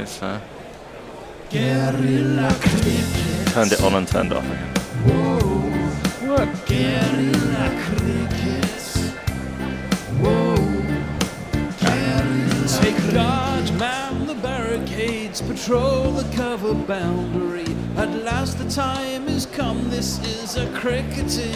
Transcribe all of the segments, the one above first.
it's turned it on and turned off again. What? Guerrilla cricket. Whoa. Take guard, man the barricades, patrol the cover boundary. At last the time is come, this is a cricketing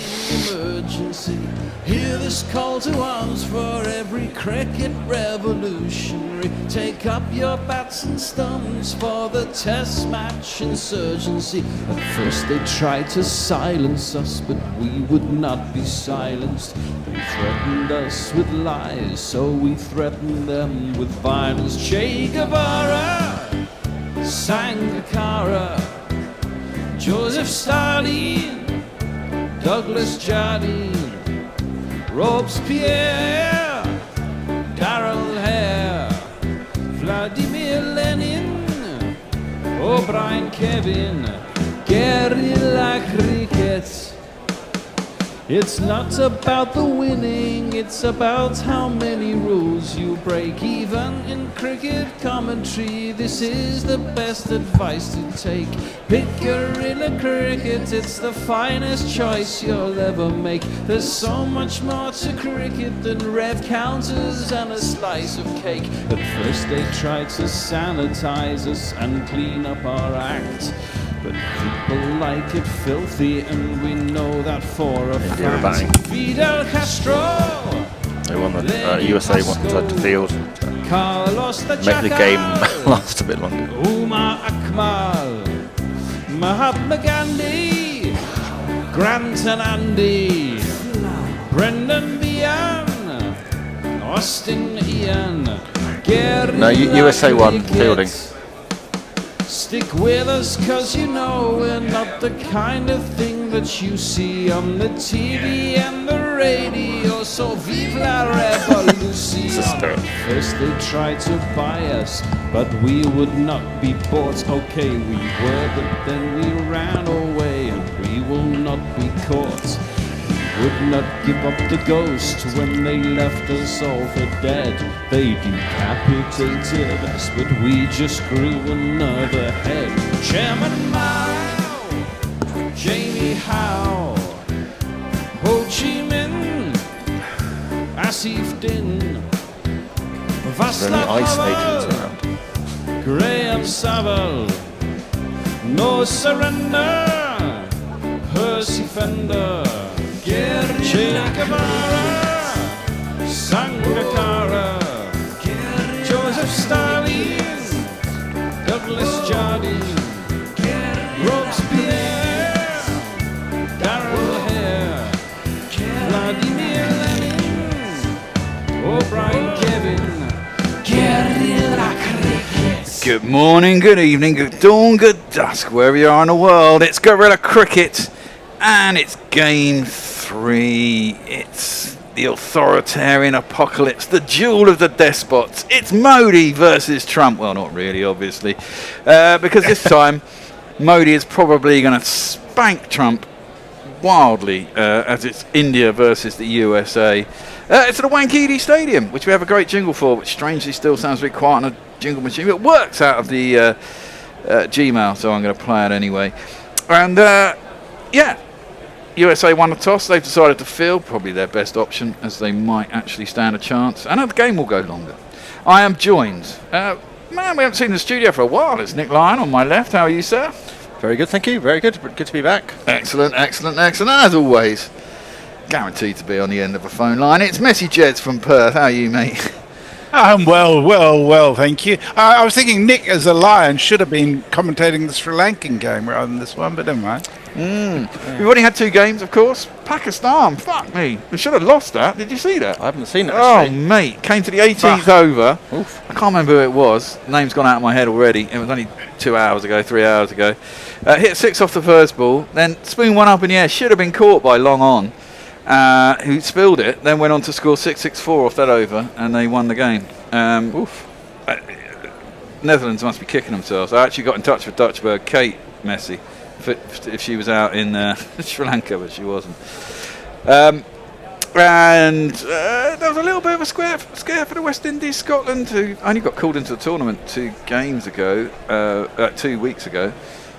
emergency. Hear this call to arms for every cricket revolutionary. Take up your bats and stumps for the test match insurgency. At first they tried to silence us, but we would not be silenced. They threatened us with lies, so we threatened them with violence. Che Guevara, Sangakkara, Joseph Stalin, Douglas Jardine, Robespierre, Darrell Hare, Vladimir Lenin, O'Brien Kevin, guerrilla cricket. It's not about the winning, it's about how many rules you break. Even in cricket commentary, this is the best advice to take. Pick guerrilla cricket, it's the finest choice you'll ever make. There's so much more to cricket than rev counters and a slice of cake. At first they tried to sanitize us and clean up our act, but people like it filthy, and we know that for a fact. Fidel Castro, they won the USA wanted to field to make the game last a bit longer. Umar Akmal, Mahatma Gandhi, Grant and Andy, Brendan Behan, Austin Ian. No, USA won fielding. Stick with us, cause you know we're not the kind of thing that you see on the TV and the radio. So vive la revolution. First they tried to buy us, but we would not be bought. Okay, we were, but then we ran away, and we will not be caught. Would not give up the ghost when they left us all for dead. They decapitated us, but we just grew another head. Chairman Mao, Jamie Howe, Ho Chi Minh, Asif Din, Václav Havel, Graham Saville, No Surrender, Percy Fender, Che Guevara, Sangakkara, Joseph Stalin, Douglas Jardine, Robespierre, Darrell Hare, Vladimir Lenin, O'Brien Kevin, guerrilla cricket. Good morning, good evening, good dawn, good dusk, wherever you are in the world. It's guerrilla cricket. And it's game 3. It's the authoritarian apocalypse, the duel of the despots. It's Modi versus Trump. Well, not really, obviously, because this time Modi is probably going to spank Trump wildly, as it's India versus the USA. It's at the Wankhede Stadium, which we have a great jingle for, which strangely still sounds a bit quiet on a jingle machine. It works out of the Gmail, so I'm going to play it anyway. And yeah. USA won the toss. They've decided to field, probably their best option, as they might actually stand a chance. And the game will go longer. I am joined. Man, we haven't seen the studio for a while. It's Nick Lyon on my left. How are you, sir? Very good, thank you. Very good. Good to be back. Excellent, excellent, excellent. As always, guaranteed to be on the end of a phone line. It's Messy Jeds from Perth. How are you, mate? I'm well, thank you. I was thinking Nick, as a Lion, should have been commentating the Sri Lankan game rather than this one, but never mind. We've already had 2 games, of course. Pakistan, fuck me. We should have lost that. Did you see that? I haven't seen it, Oh, actually. mate. Came to the 18th over. Oof. I can't remember who it was. Name's gone out of my head already. It was only 2 hours ago, 3 hours ago. Hit 6 off the first ball. Then spoon one up in the air. Should have been caught by Long On, who spilled it. Then went on to score 6-6-4 off that over, and they won the game. Netherlands must be kicking themselves. I actually got in touch with Dutchburg Kate Messi if she was out in Sri Lanka, but she wasn't. And there was a little bit of a scare for the West Indies. Scotland, who only got called into the tournament 2 weeks ago,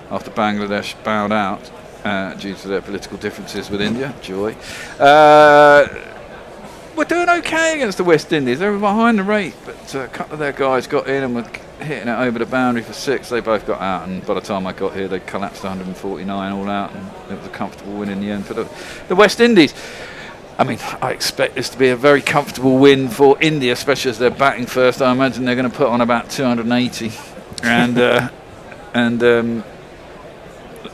after Bangladesh bowed out due to their political differences with India. Joy. We're doing okay against the West Indies. They were behind the rate, but a couple of their guys got in and were hitting it over the boundary for 6. They both got out, and by the time I got here, they collapsed 149 all out, and it was a comfortable win in the end for the West Indies. I mean, I expect this to be a very comfortable win for India, especially as they're batting first. I imagine they're going to put on about 280, and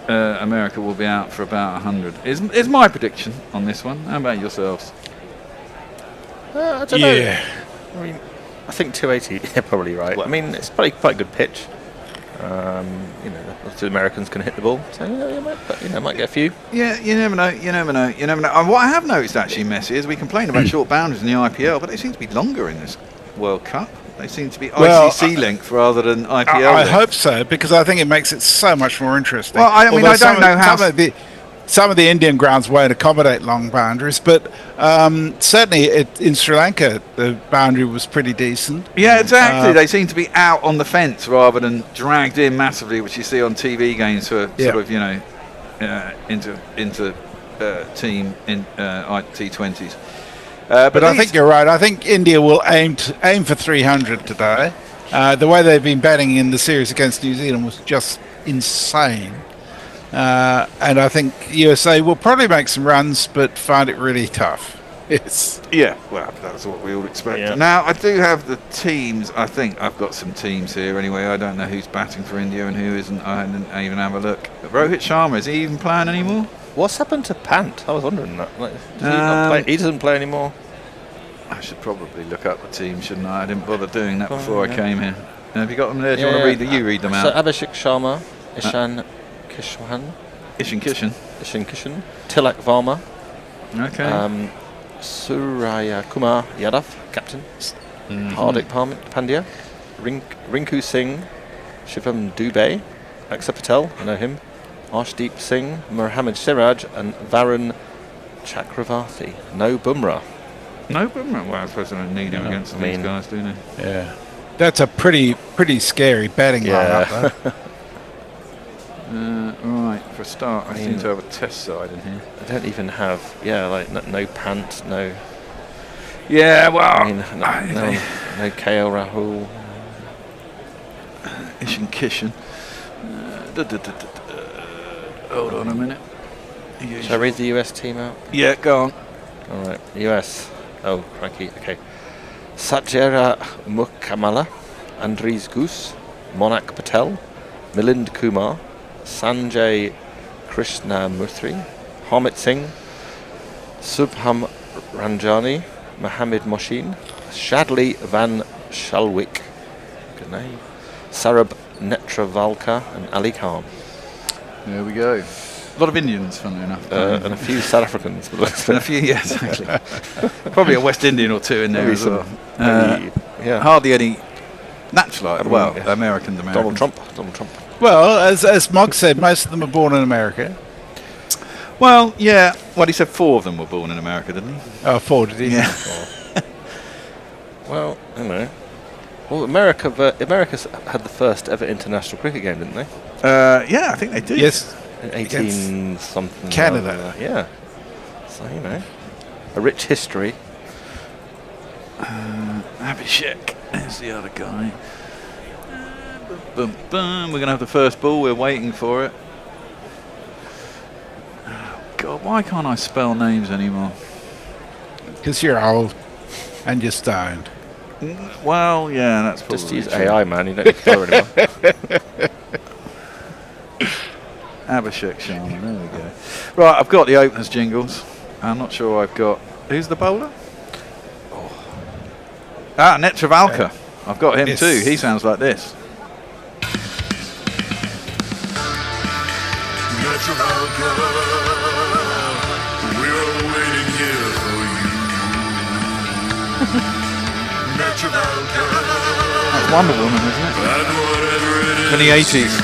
America will be out for about 100. Is my prediction on this one. How about yourselves? I don't know. I mean, I think 280. You're probably right. I mean, it's probably quite a good pitch. The Americans can hit the ball, so you might get a few. Yeah, you never know. And what I have noticed actually, Messi, is we complain about short boundaries in the IPL, but they seem to be longer in this World Cup. They seem to be ICC length rather than IPL. I hope so, because I think it makes it so much more interesting. Well, I don't know how. Some of the Indian grounds won't accommodate long boundaries, but certainly in Sri Lanka, the boundary was pretty decent. Yeah, exactly. They seem to be out on the fence rather than dragged in massively, which you see on TV games for sort of, into team in T20s. But I think you're right. I think India will aim for 300 today. The way they've been batting in the series against New Zealand was just insane. And I think USA will probably make some runs, but find it really tough. Yeah, well, that's what we all expect. Yeah. Now, I do have the teams. I think I've got some teams here anyway. I don't know who's batting for India and who isn't. I didn't even have a look. Rohit Sharma, is he even playing anymore? What's happened to Pant? I was wondering that. He doesn't play anymore. I should probably look up the team, shouldn't I? I didn't bother doing that before I came here. Have you got them there? Do you want to read them? You read them out. So Abhishek Sharma, Ishan Kishan, Tilak Varma, Suryakumar Yadav, captain, Hardik Pandya, Rinku Singh, Shivam Dubey, Aksa Patel, I know him, Arshdeep Singh, Mohammad Siraj, and Varun Chakravarthi. No Bumrah. No Bumrah? Well, I suppose they don't need him against these guys, do they? Yeah. That's a pretty scary batting lineup, though. Right, for a start, I seem to have a test side in here. I don't even have, no Pant, no. Yeah, well. No KL Rahul. Ishan Kishan. Hold on a minute. Shall I read the US team out? Yeah, go on. All right, US. Oh, crikey, okay. Satjera Mukkamala, Andries Goose, Monak Patel, Milind Kumar, Sanjay Krishnamurthy, Harmit Singh, Subham Ranjani, Mohammed Moshin, Shadley Van Shalwick, good name, Sarab Netravalkar, and Ali Khan. There we go. A lot of Indians, funnily enough. And a few South Africans. And a few, yes, exactly. Probably a West Indian or two in there as well. Hardly any natural, Americans. Donald Trump. Well, as Mog said, most of them are born in America. Well, yeah. Well, he said 4 of them were born in America, didn't he? Oh, 4, did he? Yeah. Well, I don't know. Well, America had the first ever international cricket game, didn't they? Yeah, I think they did. Yes. 18 something. Canada. Yeah. So, a rich history. Abhishek. There's the other guy. Boom, boom. We're going to have the first ball. We're waiting for it. Oh, God, why can't I spell names anymore? Because you're old and you're stoned. Well, yeah, that's probably just use true. AI, man. You don't need to spell anymore. Abhishek Sharma, there we go. Right, I've got the openers jingles. I'm not sure I've got... Who's the bowler? Netravalkar. I've got him too. He sounds like this. Netravalkar, we're all waiting here for you. Netravalkar. That's Wonder Woman, isn't it? From the 80s.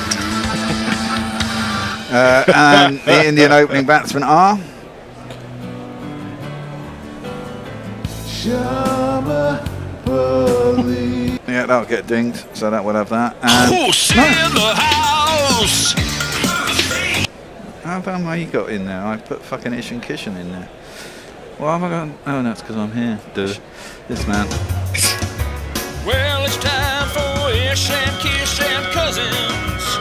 And the Indian opening batsmen are Yeah, that'll get dinged, so that will have that. And in the house. how come you got in there? I put fucking Ish and Kishan in there. Well, have I got? Oh, no, it's because I'm here. Duh. This man. Well, it's time for Ish and Kish and Cousins.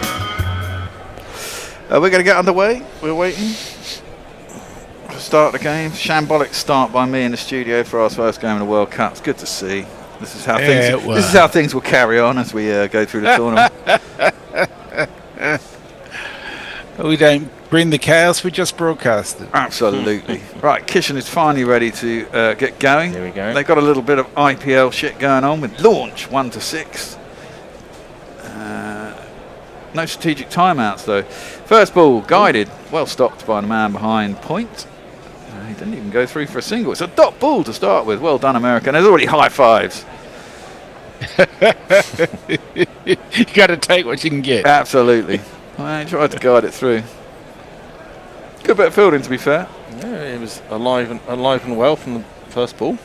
We're going to get underway. We're waiting to start the game. Shambolic start by me in the studio for our first game of the World Cup. It's good to see. This is how things will carry on as we go through the tournament. We don't bring the chaos, we just broadcast it. Absolutely. Right, Kishan is finally ready to get going. Here we go. They've got a little bit of IPL shit going on with launch 1-6. No strategic timeouts though. First ball guided, well stopped by the man behind point. He didn't even go through for a single. It's a dot ball to start with. Well done, America. And there's already high fives. You got to take what you can get. Absolutely. I tried to guide it through. Good bit of fielding, to be fair. Yeah, it was alive and well from the first ball.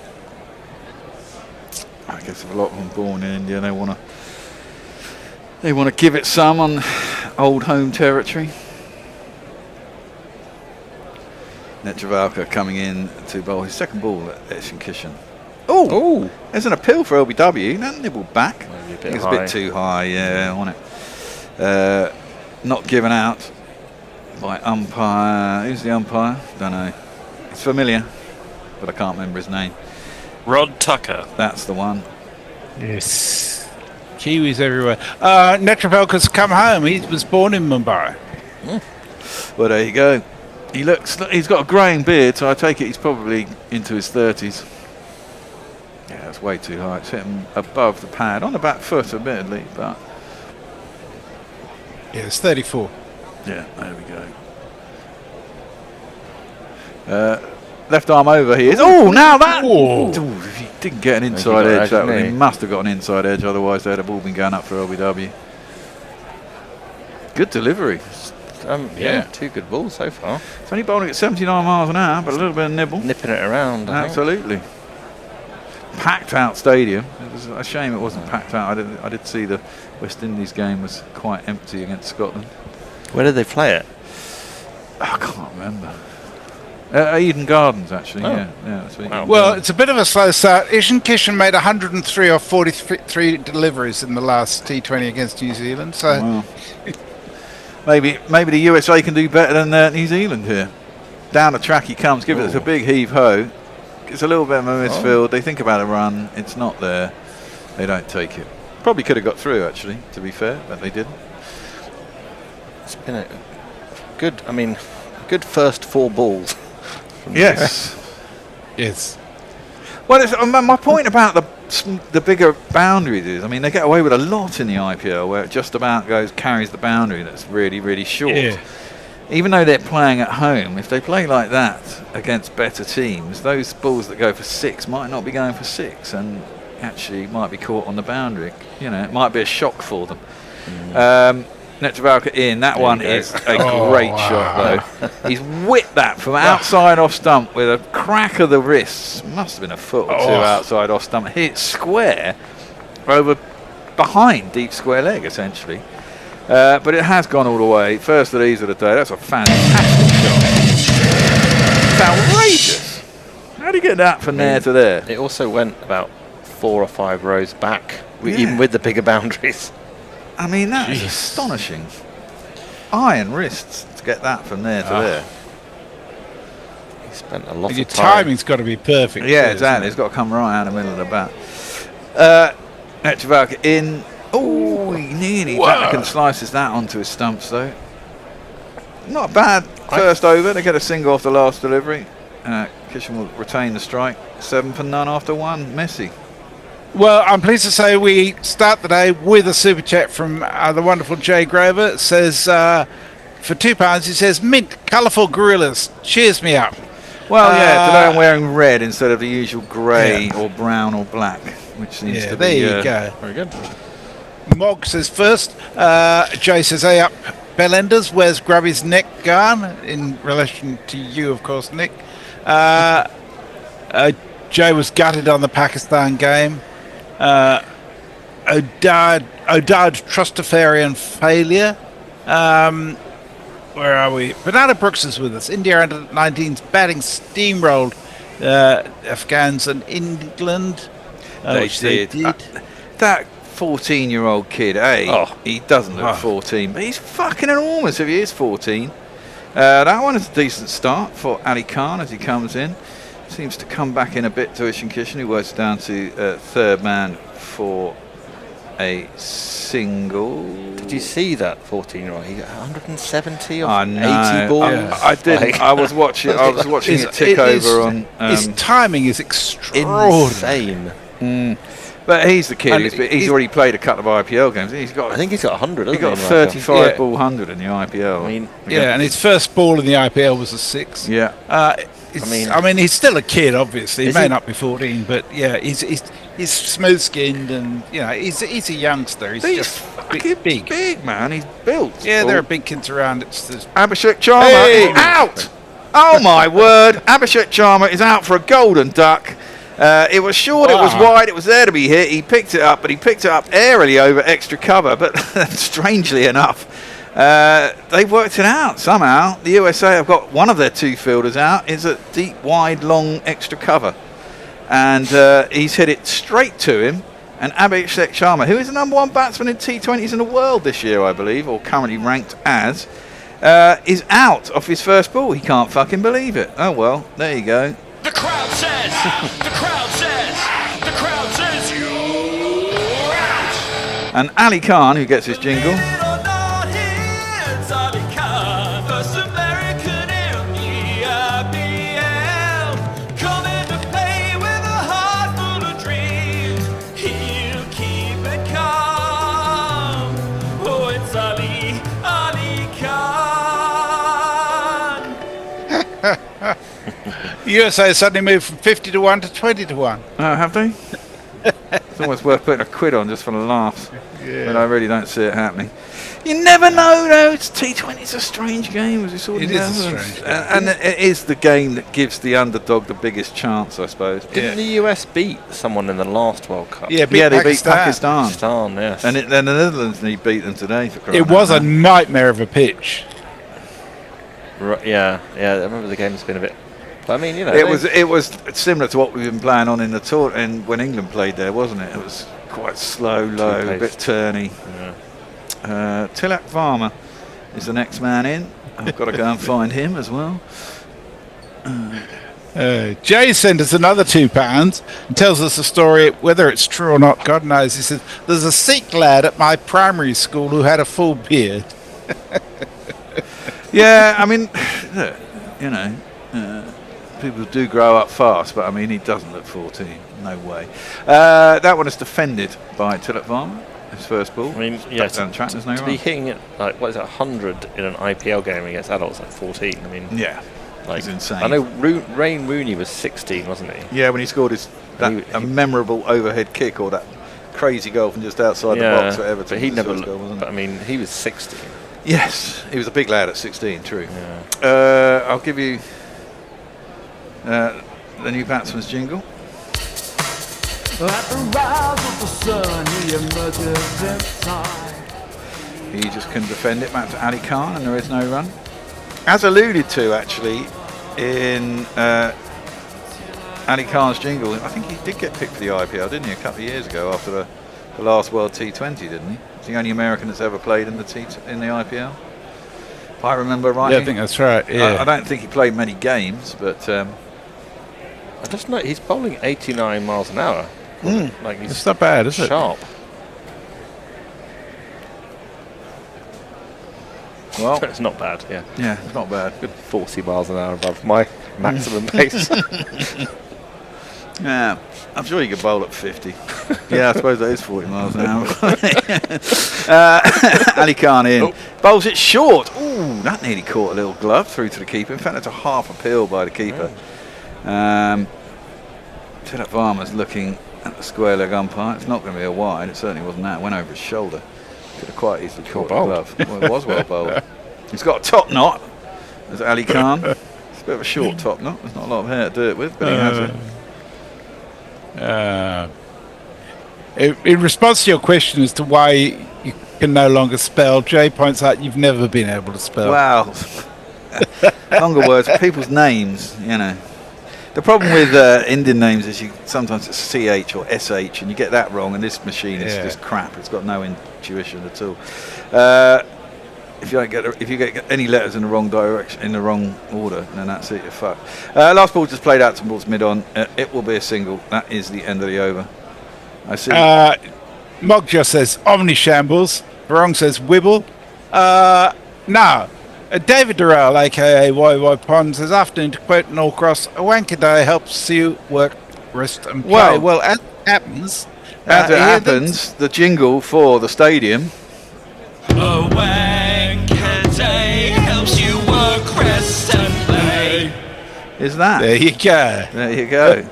I guess if a lot of them born in India, they want to give it some on old home territory. Netravalka coming in to bowl his second ball at Ish and Kishan. Oh, there's an appeal for LBW. That nibbled back. It's a bit too high, yeah, on it. Not given out by umpire. Who's the umpire? Don't know. It's familiar, but I can't remember his name. Rod Tucker. That's the one. Yes. Kiwis everywhere. Netravalka's come home. He was born in Mumbai. Well, there you go. He's got a greying beard, so I take it he's probably into his 30s. Yeah, it's way too high. It's hitting above the pad, on the back foot admittedly, but Yeah, it's 34. yeah, there we go. Left arm over he is. Oh, now that! Ooh. Ooh, if he didn't get an inside edge, he must have got an inside edge, otherwise they'd have all been going up for LBW. Good delivery. Yeah, two good balls so far. It's only bowling at 79 miles an hour, but a little bit of nibble. Nipping it around, I think. Absolutely. Packed out stadium. It was a shame it wasn't packed out. I did see the West Indies game was quite empty against Scotland. Where did they play it? I can't remember. Eden Gardens, actually. Yeah, that's what Wow. Well, it's a bit of a slow start. Ish and Kishan made 103 or 43 deliveries in the last T20 against New Zealand. So Wow. Maybe the USA can do better than New Zealand here. Down the track he comes, give it a big heave-ho. It's a little bit of a misfield. They think about a run. It's not there. They don't take it. Probably could have got through, actually, to be fair, but they didn't. It's been a good first four balls. Yes. yes. Well, my point about the bigger boundaries is, I mean, they get away with a lot in the IPL where it just about carries the boundary that's really, really short. Yeah. Even though they're playing at home, if they play like that against better teams, those balls that go for 6 might not be going for 6 and actually might be caught on the boundary. You know, it might be a shock for them. Netravalka in, that one is a great shot though. He's whipped that from outside off stump with a crack of the wrists. Must have been a foot or two outside off stump. Hit square over behind deep square leg essentially. But it has gone all the way. First of these of the day. That's a fantastic shot. It's outrageous. How do you get that from there to there? It also went about 4 or 5 rows back, even with the bigger boundaries. I mean, that is astonishing. Iron wrists to get that from there to there. He spent a lot And your of time. timing's got to be perfect. Yeah, too, exactly. It's isn't got to come right out of the middle of the bat. Netravalka in. Oh, he nearly. Vatican slices that onto his stumps, though. Not bad first over. They get a single off the last delivery. Kishan will retain the strike. 7 for none after 1. Messi. Well, I'm pleased to say we start the day with a super chat from the wonderful Jay Grover. It says, for £2, he says, mint, colourful gorillas, cheers me up. Well, yeah, today I'm wearing red instead of the usual grey or brown or black, which seems to be... there you go. Very good. Mog says first, Jay says, hey up, Bellenders, where's Grubby's neck gone? In relation to you, of course, Nick. Jay was gutted on the Pakistan game. O'Dowd Trustafarian failure. Where are we? Banana Brooks is with us. India under 19's batting steamrolled Afghans and England. They did. That 14-year-old kid, he doesn't look 14, but he's fucking enormous if he is 14. That one is a decent start for Ali Khan as he comes in. Seems to come back in a bit to Ishan Kishan, who works down to third man for a single. Did you see that 14-year-old? He got 170 or 80 balls. I didn't. I was watching it tick over on. His timing is extraordinary. Insane. But he's the kid. He's already played a couple of IPL games. I think he's got 100. He got 35 ball 100 in the IPL. I mean, and his first ball in the IPL was a 6. Yeah. I mean, he's still a kid, obviously. He may not be 14, but yeah, he's smooth-skinned, and he's a youngster. He's just big man. He's built. Yeah, there are big kids around. Abhishek Sharma out. Oh my word! Abhishek Sharma is out for a golden duck. It was short, it was wide, it was there to be hit. He picked it up, but he picked it up airily over extra cover. But strangely enough, they worked it out somehow. The USA have got one of their 2 fielders out. It's a deep, wide, long extra cover. And he's hit it straight to him. And Abhishek Sharma, who is the #1 batsman in T20s in the world this year, I believe, or currently ranked as, is out off his first ball. He can't fucking believe it. Oh, well, there you go. The crowd says, you're out. And Ali Khan, who gets his jingle. USA suddenly moved from 50 to 1 to 20 to 1. Oh, have they? It's almost worth putting a quid on just for the laughs. Yeah. But I really don't see it happening. You never know, though. T20 is a strange game, as we saw. It is a strange game. And it is the game that gives the underdog the biggest chance, I suppose. Didn't the US beat someone in the last World Cup? Yeah, they beat Pakistan. Yes. And the Netherlands beat them today. It was a nightmare of a pitch. Right, yeah. I remember the game's been a bit. But I mean, it was similar to what we've been playing on in the tour, and when England played there, wasn't it? It was quite slow, low, a bit turny. Yeah. Tilak Varma is the next man in. I've got to go and find him as well. Jay sent us another £2 and tells us a story, whether it's true or not, God knows. He says, there's a Sikh lad at my primary school who had a full beard. Yeah, I mean, people do grow up fast, but I mean, he doesn't look 14. No way. That one is defended by Tilak Varma, his first ball. I mean, to be hitting it, 100 in an IPL game against adults at 14. I mean, it's insane. I know Rain Rooney was 16, wasn't he? Yeah, when he scored a memorable overhead kick or that crazy goal from just outside the box for Everton. But he never looked. But I mean, he was 16. Yes, he was a big lad at 16. True. Yeah. I'll give you the new batsman's jingle. At the rise of the sun, he emerges inside. He just couldn't defend it. Back to Ali Khan, and there is no run. As alluded to, actually, in Ali Khan's jingle, I think he did get picked for the IPL, didn't he, a couple of years ago after the last World T20, didn't he? He's the only American that's ever played in the IPL. If I remember right. Yeah, I think that's right. Yeah. I don't think he played many games, but I just know he's bowling 89 miles an hour. It's not bad, is it? Sharp. Well, it's not bad. Yeah, it's not bad. Good 40 miles an hour above my maximum pace. Yeah, I'm sure you could bowl at 50. Yeah, I suppose that is 40 miles an hour. Ali Khan in. Bowls it short. Ooh, that nearly caught a little glove through to the keeper. In fact, that's a half appeal by the keeper. Tilak Varma's looking at the square leg umpire. It's not going to be a wide. It certainly wasn't that. It went over his shoulder. Could have quite easily caught the glove. Well, it was well bowled. He's got a top knot. There's Ali Khan. It's a bit of a short top knot. There's not a lot of hair to do it with, but he has it. In response to your question as to why you can no longer spell, Jay points out you've never been able to spell. Wow. Longer words, people's names, you know. The problem with Indian names is sometimes it's CH or SH, and you get that wrong, and this machine is just crap. It's got no intuition at all. If you get any letters in the wrong direction, in the wrong order, then that's it. You're fucked. Last ball just played out towards mid-on. It will be a single. That is the end of the over. I see. Mog just says Omni Shambles. Barong says Wibble. No. David Durrell, aka YY Pond, says afternoon to quote Norcross, a Wankhede helps you work, rest and play. Well, as it happens, the jingle for the stadium. A Wankhede helps you work, rest and play. Is that? There you go. There you go.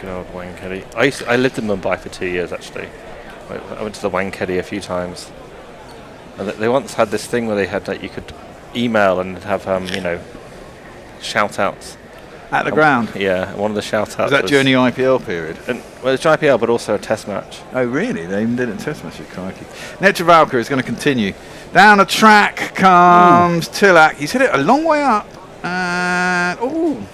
God, Wankhede. I lived in Mumbai for 2 years, actually. I went to the Wankhede a few times. And they once had this thing where they had you could email and have shout outs At the ground. Yeah, one of the shout outs. Was that during the IPL period? Well, it's IPL, but also a test match. Oh, really? They even did it in test match at Crikey. Netravalka is going to continue. Down the track comes Tilak. He's hit it a long way up. And,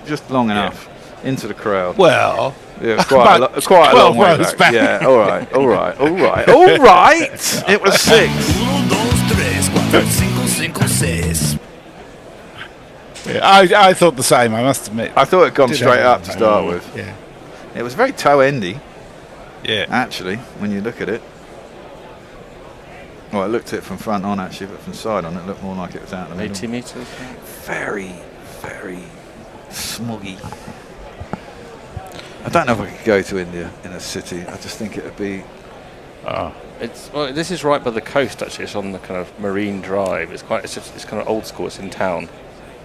just long enough. Into the crowd. Well, yeah, quite a long way back. Yeah, all right. It was 6. Yeah, I thought the same, I must admit. I thought it had gone straight up to start with. Yeah. It was very toe-endy, Yeah. actually, when you look at it. Well, I looked at it from front on, actually, but from side on, it looked more like it was out in the middle. 80 metres? Very, very smoggy. I don't know if I could go to India in a city. I just think it would be... This is right by the coast, actually. It's on the kind of marine drive. It's kind of old school. It's in town.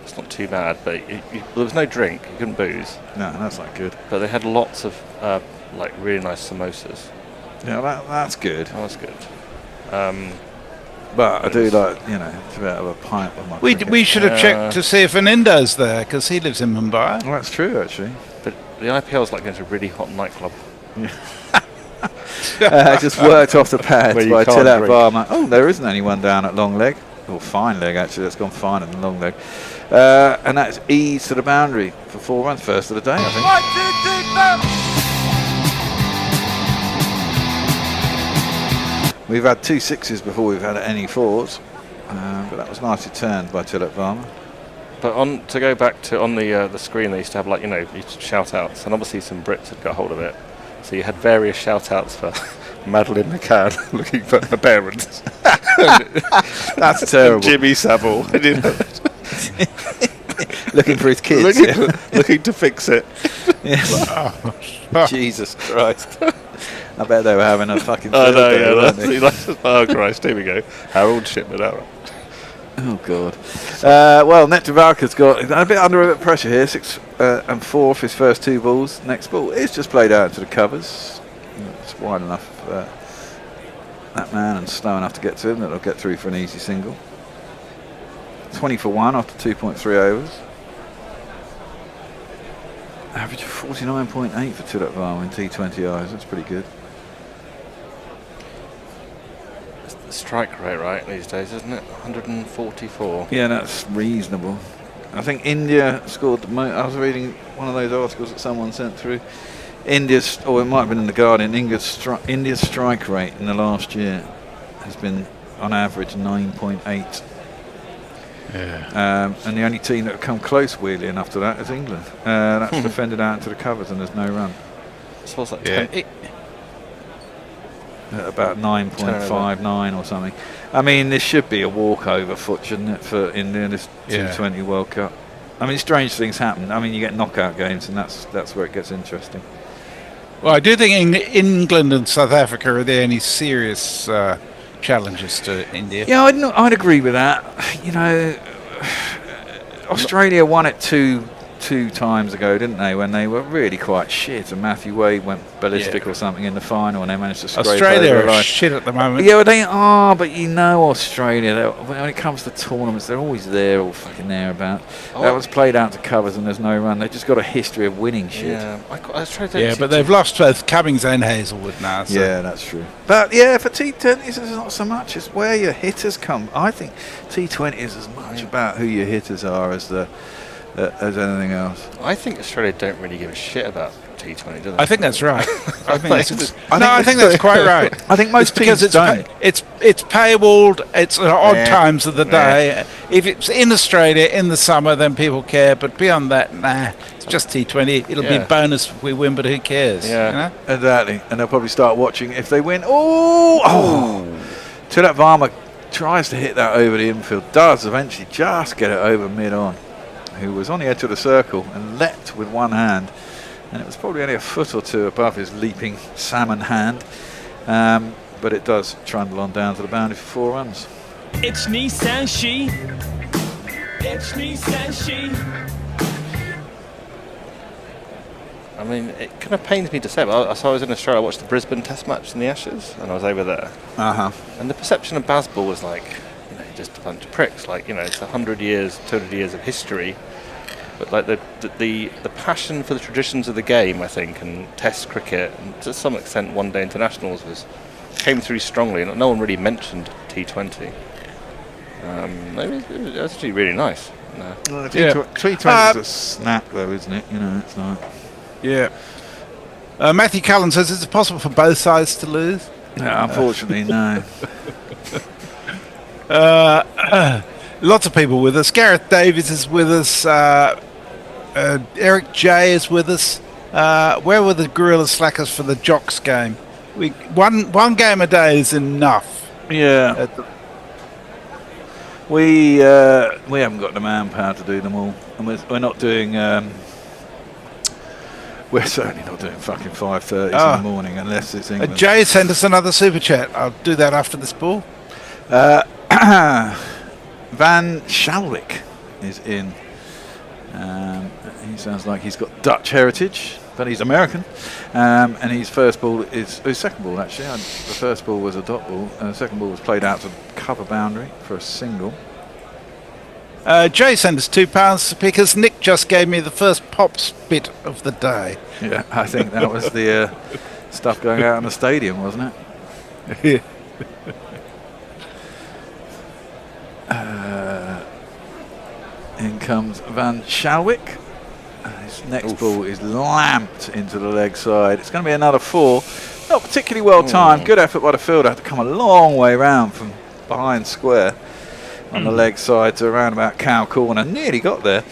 It's not too bad, but there was no drink. You couldn't booze. No, that's not good. But they had lots of really nice samosas. Yeah, that's good. That was good. But I do like, to be able to have a pint with my We should have checked to see if Anindo's there, because he lives in Mumbai. Well, that's true, actually. But the IPL is like going to a really hot nightclub. Just worked off the pads Where you by can't Tilak drink. Varma. Oh, there isn't anyone down at long leg. Or fine leg, actually. That's gone finer than long leg. And that's ease to the boundary for 4 runs. First of the day, I think. 1, 2, 3, We've had 2 6s before we've had any 4s. But that was nicely turned by Tilak Varma. But to go back to on the screen, they used to have shout outs, and obviously some Brits had got hold of it. So you had various shout outs for Madeline McCann looking for her parents. That's terrible. Jimmy Savile Looking for his kids. looking to fix it. Yes. Jesus Christ. I bet they were having a fucking Oh, no, yeah, weren't they? oh, Christ, here we go. Harold Shipman, all right. Oh, God. Well, Netravalka's got a bit under a bit of pressure here. 6 and 4 for his first 2 balls. Next ball is just played out to the covers. It's wide enough for that man and slow enough to get to him that he'll get through for an easy single. 20 for 1 after 2.3 overs. Average of 49.8 for Tilak Varma in T20 eyes. That's pretty good. It's the strike rate, right, these days, isn't it? 144. Yeah, that's reasonable. I think India scored the most. I was reading one of those articles that someone sent through. It might have been in the Guardian. India's strike rate in the last year has been, on average, 9.8. Yeah. And the only team that have come close, weirdly enough, to that is England. That's defended out into the covers, and there's no run. It was like 10. At about 9.59 or something. I mean, this should be a walkover foot, shouldn't it, for India, this T20 World Cup? I mean, strange things happen. I mean, you get knockout games, and that's where it gets interesting. Well, I do think England and South Africa are the only serious challenges to India. Yeah, I'd agree with that. Australia won it 2 2 times ago, didn't they, when they were really quite shit, and Matthew Wade went ballistic or something in the final, and they managed to scrape Australia over the are line. shit at the moment. Yeah, well, they are, but you know Australia, when it comes to tournaments, they're always there, all fucking there about. That was played out to covers and there's no run. They've just got a history of winning shit. Yeah, but they've lost both Cummings and Hazelwood now. So. Yeah, that's true. But yeah, for T20s, it's not so much. It's where your hitters come. I think T20 is as much about who your hitters are as anything else. I think Australia don't really give a shit about T20, do they? I think that's right. I think I think that's quite right. I think most because teams don't. It's paywalled. It's at odd times of the day. If it's in Australia in the summer, then people care. But beyond that, nah. It's just T20. It'll be bonus if we win, but who cares? Yeah, you know? Exactly. And they'll probably start watching if they win. Oh! Tilak Varma tries to hit that over the infield. Does eventually just get it over mid-on. Who was on the edge of the circle and leapt with one hand. And it was probably only a foot or two above his leaping salmon hand. But it does trundle on down to the boundary for 4 runs. It's Nissan She. It's Nissan She. I mean, it kind of pains me to say, but I was in Australia, I watched the Brisbane Test match in the Ashes, and I was over there. And the perception of Bazball was like, you know, just a bunch of pricks. Like, you know, it's 100 years, 200 years of history. But like the passion for the traditions of the game, I think, and Test cricket, and to some extent one-day internationals came through strongly, and no one really mentioned T20. It was actually really nice. T20 is a snap, though, isn't it? You know, it's like. Yeah. Matthew Cullen says, is it possible for both sides to lose? No, unfortunately, no. Lots of people with us. Gareth Davies is with us. Eric J is with us. Where were the Gorilla Slackers for the Jocks game? One game a day is enough. Yeah. We haven't got the manpower to do them all, and we're not doing. We're certainly not doing fucking 5:30 in the morning unless it's England. Jay sent us another super chat. I'll do that after this ball. Van Schalwick is in. He sounds like he's got Dutch heritage, but he's American. And his second ball actually. The first ball was a dot ball. The second ball was played out to cover boundary for a single. Jay sent us £2 because Nick just gave me the first pops bit of the day. Yeah, I think that was the stuff going out in the stadium, wasn't it? In comes Van Schalwick. His next ball is lamped into the leg side. It's going to be another 4. Not particularly well timed. Good effort by the fielder. Had to come a long way round from behind square on the leg side to around about cow corner. Nearly got there.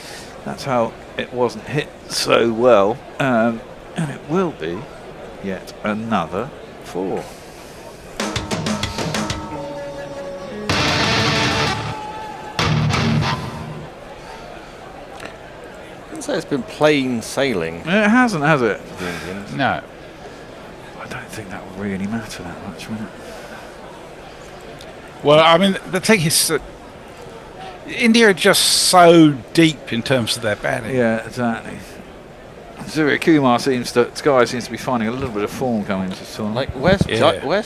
That's how it wasn't hit so well. And it will be yet another 4. So it's been plain sailing. It hasn't, has it? No. I don't think that will really matter that much, will it? Well, I mean, the thing is that India are just so deep in terms of their batting. Yeah, exactly. Suryakumar Sky seems to be finding a little bit of form coming to tournament. Like, where's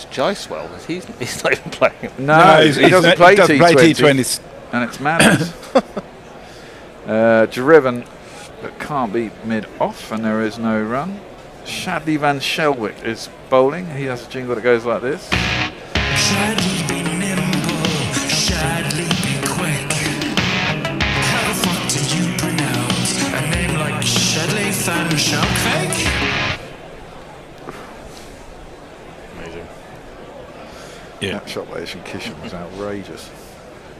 Jaiswal? He's not even playing. No, he doesn't play T20s. And it's madness. Driven, but can't be mid-off, and there is no run. Shadley Van Schalwick is bowling. He has a jingle that goes like this. Shadley be nimble, Shadley be quick. How the fuck did you pronounce a name like Shadley Van Schalwick? Amazing. Yeah. That shot by Ishan Kishan was outrageous.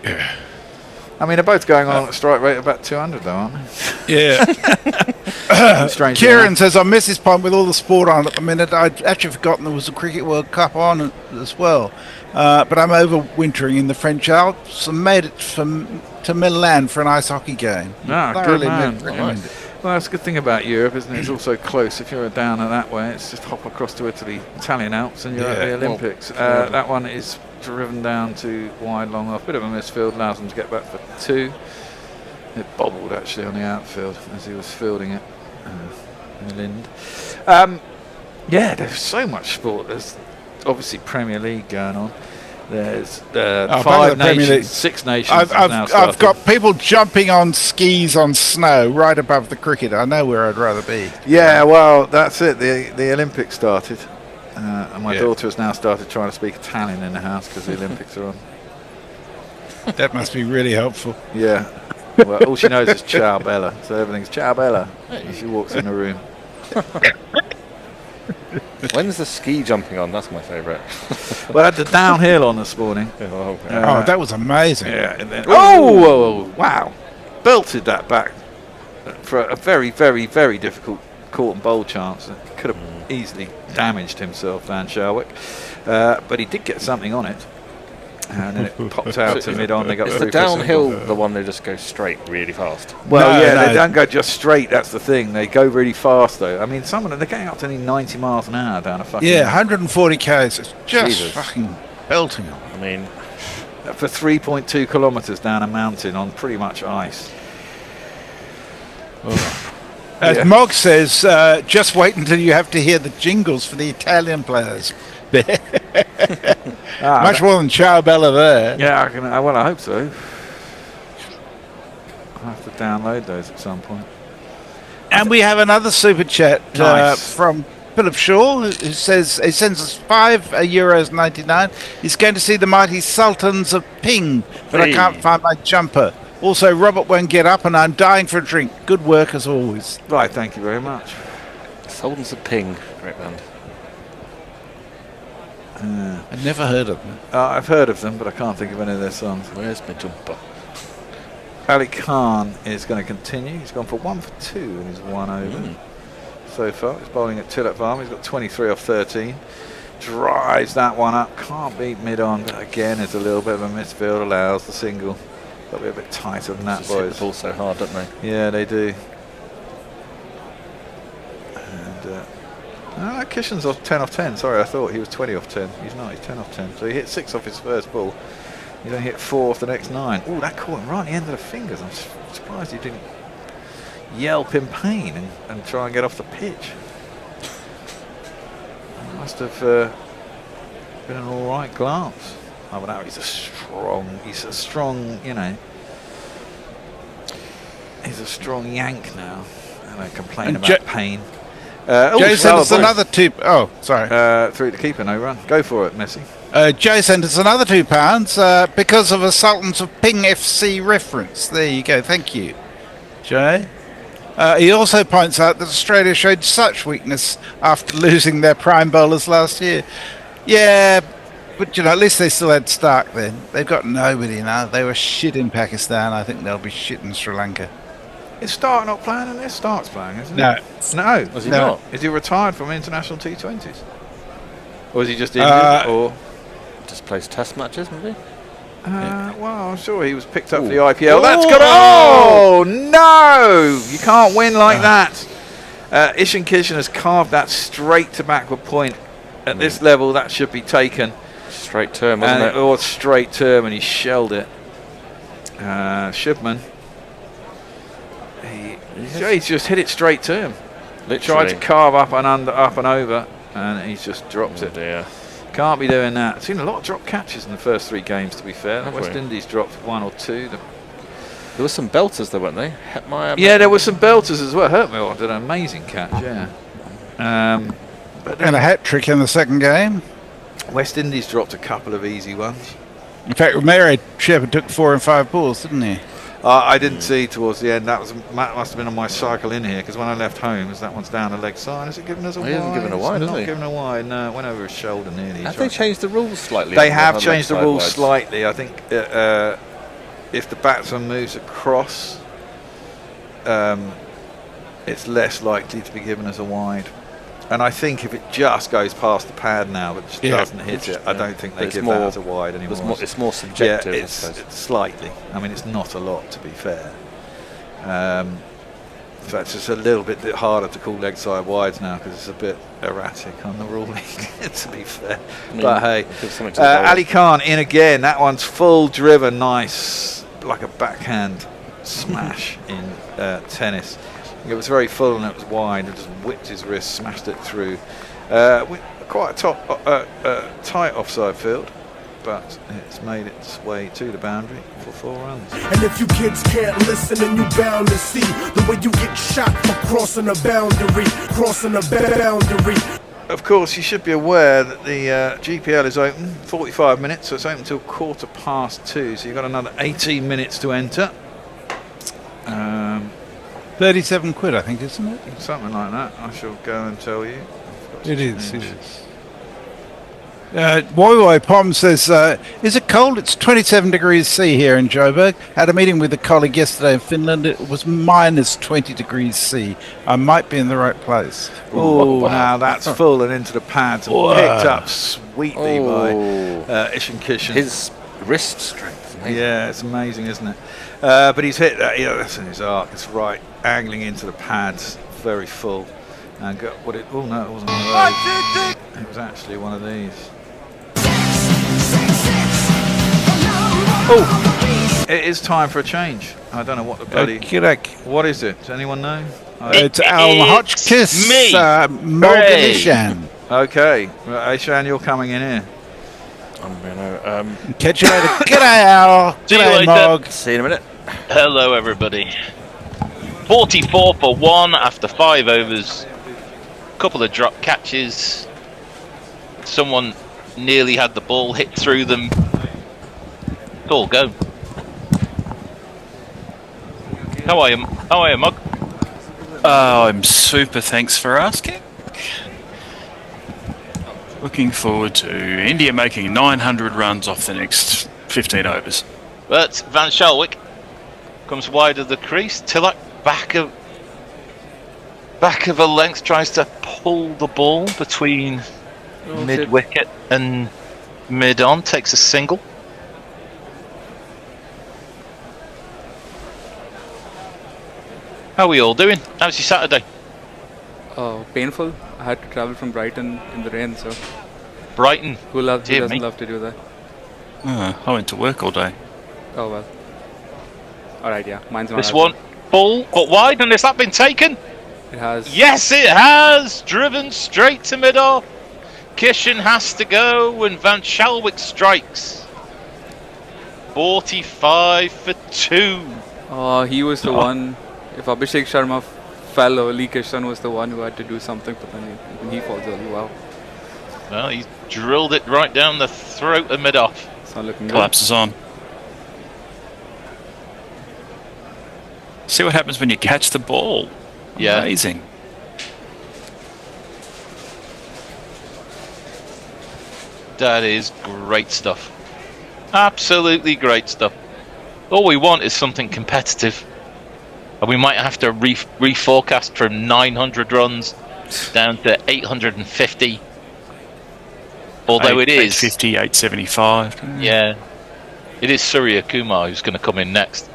Yeah. I mean, they're both going on at a strike rate of about 200, though, aren't they? Yeah. Kieran says, I miss this point with all the sport on at the minute. I'd actually forgotten there was a Cricket World Cup on as well. But I'm overwintering in the French Alps and made it to Milan for an ice hockey game. Good man. Well, that's a good thing about Europe, isn't it? It's also close. If you're down that way, it's just hop across to Italy, Italian Alps, and you're at the Olympics. That one is driven down to wide long off. Bit of a misfield, allows them to get back for 2. It bobbled actually on the outfield as he was fielding it. Lind. Yeah, there's so much sport. There's obviously Premier League going on. There's five nations, 6 nations. I've got people jumping on skis on snow right above the cricket. I know where I'd rather be. Yeah, well, that's it. The Olympics started. And my daughter has now started trying to speak Italian in the house because the Olympics are on. That must be really helpful. Yeah. Well, all she knows is ciao bella. So everything's ciao bella as she walks in the room. When's the ski jumping on? That's my favourite. Well, I had the downhill on this morning. Oh, that was amazing. Yeah. And then, wow. Belted that back for a very, very, very difficult court and bowl chance. It could have easily damaged himself, Van Shalwick. But he did get something on it. And then it popped out to mid-on. They got is through the downhill the one they just go straight really fast? Well, No. they don't go just straight. That's the thing. They go really fast, though. I mean, some of them, they're going up to nearly 90 miles an hour down a fucking... Yeah, 140 k's. It's just Jesus. fucking belting them. I mean, for 3.2 kilometres down a mountain on pretty much ice. As Mog says, just wait until you have to hear the jingles for the Italian players. Much more than Ciao Bella there. Yeah, I hope so. I'll have to download those at some point. And we have another super chat Nice. from Philip Shaw, who says he sends us €5.99. He's going to see the mighty Sultans of Ping, but I can't find my jumper. Also, Robert won't get up, and I'm dying for a drink. Good work as always. Right, thank you very much. Sultans of Ping, great band. I've never heard of them. I've heard of them, but I can't think of any of their songs. Where's my jumper? Ali Khan is going to continue. He's gone for 1 for 2 in his 1 over so far. He's bowling at Tillet Farm. He's got 23 off 13. Drives that one up. Can't beat mid-on, but again, it's a little bit of a misfield. Allows the single. Got to be a bit tighter than that, Just hit boys. the ball so hard, don't they? Yeah, they do. And Kishan's off 10 off 10. Sorry, I thought he was 20 off 10. He's not. He's 10 off 10. So he hit 6 off his first ball. He's only hit 4 off the next 9. Oh, that caught him right at the end of the fingers. I'm surprised he didn't yelp in pain and try and get off the pitch. It must have been an all right glance. Oh, but now he's a strong, you know. He's a strong yank now. And I complain about pain. Jay sent us another two. Oh, sorry. Through the keeper, no run. Go for it, Messi. Jay sent us another £2 because of a Sultans of Ping FC reference. There you go. Thank you, Jay. He also points out that Australia showed such weakness after losing their prime bowlers last year. Yeah, but at least they still had Stark then. They've got nobody now. They were shit in Pakistan. I think they'll be shit in Sri Lanka. Is Stark not playing in this? Stark's playing, isn't No. he? No. Was he not? Is he retired from international T20s? Or is he just injured? Or Just plays test matches, maybe? well, I'm sure he was picked up for the IPL. That's got oh no! You can't win like that. Ishan Kishan has carved that straight to backward point. At this level, that should be taken. Straight term, wasn't it? It was straight term, and he shelled it. Shubman. He's just hit it straight to him. Literally. Tried to carve up and under, up and over, and he's just dropped it. Dear. Can't be doing that. I've seen a lot of drop catches in the first 3 games, to be fair. Have West we? Indies dropped 1 or 2. There were some belters there, weren't they? Yeah, there were some belters as well. Hurtmill did an amazing catch, yeah. And a hat trick in the second game. West Indies dropped a couple of easy ones. In fact, Romero Shepherd took 4 and 5 balls, didn't he? I didn't see towards the end. That must have been on my cycle in here, because when I left home, as that one's down the leg side, has it given us a wide? He hasn't given a wide, It's has not he? given a wide. No, it went over his shoulder nearly. Have they changed the rules slightly? They on have the changed the left rules side slightly. I think if the batsman moves across, it's less likely to be given as a wide. And I think if it just goes past the pad now, but just doesn't hit it, I don't think they It's give more- that as a wide anymore. It's more subjective. Yeah, I suppose. it's slightly. I mean, it's not a lot, to be fair. So it's just a little bit harder to call leg side wides now because it's a bit erratic on the ruling, to be fair. I mean, But hey, give something to the bowler. Ali Khan in again. That one's full driven, nice, like a backhand smash in tennis. It was very full and it was wide. It just whipped his wrist, smashed it through. Quite a tight offside field, but it's made its way to the boundary for 4 runs. And if you kids can't listen, then you bound to see the way you get shot for crossing a boundary, Of course, you should be aware that the GPL is open 45 minutes, so it's open until 2:15. So you've got another 18 minutes to enter. 37 quid, I think, isn't it? Something like that. I shall go and tell you. It is. Woi Pom says, is it cold? It's 27 degrees C here in Joburg. Had a meeting with a colleague yesterday in Finland. It was minus 20 degrees C. I might be in the right place. Oh, wow, that's full and into the pads and picked up sweetly by Ishan Kishan. His wrist strength. Amazing. Yeah, it's amazing, isn't it? But he's hit that. That's in his arc. It's right, angling into the pads, very full. And got what it? Oh no, it wasn't one of those. It was actually one of these. Oh, it is time for a change. I don't know what the bloody. What is it? Does anyone know? It's Al Hotchkiss. me. Morgan Ishan. Okay, right, Ishan, you're coming in here. I'm gonna Catch you later. G'day, Al. See you G'day, later. Mog. see you in a minute. Hello, everybody. 44 for 1 after 5 overs. Couple of drop catches. Someone nearly had the ball hit through them. It's all go. How are you, Mug? I'm super, thanks for asking. Looking forward to India making 900 runs off the next 15 overs. But Van Shalwick comes wide of the crease. Tilak back of a length tries to pull the ball between mid wicket and mid on, takes a single. How are we all doing? How's your Saturday? Painful. I had to travel from Brighton in the rain, so Brighton. who Dear doesn't me. love to do that? I went to work all day. Oh well. Alright, yeah. Mine's not. This as one, full, but wide, and has that been taken? It has. Yes, it has! Driven straight to mid-off. Kishan has to go, and Van Shalwick strikes. 45 for 2. He was the one. If Abhishek Sharma fell, Lee Kishan was the one who had to do something, but then he falls early. Wow. Well, he's drilled it right down the throat of mid-off. It's not looking good. Collapses on. See what happens when you catch the ball. Yeah. Amazing. That is great stuff. Absolutely great stuff. All we want is something competitive. And we might have to reforecast from 900 runs down to 850. Although it is 850, 875. Yeah. It is Suryakumar who's going to come in next.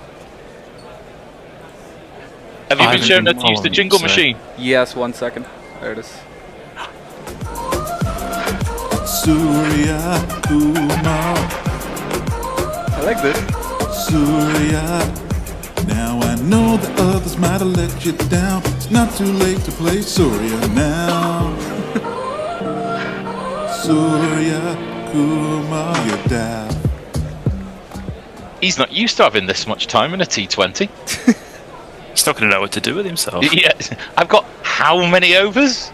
Have you been shown how to use the jingle machine? Yes, 1 second. There it is. Suryakumar. I like this. Surya. Now I know the others might have let you down. It's not too late to play Surya now. Suryakumar, you're down. He's not used to having this much time in a T20. He's not going to know what to do with himself. Yeah, I've got how many overs?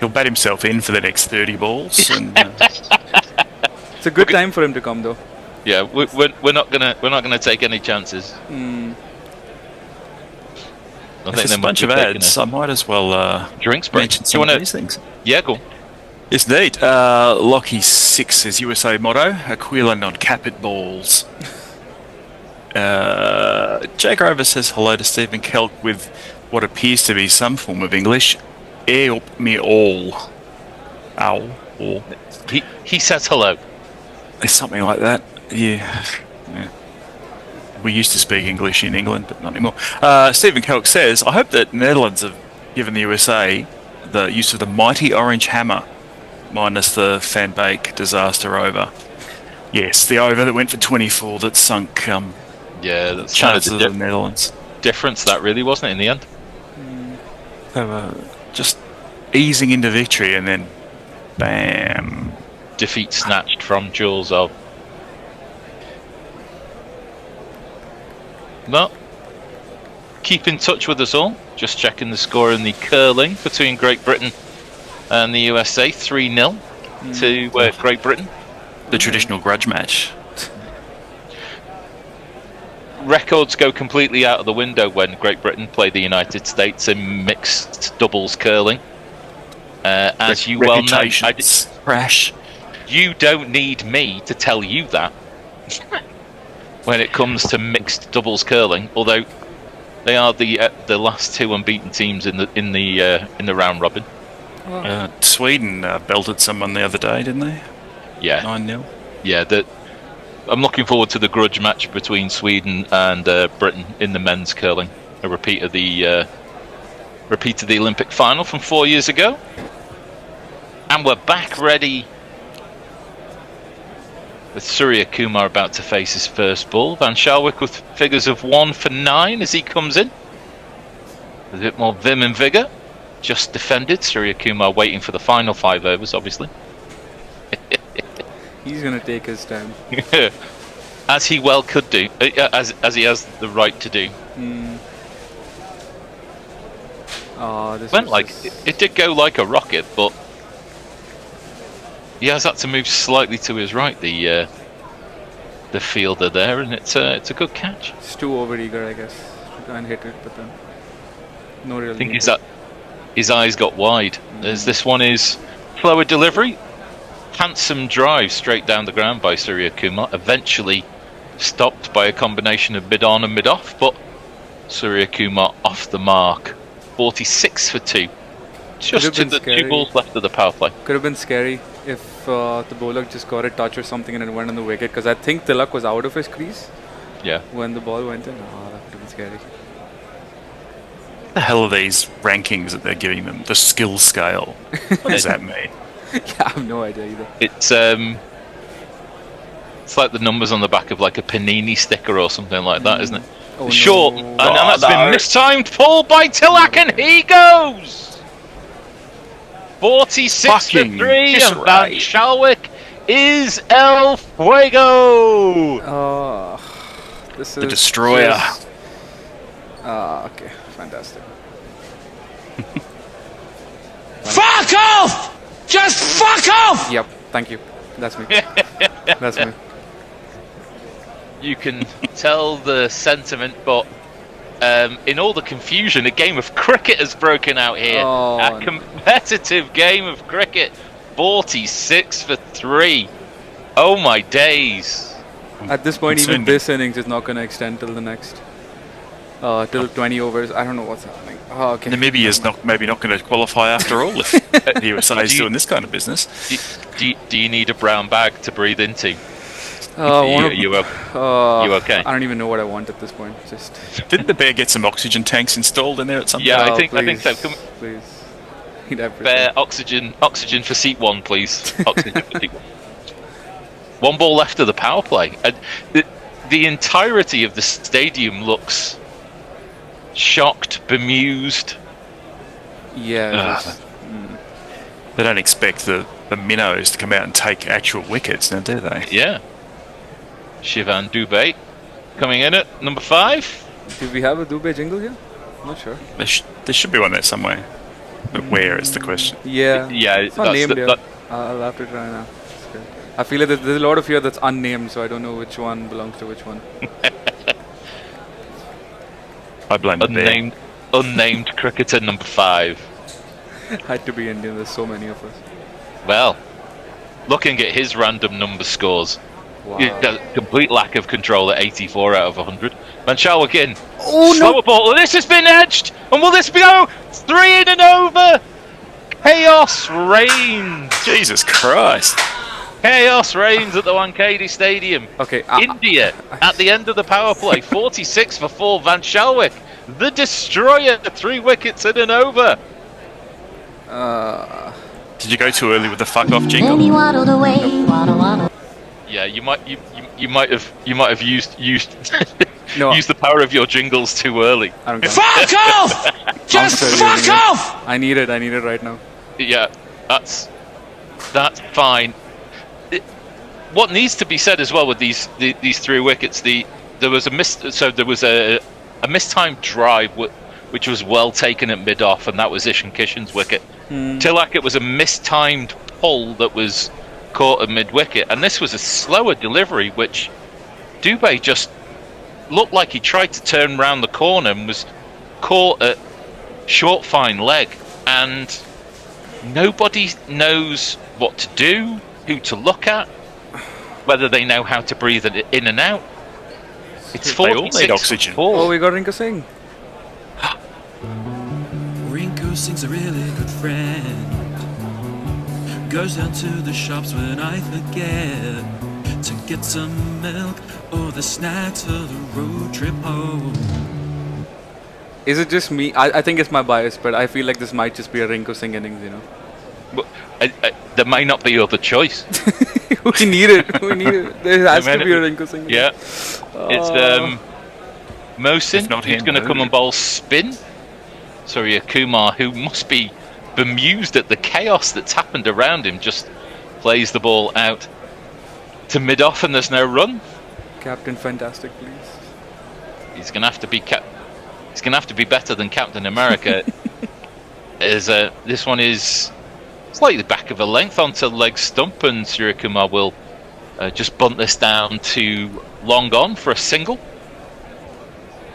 He'll bat himself in for the next 30 balls. And, It's a good time for him to come, though. Yeah, we're not gonna take any chances. I if there's a bunch of ads, I might as well drinks break. mention some of these things. Yeah, go on. Yes, indeed. Lockie 6 says USA motto, Aquila non-capit balls. Jay Grover says hello to Stephen Kelk with what appears to be some form of English. Help me all. Ow. Or He says hello. there's something like that. Yeah. We used to speak English in England, but not anymore. Stephen Kelk says, I hope that Netherlands have given the USA the use of the mighty orange hammer, minus the Van Beek disaster over. Yes, the over that went for 24 that sunk Yeah, that's chances kind of of the Netherlands. difference, that really, wasn't it, in the end? They were just easing into victory, and then bam. Defeat snatched from jaws of. Well, keep in touch with us all. Just checking the score in the curling between Great Britain and the USA, 3-0 to Great Britain. The traditional grudge match. Records go completely out of the window when Great Britain play the United States in mixed doubles curling. As you well know, crash. You don't need me to tell you that when it comes to mixed doubles curling. Although they are the last two unbeaten teams in the round robin. Sweden belted someone the other day, didn't they? Yeah, 9-0. Yeah, I'm looking forward to the grudge match between Sweden and Britain in the men's curling. A repeat of the Olympic final from 4 years ago. And we're back ready with Suryakumar about to face his first ball. Van Schalwyk with figures of 1 for 9 as he comes in. With a bit more vim and vigour. Just defended. Suryakumar waiting for the final 5 overs, obviously. He's going to take his time. As he well could do. As he has the right to do. This went like it did go like a rocket, but he has had to move slightly to his right, the fielder there, and it's a good catch. It's too over eager, I guess, to try and hit it, but then no real. I think his eyes got wide. As this one is slower delivery, handsome drive straight down the ground by Suryakumar. Eventually stopped by a combination of mid on and mid off, but Suryakumar off the mark. 46 for 2. Just to the 2 balls left of the power play. Could have been scary if the bowler just got a touch or something and it went on the wicket, because I think Tilak was out of his crease. Yeah. When the ball went in, that would have been scary. What the hell are these rankings that they're giving them? The skill scale. What does that mean? Yeah, I have no idea either. It's like the numbers on the back of like a Panini sticker or something like that, isn't it? Oh, Short, no. and that's been mistimed. Pull by Tilak, and he goes. 46 for 3, and Van Schalwyk is El Fuego. This the is destroyer. Okay, fantastic. Fuck off! Just fuck off! Yep, thank you. That's me. That's me. You can tell the sentiment, but in all the confusion, a game of cricket has broken out here. A competitive game of cricket. 46 for 3. Oh my days. At this point, even this innings is not going to extend till the next. Till 20 overs. I don't know what's happening. Okay. Namibia's maybe not going to qualify after all if the USA is doing this kind of business. Do you need a brown bag to breathe into? You okay? I don't even know what I want at this point. Just didn't the bear get some oxygen tanks installed in there at some point? Yeah, I think so. Please. Bear, oxygen for seat 1, please. Oxygen for seat 1. 1 ball left of the power play. The entirety of the stadium looks shocked, bemused. Yeah. They don't expect the minnows to come out and take actual wickets, now do they? Yeah. Shivan Dubé coming in at number 5. Do we have a Dubé jingle here? I'm not sure. There should be one there somewhere. But where is the question? Yeah. Yeah, it's not named here. I'll have to try now. I feel like there's a lot of here that's unnamed, so I don't know which one belongs to which one. I blame the bear. Unnamed cricketer number 5. Had to be Indian, there's so many of us. Well, looking at his random number scores, complete lack of control at 84 out of 100. Van Schalwyk in. Slower ball. This has been edged. And will this go 3 in and over? Chaos reigns. Jesus Christ. Chaos reigns at the Wankhede Stadium. Okay. India at the end of the power play. 46 for 4. Van Schalwyk, the destroyer. 3 wickets in and over. Did you go too early with the fuck off jingle? And he waddled away, waddle, waddle. Yeah, you might have used No. use the power of your jingles too early. I don't care. Fuck off! Just fuck off! I need it right now. Yeah, that's fine. What needs to be said as well with these 3 wickets, there was a mistimed drive which was well taken at mid-off, and that was Ishan Kishan's wicket. Tilak, it was a mistimed pull that was caught at mid-wicket, and this was a slower delivery, which Dubé just looked like he tried to turn round the corner and was caught at short fine leg, and nobody knows what to do, who to look at, whether they know how to breathe it in and out. It's 46 all need oxygen. Oh, we got Rinku Singh. Rinku Singh's a really good friend. Goes down to the shops when I forget to get some milk or the snacks for the road trip home. Is it just me? I think it's my bias, but I feel like this might just be a Rinku Singh innings, you know. But there may not be other choice. We need it. There has to be a Rinku Singh. Yeah. It's Mohsin, who's going to come and bowl spin. Suryakumar, who must be bemused at the chaos that's happened around him, just plays the ball out to mid-off and there's no run. Captain Fantastic, please. He's going to have to be He's going to have to be better than Captain America. This one is slightly back of a length onto leg stump, and Suryakumar will just bunt this down to long on for a single.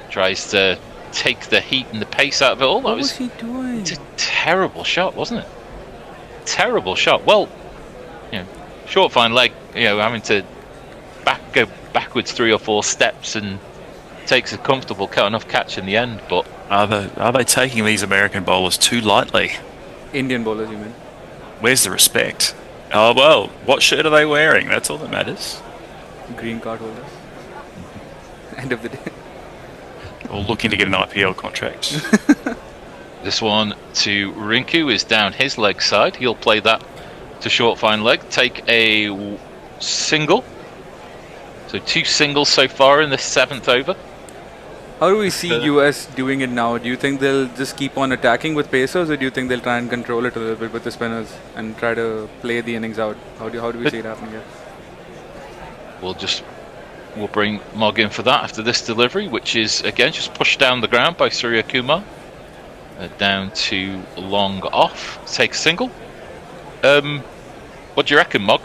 Tries to take the heat and the pace out of it all. What was he doing? It's a terrible shot, wasn't it? Terrible shot. Well, short fine leg, having to go backwards 3 or 4 steps, and takes a comfortable enough catch in the end. But are they taking these American bowlers too lightly? Indian bowlers, you mean? Where's the respect? Oh well, what shirt are they wearing? That's all that matters. Green card holders. End of the day. Or looking to get an IPL contract. This one to Rinku is down his leg side. He'll play that to short fine leg. Take a single. So 2 singles so far in the 7th over. How do we see US doing it now? Do you think they'll just keep on attacking with pacers, or do you think they'll try and control it a little bit with the spinners and try to play the innings out? How do we see it happening here? We'll bring Mog in for that after this delivery, which is again just pushed down the ground by Suryakumar. Down to long off. Take a single. What do you reckon, Mog?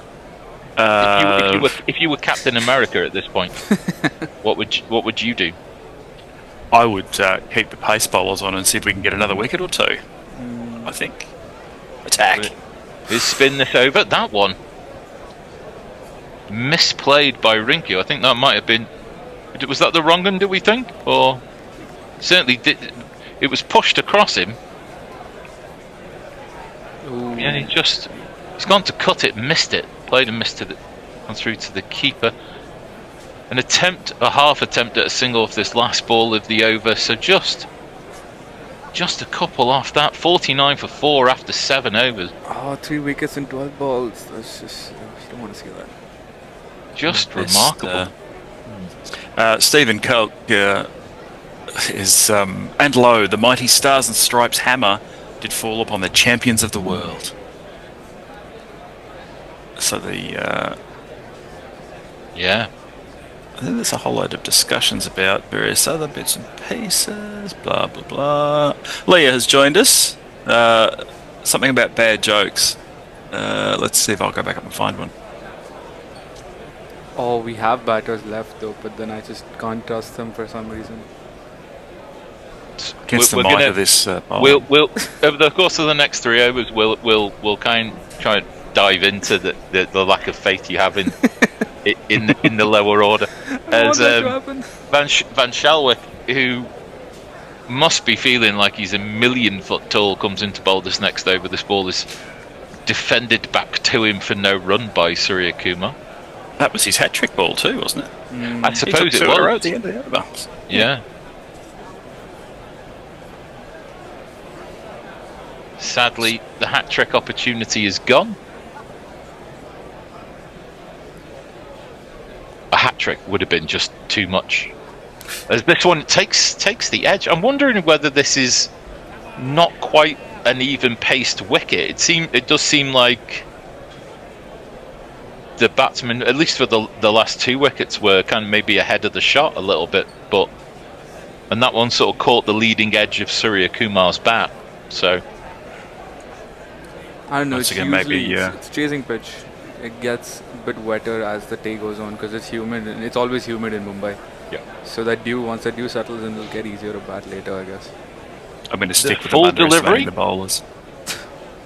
If you were Captain America at this point, what would you do? I would keep the pace bowlers on and see if we can get another wicket or 2. I think. Attack. Is spin this over? That one misplayed by Rinku. I think that might have been. Was that the wrong one? Do we think? Or certainly did. It was pushed across him. Ooh. Yeah, he's gone to cut it, missed it, played and missed it, gone through to the keeper. A half attempt at a single off this last ball of the over, so just a couple off that. 49 for 4 after 7 overs. Oh, 3 wickets in 12 balls. That's just, you don't want to see that. Just remarkable. Stephen Coke is and lo, the mighty Stars and Stripes hammer did fall upon the champions of the world. So yeah. I think there's a whole load of discussions about various other bits and pieces, blah, blah, blah. Leah has joined us. Something about bad jokes. Let's see if I'll go back up and find one. Oh, we have batters left though, but then I just can't trust them for some reason. Against the might of this we'll over the course of the next 3 overs, we'll try and dive into the lack of faith you have in the lower order. As Van Schalwick, who must be feeling like he's a 1,000,000 foot tall, comes into bowl this next over. This ball is defended back to him for no run by Suryakumar. That was his hat-trick ball too, wasn't it? I suppose it was. At the end of the over. Yeah. Sadly, the hat-trick opportunity is gone. A hat-trick would have been just too much As this one takes the edge. I'm wondering whether this is not quite an even-paced wicket. It does seem like the batsmen, at least for the last 2 wickets, were kind of maybe ahead of the shot a little bit, and that one sort of caught the leading edge of Suryakumar's bat. So I don't know. Once It's again, usually maybe, it's chasing pitch. It gets a bit wetter as the day goes on because it's humid, and it's always humid in Mumbai. Yeah. So once that dew settles in, it'll get easier to bat later, I guess. I'm going to stick with full them underestimating delivery? the bowlers.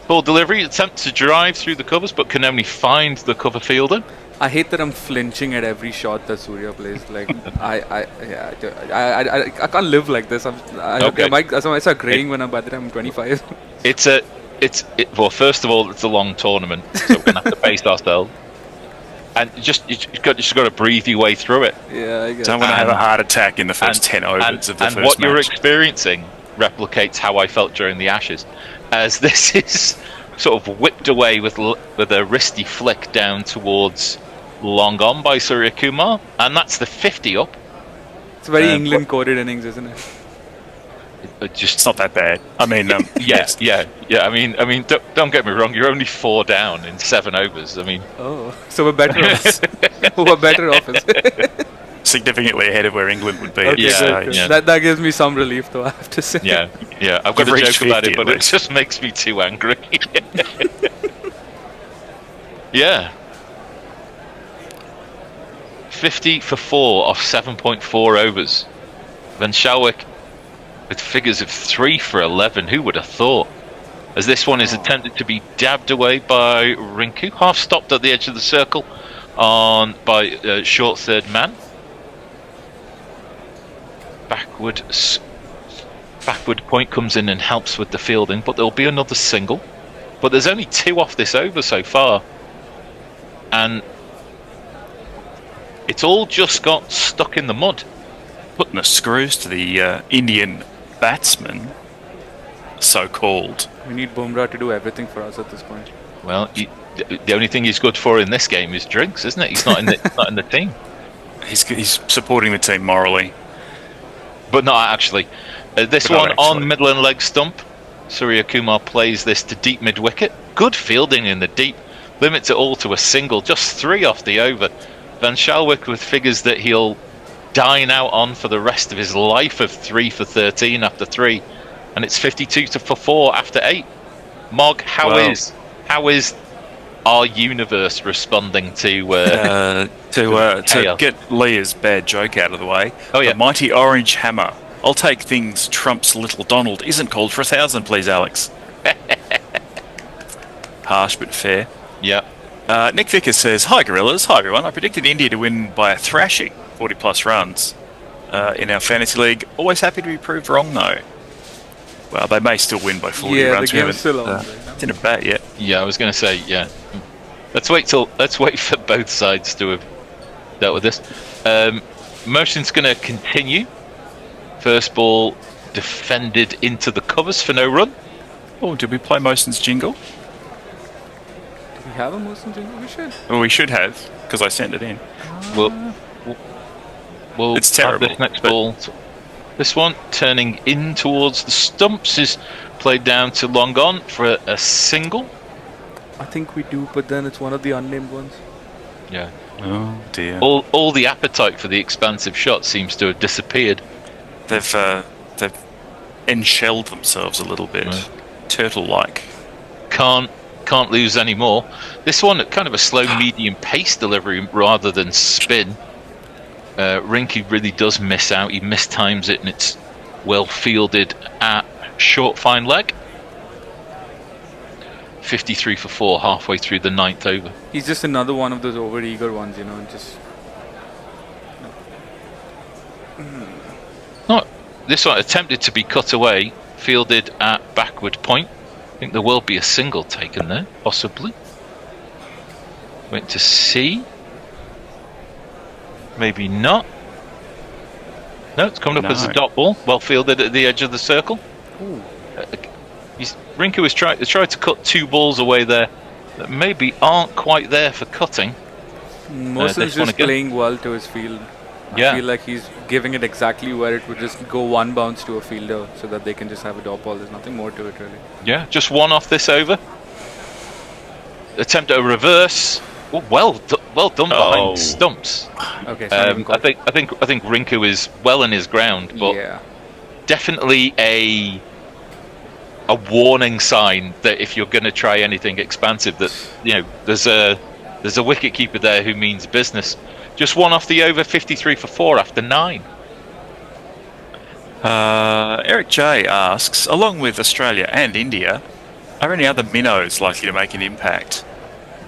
full delivery, attempt to drive through the covers, but can only find the cover fielder. I hate that I'm flinching at every shot that Surya plays. Like I can't live like this. I might start graying when I'm by the time I'm 25. Well, first of all, it's a long tournament, so we're gonna have to pace ourselves, and you just got to breathe your way through it. Yeah, I guess. Don't want to have a heart attack in the first 10 overs of the first match. And what you're experiencing replicates how I felt during the Ashes, as this is sort of whipped away with a wristy flick down towards long on by Suryakumar, and that's the 50 up. It's a very England-coded innings, isn't it? It's not that bad. I mean, yeah. I mean, don't get me wrong. You're only 4 down in 7 overs. I mean, so we're better off. We're better off. significantly ahead of where England would be. Okay, Yeah. good. That gives me some relief, though, I have to say. Yeah. I've got You've a reached joke about 50 it, but at it least. just makes me too angry. Yeah. 50 for 4 off 7.4 overs. Van Schalwick with figures of 3 for 11. Who would have thought? As this one is attempted to be dabbed away by Rinku, half stopped at the edge of the circle by short third man. Backward point comes in and helps with the fielding, but there'll be another single. But there's only 2 off this over so far, and it's all just got stuck in the mud. Putting the screws to the Indian batsman, so-called. We need Bumrah to do everything for us at this point. Well, the only thing he's good for in this game is drinks, isn't it? He's not in the team. He's supporting the team morally. But not actually. This one on middle and leg stump. Suryakumar plays this to deep mid-wicket. Good fielding in the deep. Limits it all to a single. Just 3 off the over. Van Schalwick with figures that he'll dine out on for the rest of his life of 3 for 13 after 3. And it's 52 for 4 after 8. Mog, how is our universe responding to get Leah's bad joke out of the way? Oh yeah, the mighty orange hammer. I'll take things Trump's little Donald isn't called for 1,000, please, Alex. Harsh but fair. Yeah. Nick Vickers says, "Hi Gorillas, hi everyone. I predicted India to win by a thrashing, 40 plus runs in our fantasy league. Always happy to be proved wrong though. Well, they may still win by 40 runs. The game's still on. It's in a bat yet. Yeah, I was going to say, yeah. Let's wait for both sides to have dealt with this. Motion's going to continue. First ball defended into the covers for no run. Oh, did we play Moson's jingle? Do we have a Mosin jingle? We should. Well, we should have, because I sent it in. We'll it's terrible. This next ball. This one turning in towards the stumps is played down to long on for a single. I think we do, but then it's one of the unnamed ones. Yeah. Oh dear. All the appetite for the expansive shot seems to have disappeared. They've enshelled themselves a little bit, turtle-like. Can't lose any more. This one kind of a slow medium pace delivery rather than spin. Rinky really does miss out. He mistimes it, and it's well fielded at short fine leg. 53 for 4 halfway through the 9th over. He's just another one of those over-eager ones, you know, just... No, this one attempted to be cut away, fielded at backward point. I think there will be a single taken there, possibly. Went to C. Maybe not. No, it's coming up as a dot ball, well fielded at the edge of the circle. Rinku has tried to cut 2 balls away there that maybe aren't quite there for cutting. Mosin's just playing well to his field. Yeah. I feel like he's giving it exactly where it would just go one bounce to a fielder so that they can just have a dot ball. There's nothing more to it really. Yeah, just one off this over. Attempt at a reverse. Oh, well done behind the stumps. Okay, I think Rinku is well in his ground, but yeah. definitely a warning sign that if you're going to try anything expansive, that there's a wicket keeper there who means business. Just one off the over, 53 for 4 after 9. Eric J asks, along with Australia and India, are any other minnows likely to make an impact?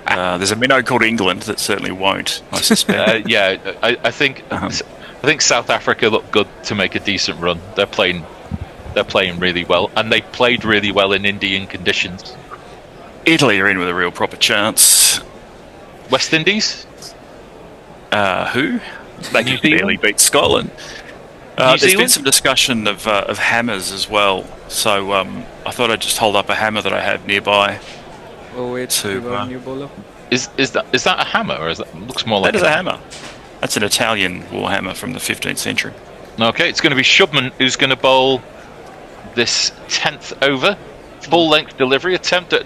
There's a minnow called England that certainly won't, I suspect. I think South Africa look good to make a decent run. They're playing really well, and they played really well in Indian conditions. Italy are in with a real proper chance. West Indies? Who? They can barely beat Scotland. There's been some discussion of hammers as well, so I thought I'd just hold up a hammer that I have nearby. Oh wait, to new bowler. Is that a hammer, or looks more like that is a hammer? That's an Italian war hammer from the 15th century. Okay, it's going to be Shubman who's going to bowl this 10th over. Full length delivery attempt at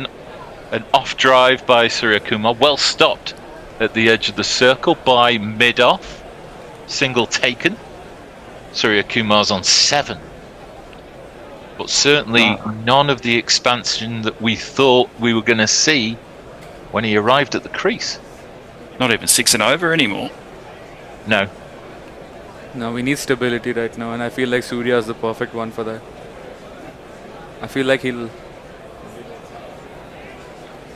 an off drive by Suryakumar, well stopped at the edge of the circle by mid off. Single taken. Suryakumar's on 7. But certainly none of the expansion that we thought we were going to see when he arrived at the crease. Not even 6 and over anymore. No. No, we need stability right now, and I feel like Surya is the perfect one for that. I feel like he'll...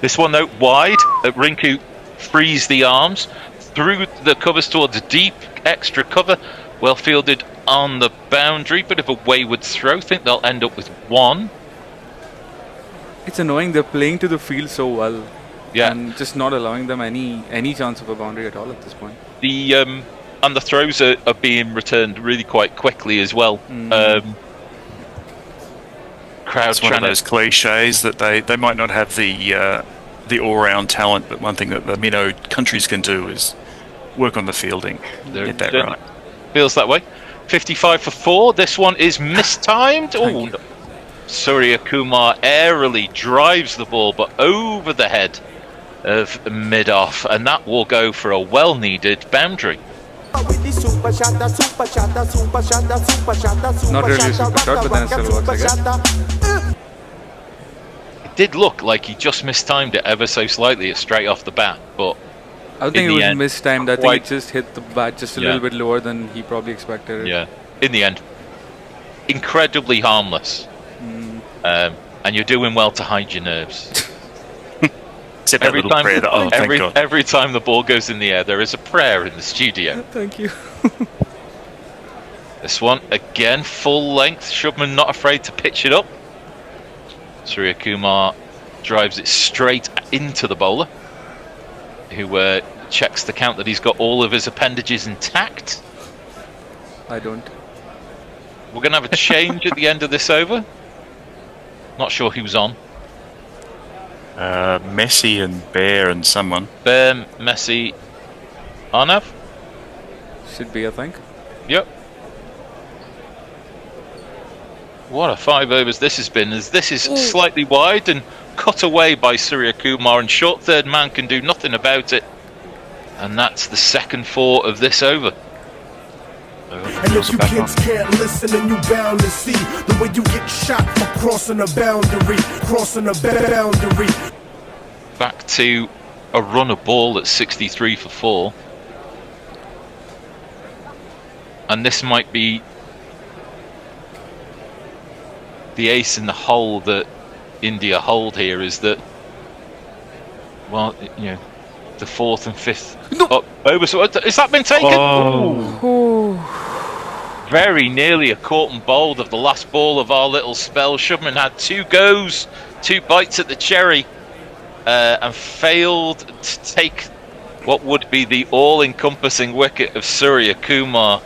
This one though, wide. Rinku frees the arms through the covers towards deep extra cover. Well fielded on the boundary, bit of a wayward throw. Think they'll end up with 1. It's annoying, they're playing to the field so well. Yeah. And just not allowing them any chance of a boundary at all at this point. And the throws are being returned really quite quickly as well. It's one of those cliches that they might not have the all-round talent, but one thing that the minnow countries can do is work on the fielding. Get that right. Feels that way. 55 for 4. This one is mistimed. Oh, Suryakumar airily drives the ball, but over the head of mid-off, and that will go for a well-needed boundary. Not really a super shot, but then it still works, I guess. It did look like he just mistimed it ever so slightly straight off the bat, but I don't think it was mistimed. I think he just hit the bat just a little bit lower than he probably expected. Yeah, in the end, incredibly harmless. And you're doing well to hide your nerves. Every time the ball goes in the air, there is a prayer in the studio. Thank you. This one, again, full length. Shubman not afraid to pitch it up. Suryakumar drives it straight into the bowler, who checks the count that he's got all of his appendages intact. I don't. We're going to have a change at the end of this over. Not sure who's on. Messi and Bear and someone. Bear, Messi, Arnav? Should be, I think. Yep. What a 5 overs this has been, as this is slightly wide and cut away by Suryakumar, and short third man can do nothing about it. And that's the second 4 of this over. And if you kids can't listen, then you bound to see the way you get shot for crossing a boundary, Back to a run of ball at 63 for 4. And this might be the ace in the hole that India hold here, is that, well, the 4th and 5th over. Has that been taken? Very nearly a caught and bowled of the last ball of our little spell. Shubman had 2 goes, 2 bites at the cherry, and failed to take what would be the all-encompassing wicket of Suryakumar,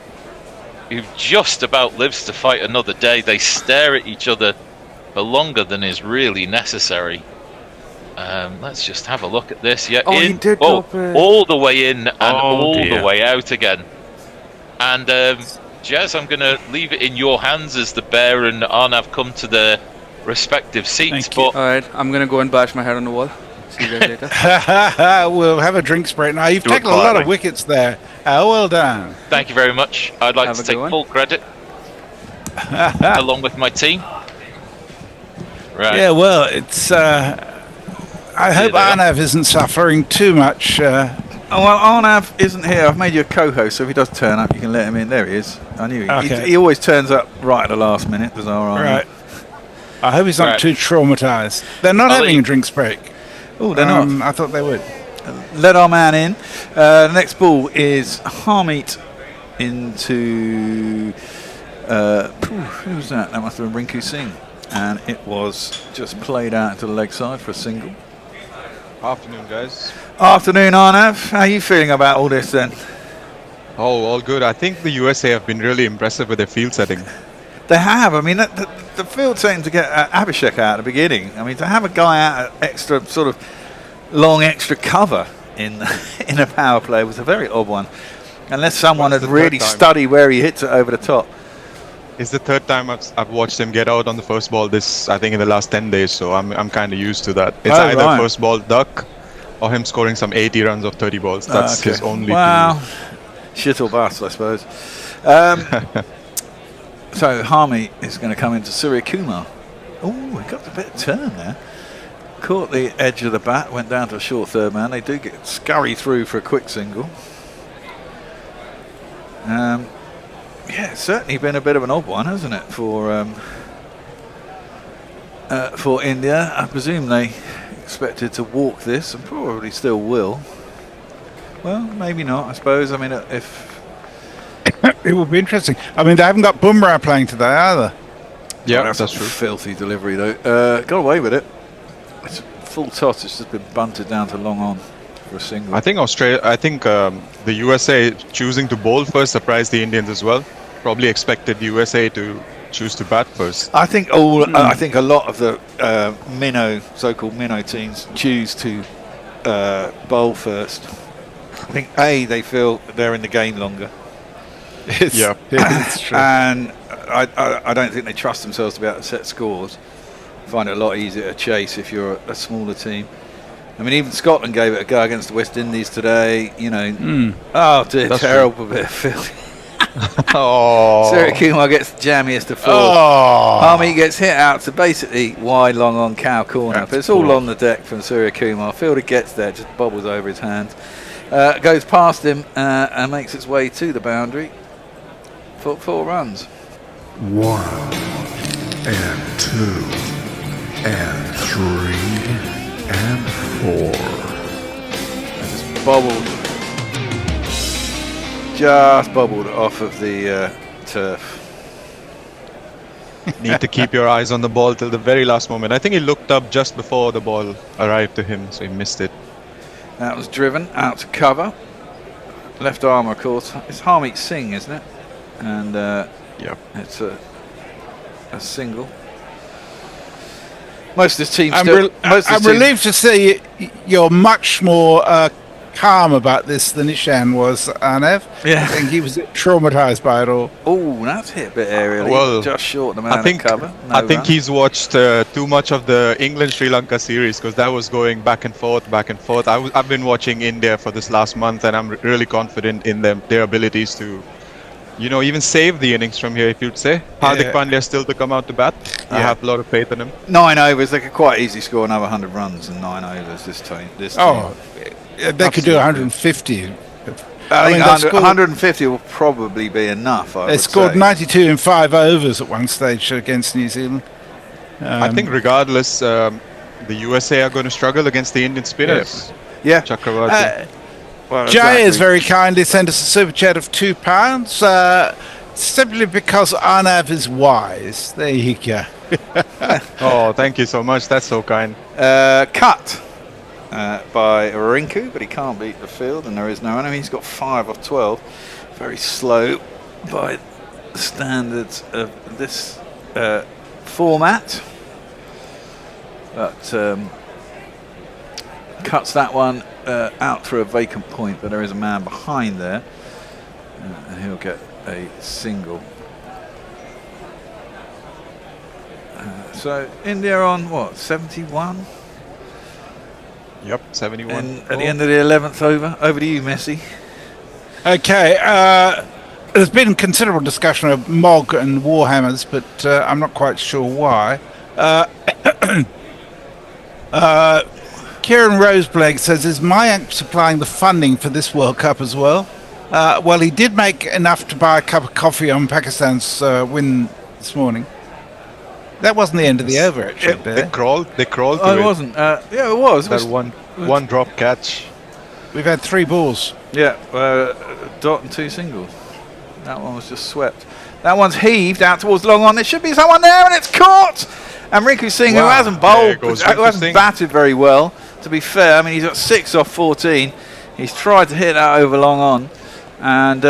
who just about lives to fight another day. They stare at each other for longer than is really necessary. Let's just have a look at this. Yeah, he did drop it. All the way in and all the way out again. And Jez, I'm going to leave it in your hands as the bear and Arnav come to their respective seats. But all right, I'm gonna go and bash my head on the wall. See you guys later. We'll have a drink break now. You've taken a lot of wickets there. Well done. Thank you very much. I'd like to take full credit along with my team. Right. Yeah, well, it's. I hope Arnav isn't suffering too much. Well, Arnav isn't here. I've made you a co-host, so if he does turn up, you can let him in. There he is. I knew he always turns up right at the last minute. Bizarre, right. I hope he's not too traumatised. They're not having a drinks break. Oh, they're not. I thought they would. Let our man in. The next ball is Harmeet into. Who was that? That must have been Rinku Singh. And it was just played out to the leg side for a single. Afternoon, guys. Afternoon, Arnav. How are you feeling about all this then? Oh, all good. I think the USA have been really impressive with their field setting. They have. I mean, the field seemed to get Abhishek out at the beginning. I mean, to have a guy out at extra sort of long extra cover in a power play was a very odd one. Unless someone had really studied where he hits it over the top. It's the third time I've watched him get out on the first ball I think in the last 10 days, so I'm kind of used to that. It's either first ball duck or him scoring some 80 runs of 30 balls. That's his only shit or bust, I suppose. So Harmy is going to come into Suryakumar. Oh, he got a bit of turn there. Caught the edge of the bat, went down to a short third man. They do scurry through for a quick single. Yeah, it's certainly been a bit of an odd one, hasn't it, for India. I presume they expected to walk this, and probably still will. Well, maybe not, I suppose. I mean, if... It will be interesting. I mean, they haven't got Bumrah playing today either. Yeah, that's true. Filthy delivery, though. Got away with it. It's full toss. It's just been bunted down to long on for a single. I think the USA choosing to bowl first surprised the Indians as well. Probably expected the USA to choose to bat first. I think I think a lot of the so-called minnow teams choose to bowl first. I think they feel they're in the game longer. It's true. And I don't think they trust themselves to be able to set scores. Find it a lot easier to chase if you're a smaller team. I mean, even Scotland gave it a go against the West Indies today. You know, oh dear, terrible bit of filth. Suryakumar gets the jammiest of fours. Harmy gets hit out to basically wide long on cow corner. But it's all on the deck from Suryakumar. Fielder gets there, just bobbles over his hands. Goes past him and makes its way to the boundary for 4 runs. 1 and 2 and 3 and 4. Just bobbled off of the turf. Need to keep your eyes on the ball till the very last moment. I think he looked up just before the ball arrived to him, so he missed it. That was driven out to cover. Left arm, of course. It's Harmeet Singh, isn't it? And it's a single. Most of this team I'm relieved to see you're much more calm about this than Ishan was, Arnav. Yeah. I think he was traumatised by it all. Oh, that's hit a bit aerially. Well, just short the amount of cover. I think he's watched too much of the England-Sri Lanka series because that was going back and forth, back and forth. I've been watching India for this last month, and I'm really confident in their abilities to, even save the innings from here, if you'd say. Hardik Pandya still to come out to bat. I have a lot of faith in him. 9 overs, they could quite easily score another 100 runs in 9 overs this time. They could do 150. I think 150 will probably be enough. They scored 92 in 5 overs at one stage against New Zealand. I think regardless, the USA are going to struggle against the Indian spinners. Yeah. Chakravarti. Jay has very kindly sent us a super chat of £2, simply because Arnav is wise. There you go. Oh, thank you so much. That's so kind. Cut by Rinku, but he can't beat the field, and there is no enemy. He's got 5 of 12. Very slow by the standards of this format. But cuts that one out through a vacant point, but there is a man behind there. and he'll get a single. So India on what, 71? Yep, 71. At the end of the 11th over. Over to you, Messi. Okay, there's been considerable discussion of Mog and Warhammers, but I'm not quite sure why. Kieran Rosebleg says, is Mayank supplying the funding for this World Cup as well? Well, he did make enough to buy a cup of coffee on Pakistan's win this morning. That wasn't the end of the over, actually. They crawled. Oh, it wasn't. Yeah, it was. That one drop catch. We've had 3 balls. Yeah, dot and 2 singles. That one was just swept. That one's heaved out towards long on. There should be someone there, and it's caught. And Rinku Singh, who hasn't bowled, who hasn't batted very well, to be fair. I mean, he's got 6 off 14. He's tried to hit that over long on, and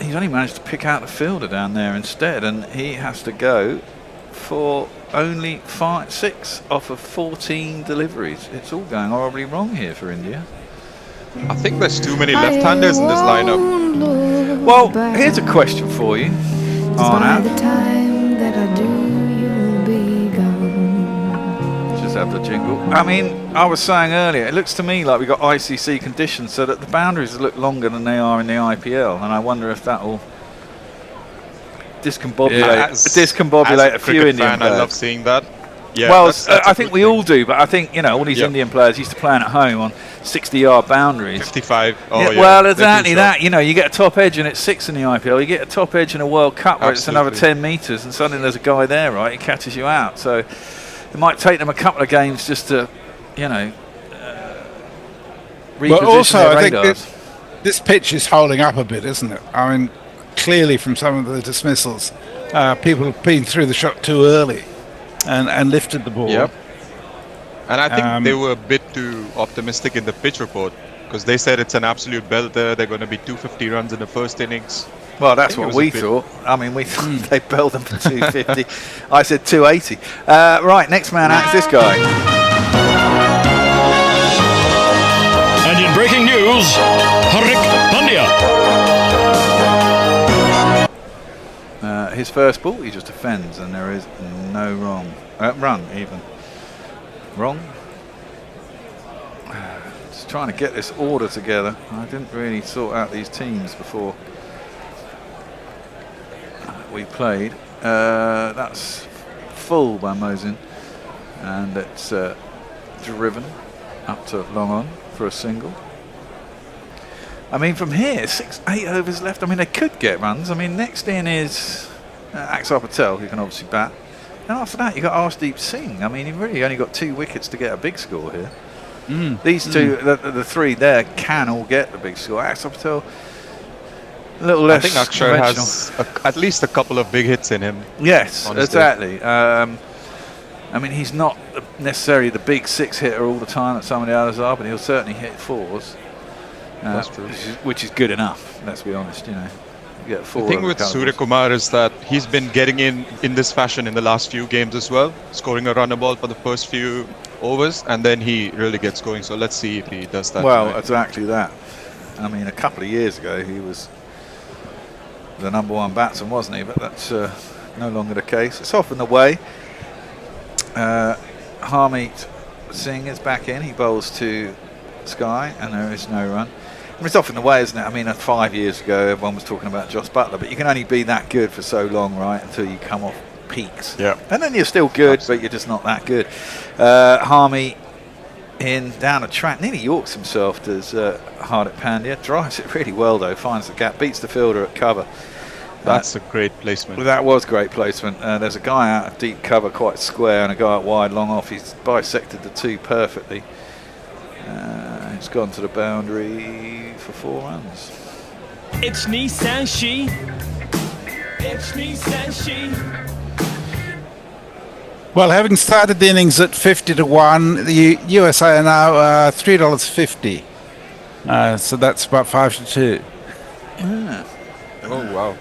he's only managed to pick out the fielder down there instead, and he has to go for only 6 off of 14 deliveries. It's all going horribly wrong here for India. I think there's too many left-handers in this lineup. Well, here's a question for you, Arnav. Just have the jingle. I mean, I was saying earlier, it looks to me like we've got ICC conditions so that the boundaries look longer than they are in the IPL, and I wonder if that will discombobulate a few Indian players. I love seeing that. Yeah, well, I think we all do, but I think, you know, all these Indian players used to playing at home on 60-yard boundaries. 55. Oh, yeah, well, exactly that. You know, you get a top edge and it's 6 in the IPL. You get a top edge in a World Cup where it's another 10 metres, and suddenly there's a guy there, right? He catches you out. So it might take them a couple of games just to, you know, reposition well, also, their I radars. think this pitch is holding up a bit, isn't it? I mean, clearly from some of the dismissals, people have been through the shot too early and lifted the ball. Yep. And I think they were a bit too optimistic in the pitch report, because they said it's an absolute belter. They're going to be 250 runs in the first innings. Well, that's what we thought. I mean, we thought they belled them for 250. I said 280. Right, next man out is this guy. And in breaking news, Hardik Pandya. His first ball, he just defends, and there is no run even. Wrong. Just trying to get this order together. I didn't really sort out these teams before we played. That's full by Mosin, and it's driven up to long on for a single. I mean, from here, 8 overs left. I mean, they could get runs. I mean, next in is Axar Patel, who can obviously bat. And after that, you got Arshdeep Singh. I mean, he really only got 2 wickets to get a big score here. These two, the 3 there, can all get the big score. Axar Patel, a little less. I think Akshar has at least a couple of big hits in him. Yes, exactly. I mean, he's not necessarily the big 6 hitter all the time that some of the others are, but he'll certainly hit 4s. That's true. Which is good enough, let's be honest, you know. You get 4 the thing with Suryakumar is that he's been getting in this fashion in the last few games as well, scoring a runner ball for the first few overs, and then he really gets going. So let's see if he does that. Well, tonight. exactly that. I mean, a couple of years ago, he was the #1 batsman, wasn't he? But that's no longer the case. It's off in the way. Harmeet Singh is back in. He bowls to Sky, and there is no run. I mean, it's off in the way, isn't it? I mean, 5 years ago, everyone was talking about Joss Buttler, but you can only be that good for so long, right, until you come off peaks. Yeah. And then you're still good, but you're just not that good. Harmy in down a track, nearly yorks himself, does Hardik Pandya. Drives it really well, though, finds the gap, beats the fielder at cover. That's a great placement. That was great placement. There's a guy out of deep cover, quite square, and a guy out wide, long off. He's bisected the 2 perfectly. It's gone to the boundary for 4 runs. It's Nissan Shi. It's Nissan Shi. Well, having started the innings at 50-1, the USA are now $3.50. So that's about 5-2. Yeah. Oh wow,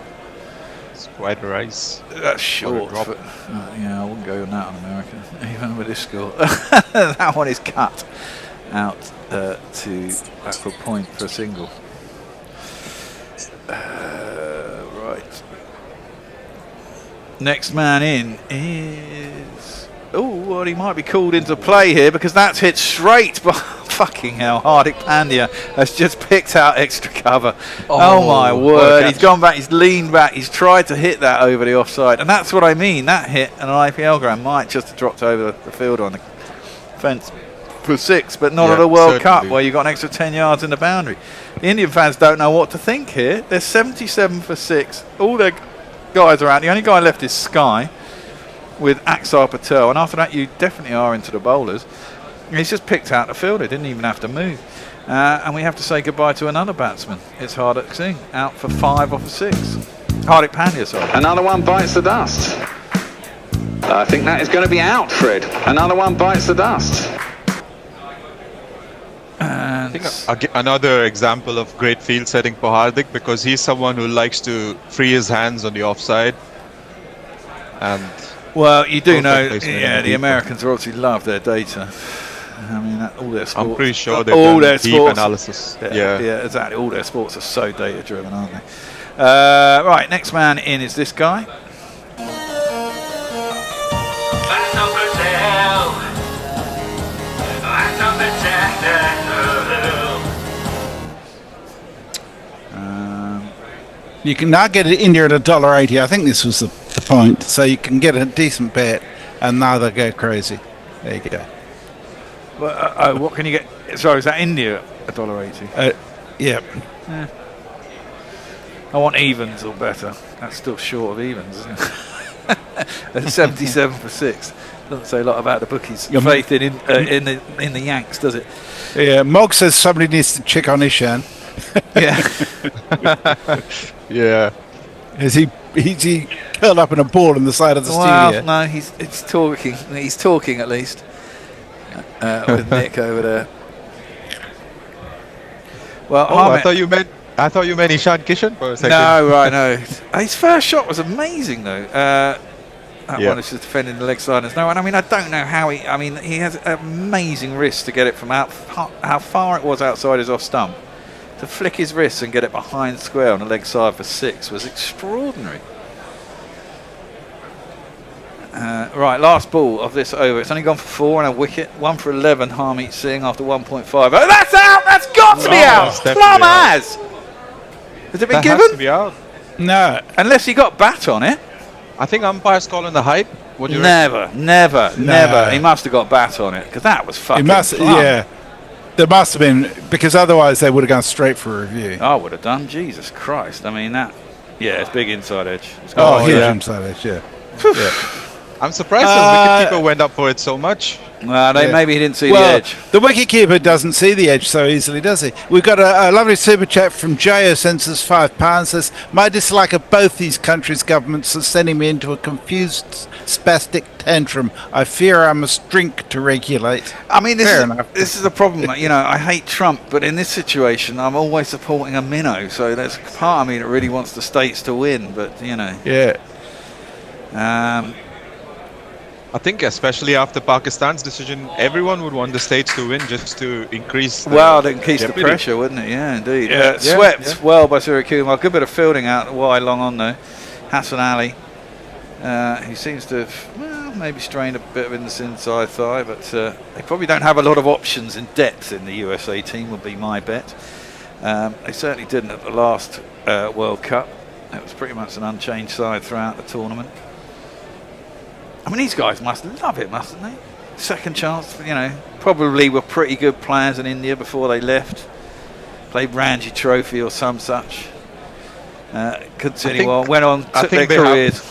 it's quite a rise. That's short. Yeah, I wouldn't go on that on America, even with this score. That one is cut out to backward point for a single. Next man in is... Oh, well, he might be called into play here because that's hit straight by... Fucking hell, Hardik Pandya has just picked out extra cover. Oh my word, he's gone back, he's leaned back, he's tried to hit that over the offside. And that's what I mean, that hit an IPL ground might just have dropped over the field on the fence for 6, but not at a World Cup where you've got an extra 10 yards in the boundary. The Indian fans don't know what to think here. They're 77 for 6. All their guys are out. The only guy left is Sky with Axar Patel. And after that, you definitely are into the bowlers. He's just picked out the fielder, didn't even have to move. And we have to say goodbye to another batsman. It's Hardik Singh, out for 5 off of 6. Hardik Pandya, sorry. Another one bites the dust. I think that is going to be out, Fred. Another one bites the dust. I think another example of great field setting for Hardik, because he's someone who likes to free his hands on the offside. And well, you do know, yeah, the Americans obviously love their data. I mean, all their sports. I'm pretty sure they've done deep analysis. Yeah, exactly. All their sports are so data-driven, aren't they? Right, next man in is this guy. You can now get it India at $1.80. I think this was the point. So you can get a decent bet, and now they'll go crazy. There you go. Well, what can you get? Sorry, is that India $1.80? Yeah. I want evens or better. That's still short of evens, isn't it? At 77 for 6. Doesn't say a lot about the bookies' faith in the Yanks, does it? Yeah. Mog says somebody needs to check on Ishan. Yeah. Yeah. Is he curled up in a ball on the side of the studio? No, he's talking. He's talking at least with Nick over there. Well, I thought you meant Ishan Kishan for a second. No, right, no. His first shot was amazing though. That one is just defending the leg side. There's no one. I mean, I don't know how he. I mean, he has amazing wrist to get it from how far it was outside his off stump. To flick his wrists and get it behind square on the leg side for 6 was extraordinary. Right, last ball of this over. It's only gone for 4 and a wicket. 1 for 11, Harmeet Singh after 1.5. Oh, that's out! That's got to be out! Plum has! Has it been given? Has to be out. No. Unless he got bat on it. I think umpire's calling the height. What do you never. He must have got bat on it, because that was fucking plum. Yeah. There must have been, because otherwise they would have gone straight for a review. I would have done. Jesus Christ. I mean, that... Yeah, it's big inside edge. Huge inside edge, yeah. I'm surprised the wicketkeeper went up for it so much. Well, maybe he didn't see the edge. The wicketkeeper doesn't see the edge so easily, does he? We've got a lovely super chat from Jay, who sends us £5. Says, my dislike of both these countries' governments is sending me into a confused, spastic tantrum. I fear I must drink to regulate. I mean, this is a problem. You know, I hate Trump, but in this situation, I'm always supporting a minnow. So there's part of me that really wants the states to win, but, you know. Yeah. I think especially after Pakistan's decision, everyone would want the states to win just to increase the the pressure, wouldn't it? Yeah, indeed. Swept well by Suryakumar. Good bit of fielding out wide long on though. Hassan Ali, who seems to have maybe strained a bit in this inside thigh, but they probably don't have a lot of options in depth in the USA team, would be my bet. They certainly didn't at the last World Cup. It was pretty much an unchanged side throughout the tournament. I mean, these guys must love it, mustn't they? Second chance, you know, probably were pretty good players in India before they left. Played Ranji Trophy or some such. Couldn't see anyone. Went on, took their careers.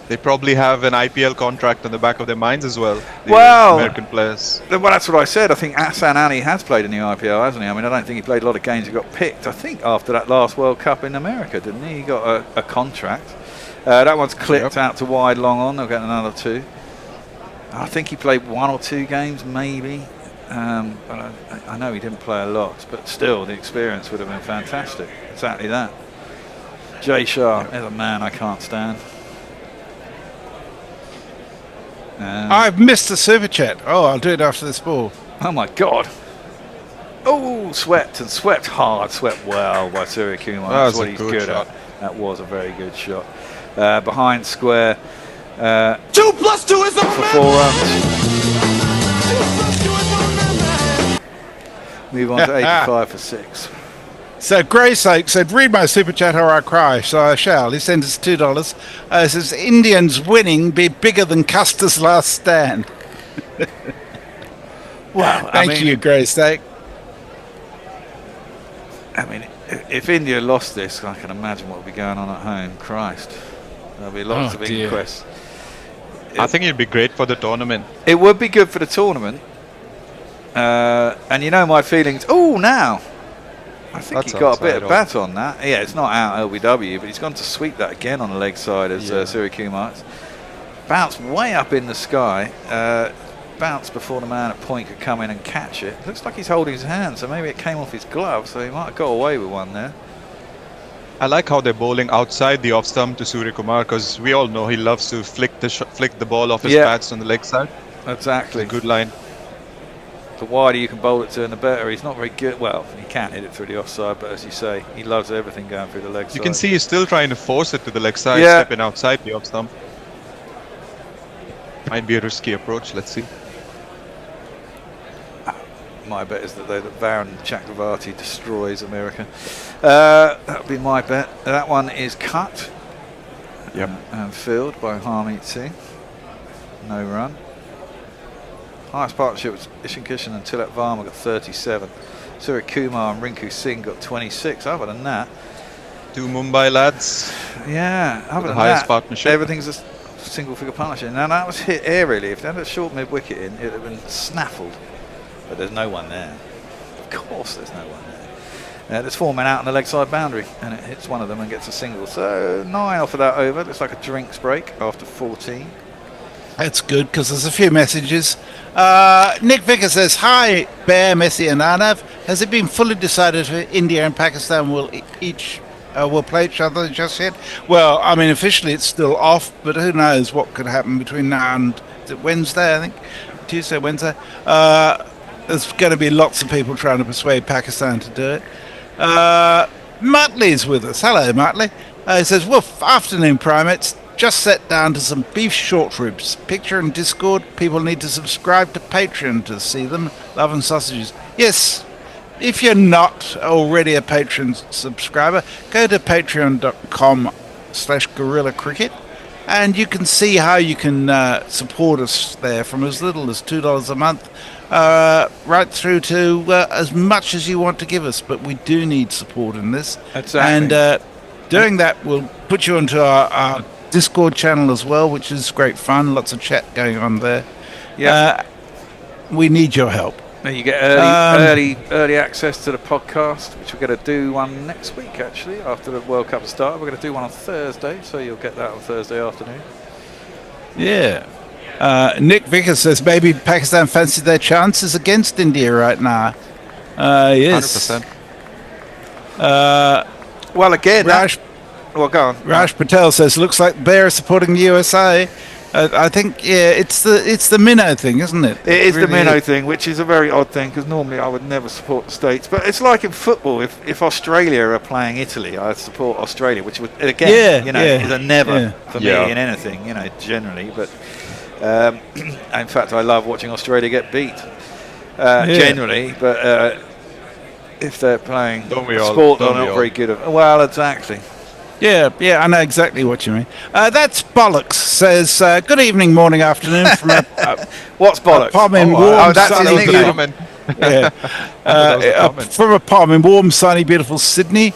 They probably have an IPL contract on the back of their minds as well. American players. Well, that's what I said. I think Hassan Ali has played in the IPL, hasn't he? I mean, I don't think he played a lot of games. He got picked, I think, after that last World Cup in America, didn't he? He got a contract. That one's clipped out to wide long on. They'll get another 2. I think he played 1 or 2 games, maybe. But I know he didn't play a lot. But still, the experience would have been fantastic. Exactly that. Jay Shah is a man I can't stand. I've missed the super chat. Oh, I'll do it after this ball. Oh, my God. Oh, swept hard. Swept well by Suryakumar. That's what he's good at. That was a very good shot. behind square. 2 + 2 is a for 4 runs. Move on to 85 for 6. So Grace Oak said, read my super chat or I cry. So I shall. He sent us $2. Says, Indians winning be bigger than Custer's last stand. Well, Thank you, Grace Oak. I mean, if India lost this, I can imagine what would be going on at home. Christ. There'll be lots of inquests. I think it'd be great for the tournament. It would be good for the tournament. And you know my feelings. Oh, now. I think he got a bit of bat on that. Yeah, it's not out LBW, but he's gone to sweep that again on the leg side as Suryakumar. Bounce way up in the sky. Bounce before the man at point could come in and catch it. Looks like he's holding his hand, so maybe it came off his glove, so he might have got away with one there. I like how they're bowling outside the off stump to Suryakumar, because we all know he loves to flick the ball off his pads on the leg side. Exactly. It's a good line. The wider you can bowl it to and the better. He's not very good. Well, he can hit it through the offside, but as you say, he loves everything going through the leg side. You can see he's still trying to force it to the leg side, stepping outside the off stump. Might be a risky approach, let's see. My bet is that Varun Chakravarti destroys America. That would be my bet. That one is cut. Yep. And filled by Harmeet Singh. No run. Highest partnership was Ishan Kishan and Tilak Varma got 37. Suryakumar and Rinku Singh got 26. Other than that, 2 Mumbai lads. Yeah, other than highest that, partnership. everything's a single figure partnership. Now that was hit aerially. If they had a short mid wicket in, it would have been snaffled. But there's no one there. Of course there's no one there. There's 4 men out on the leg side boundary, and it hits one of them and gets a single. So 9 off of that over. Looks like a drinks break after 14. That's good, because there's a few messages. Nick Vicker says, hi, Bear, Messi and Arnav. Has it been fully decided if India and Pakistan will play each other just yet? Well, I mean, officially it's still off, but who knows what could happen between now and Wednesday, I think. Tuesday, Wednesday. There's going to be lots of people trying to persuade Pakistan to do it. Mutley's with us. Hello, Mutley. He says, woof, afternoon, primates. Just sat down to some beef short ribs. Picture in Discord. People need to subscribe to Patreon to see them. Love and sausages. Yes, if you're not already a Patreon subscriber, go to patreon.com/Gorilla Cricket, and you can see how you can support us there from as little as $2 a month, right through to as much as you want to give us. But we do need support in this. Exactly. And doing that will put you onto our Discord channel as well, which is great fun. Lots of chat going on there. Yeah, we need your help. You get early access to the podcast, which we're going to do one next week, actually, after the World Cup start. We're going to do one on Thursday, so you'll get that on Thursday afternoon. Yeah. Nick Vickers says maybe Pakistan fancy their chances against India right now. Yes. 100%. Well, again, well, go on. Raj Patel says looks like they're supporting the USA. I think it's the minnow thing, isn't it? It is really the minnow thing, which is a very odd thing because normally I would never support the States. But it's like in football. If Australia are playing Italy, I'd support Australia, which would again, is a never for me in anything, generally. But in fact, I love watching Australia get beat generally. But if they're playing sport, they're not very good at. Well, exactly. Yeah, I know exactly what you mean. That's Bollocks says, good evening, morning, afternoon from what's Bollocks? A palm in warm, that's sunny, from a palm in warm, sunny, beautiful Sydney.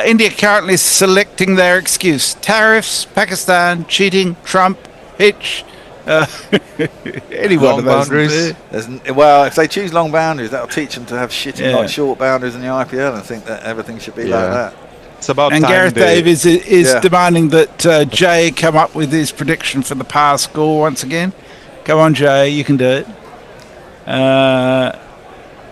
India currently selecting their excuse. Tariffs, Pakistan, cheating, Trump, Hitch. Any one of those boundaries. Well, if they choose long boundaries, that'll teach them to have shitting like short boundaries in the IPL and think that everything should be like that. It's about and time Gareth Davies is demanding that Jay come up with his prediction for the par score once again. Come on, Jay, you can do it.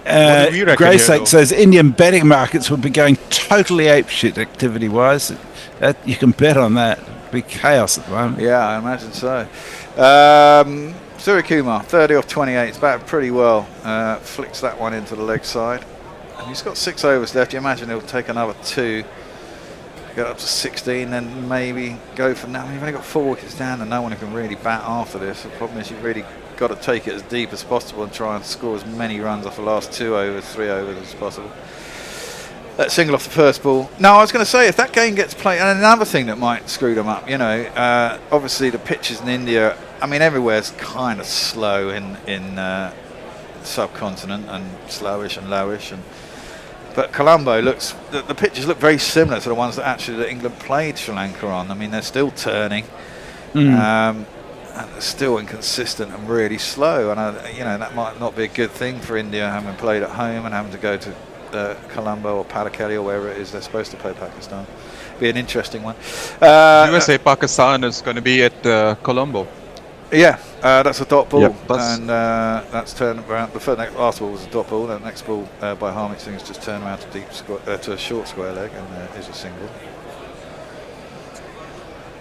Graysake says Indian betting markets would be going totally apeshit activity-wise. You can bet on that. It'd be chaos at the moment. Yeah, I imagine so. Suryakumar, 30 off 28. It's batted pretty well. Flicks that one into the leg side. And he's got 6 overs left. You imagine he'll take another 2. get up to 16, then maybe go for now. You've only got 4 wickets down and no one can really bat after this. The problem is you've really got to take it as deep as possible and try and score as many runs off the last 2 overs, 3 overs as possible. That single off the first ball. No, I was going to say, if that game gets played, and another thing that might screw them up, obviously the pitches in India, I mean, everywhere's kind of slow in subcontinent and slowish and lowish, but Colombo looks, the pitches look very similar to the ones that England played Sri Lanka on. I mean, they're still turning, and they're still inconsistent and really slow, and that might not be a good thing for India, having played at home and having to go to Colombo or Pallekele or wherever it is they're supposed to play Pakistan. Be an interesting one. USA Pakistan is going to be at Colombo. Yeah, that's a dot ball, Yep, and that's turned around. The last ball was a dot ball, and the next ball by Harmeet Singh's just turned around to to a short square leg, and is a single.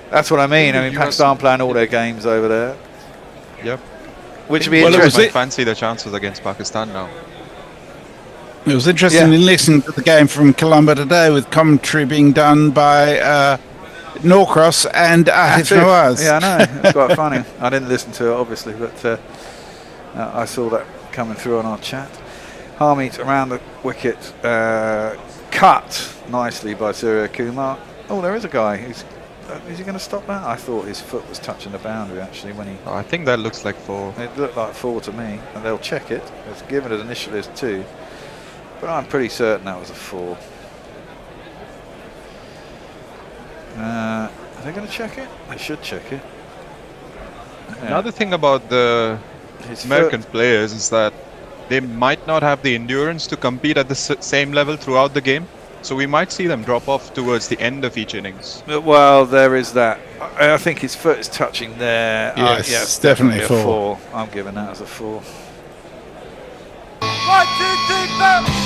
That's what I mean. I mean, Pakistan playing all their games over there. Yep. Which would be interesting. I fancy their chances against Pakistan now. It was interesting to listen to the game from Colombo today with commentary being done by Norcross and Atif Nawaz. Yeah, I know. It's quite funny. I didn't listen to it, obviously, but I saw that coming through on our chat. Harmeet around the wicket, cut nicely by Suryakumar. Oh, there is a guy. Is he going to stop that? I thought his foot was touching the boundary, actually, when he... I think that looks like 4. It looked like 4 to me, and they'll check it. It's given it initially as 2, but I'm pretty certain that was a 4. Are they going to check it? They should check it. Yeah. Another thing about the American players is that they might not have the endurance to compete at the same level throughout the game. So we might see them drop off towards the end of each innings. Well, there is that. I think his foot is touching there. Yes, yeah, it's definitely a 4. I'm giving that as a 4. 1, 2, 3, 4.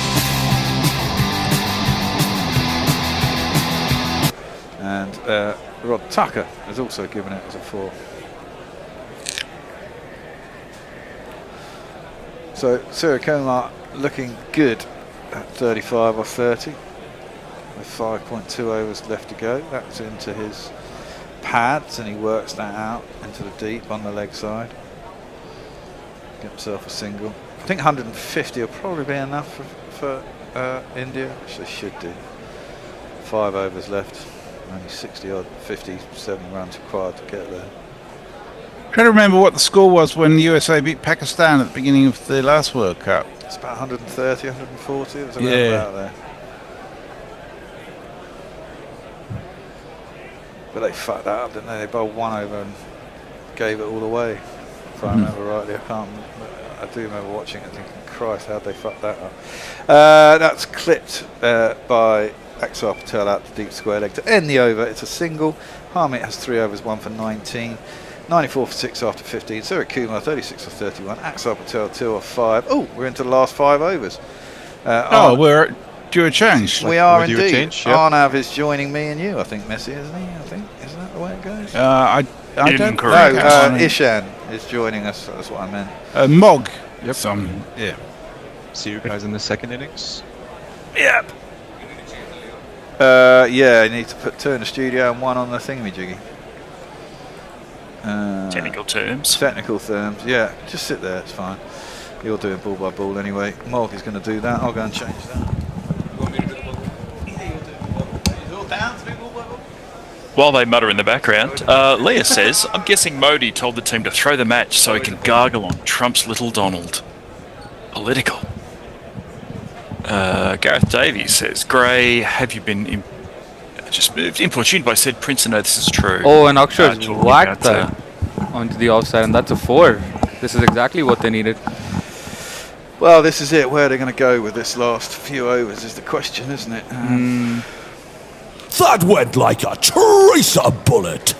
And Rod Tucker has also given it as a 4. So Suryakumar looking good at 35 or 30 with 5.2 overs left to go. That's into his pads, and he works that out into the deep on the leg side. Get himself a single. I think 150 will probably be enough for India, which they should do. 5 overs left. Only 60-odd, 57 runs required to get there. Trying to remember what the score was when the USA beat Pakistan at the beginning of the last World Cup. It's about 130, 140. It was around about there. But they fucked that up, didn't they? They bowled 1 over and gave it all away. If I remember rightly, I do remember watching it and thinking, Christ, how'd they fuck that up? That's clipped by Axar Patel out to deep square leg to end the over. It's a single. Harmeet has 3 overs, 1 for 19. 94 for 6 after 15. Suryakumar 36 for 31. Axar Patel 2 off 5. Oh, we're into the last 5 overs. We're due a change. We are indeed. Change, yep. Arnav is joining me and you, I think, Messi, isn't he? I think. Isn't that the way it goes? I don't know. Ishan is joining us. That's what I meant. Mog. Yep. Yeah. See you guys in the second innings. Yep. Yeah, you need to put 2 in the studio and 1 on the thingamajiggy. Technical terms. Technical terms, yeah. Just sit there, it's fine. You're doing ball by ball anyway. Mog is going to do that. I'll go and change that. You want me to do the ball? Yeah, you'll do the ball. It's all down to do ball by ball. While they mutter in the background, Leah says, I'm guessing Modi told the team to throw the match so he can gargle on Trump's little Donald. Political. Gareth Davies says, Gray, have you been just moved importuned by said Prince to know this is true? Oh, and Akshar's whacked that onto the offside, and that's a 4. This is exactly what they needed. Well, this is it. Where they're going to go with this last few overs is the question, isn't it? That went like a tracer bullet.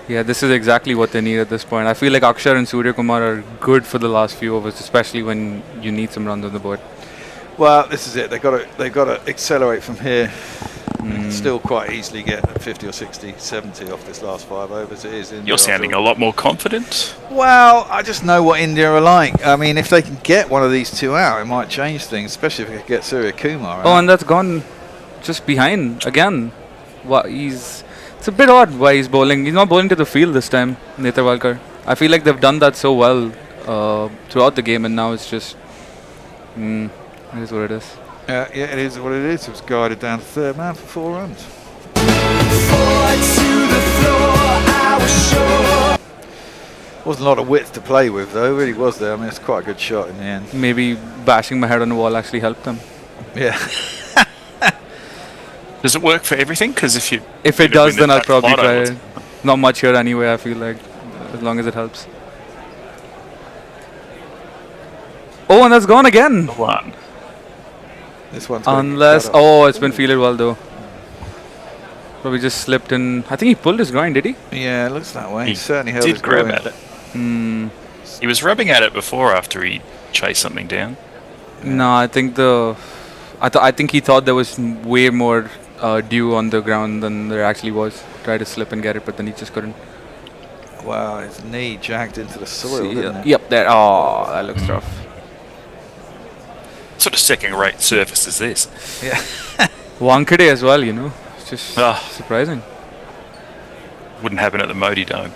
Yeah, this is exactly what they need at this point. I feel like Akshar and Suryakumar are good for the last few overs, especially when you need some runs on the board. Well, this is it. They've got to accelerate from here. They can still quite easily get 50 or 60, 70 off this last 5 overs. It is. You're sounding a lot more confident. Well, I just know what India are like. I mean, if they can get one of these 2 out, it might change things, especially if they can get Suryakumar out. Oh, and that's gone just behind again. It's a bit odd why he's bowling. He's not bowling to the field this time, Netarwalkar. I feel like they've done that so well throughout the game, and now it's just it is what it is. Yeah, it is what it is. It was guided down to third man for 4 runs. Wasn't a lot of width to play with, though. Really was there. I mean, it's quite a good shot in the end. Maybe bashing my head on the wall actually helped them. Yeah. Does it work for everything? Because if it does, then I'll probably try it. Not much here anyway. I feel like, as long as it helps. Oh, and that's gone again. One. This one's unless it's been fielded well though. Probably just slipped in. I think he pulled his groin, did he? Yeah, it looks that way. He certainly held did his grab groin. at it. He was rubbing at it before after he chased something down. Yeah. No, I think I think he thought there was way more dew on the ground than there actually was. Tried to slip and get it, but then he just couldn't. Wow, his knee jagged into the soil, didn't it? Yep, there. Oh, that looks rough. What sort of second-rate surface is this? Yeah. Wankhede as well, It's just surprising. Wouldn't happen at the Modi Dome.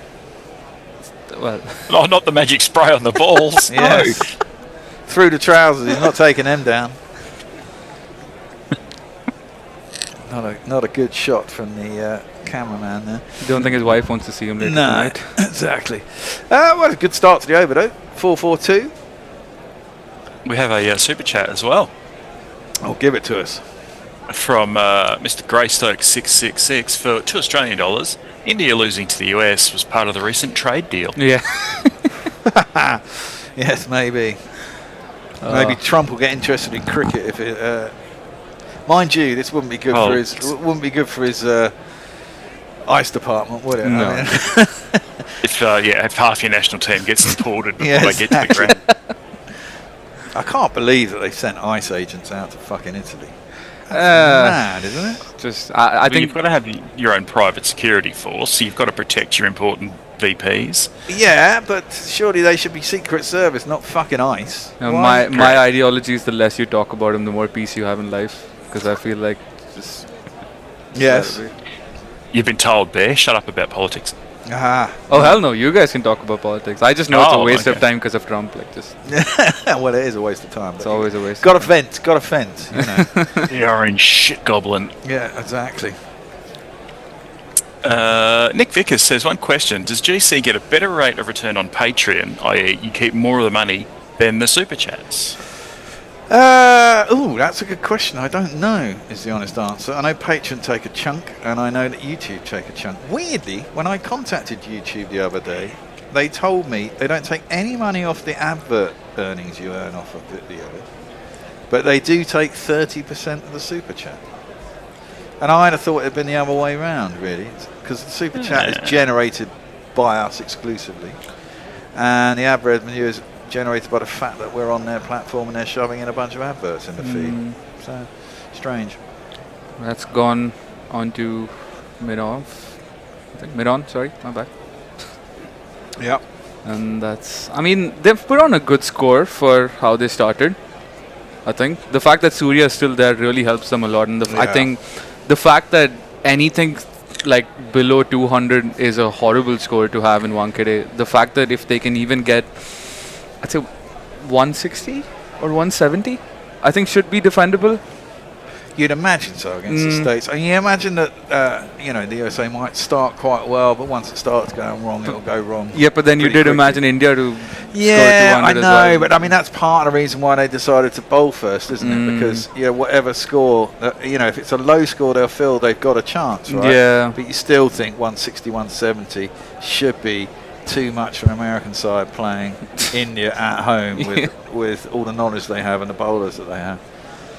Well, oh, not the magic spray on the balls. Yes. No. Through the trousers. He's not taking them down. Not a good shot from the cameraman there. Don't think his wife wants to see him later tonight. Exactly. Well, a good start to the over though. 4-4-2. We have a super chat as well. Oh, give it to us. From Mr. Greystoke 666 for $2 Australian. India losing to the US was part of the recent trade deal. Yeah. Yes, maybe. Maybe Trump will get interested in cricket if it. Mind you, this wouldn't be good for his. Wouldn't be good for his ice department, would it? No. I mean if half your national team gets deported before they get to the ground. I can't believe that they sent ICE agents out to fucking Italy. That's mad, isn't it? Just, I think you've got to have your own private security force, so you've got to protect your important VPs. Yeah, but surely they should be Secret Service, not fucking ICE. My ideology is the less you talk about them, the more peace you have in life. Because I feel like just... Yes. You've been told, Bear, shut up about politics. Oh, hell no, you guys can talk about politics. I just know it's a waste of time because of Trump. Well, it is a waste of time. It's always a waste. Got a vent, The orange shit goblin. Yeah, exactly. Nick Vickers says, one question. Does GC get a better rate of return on Patreon, i.e. you keep more of the money, than the Super Chats? That's a good question. I don't know, is the honest answer. I know Patreon take a chunk, and I know that YouTube take a chunk. Weirdly, when I contacted YouTube the other day, they told me they don't take any money off the advert earnings you earn off of the video, but they do take 30% of the Super Chat. And I'd have thought it had been the other way around, really, because the Super Chat is generated by us exclusively, and the ad revenue is generated by the fact that we're on their platform and they're shoving in a bunch of adverts in the feed. So, strange. That's gone on to mid-off. I think mid-on, sorry, my bad. Yep. And that's... I mean, they've put on a good score for how they started, I think. The fact that Surya is still there really helps them a lot. And I think the fact that anything like below 200 is a horrible score to have in Wankhede. The fact that if they can even get... I'd say 160 or 170, I think should be defendable. You'd imagine so against the States. And you imagine that, the USA might start quite well, but once it starts going wrong, it'll go wrong. Yeah, but then you did imagine India to score 200 I know, as well. but I mean, that's part of the reason why they decided to bowl first, isn't it? Because, whatever score, if it's a low score they'll feel they've got a chance, right? Yeah. But you still think 160, 170 should be too much for an American side playing India at home with all the knowledge they have and the bowlers that they have.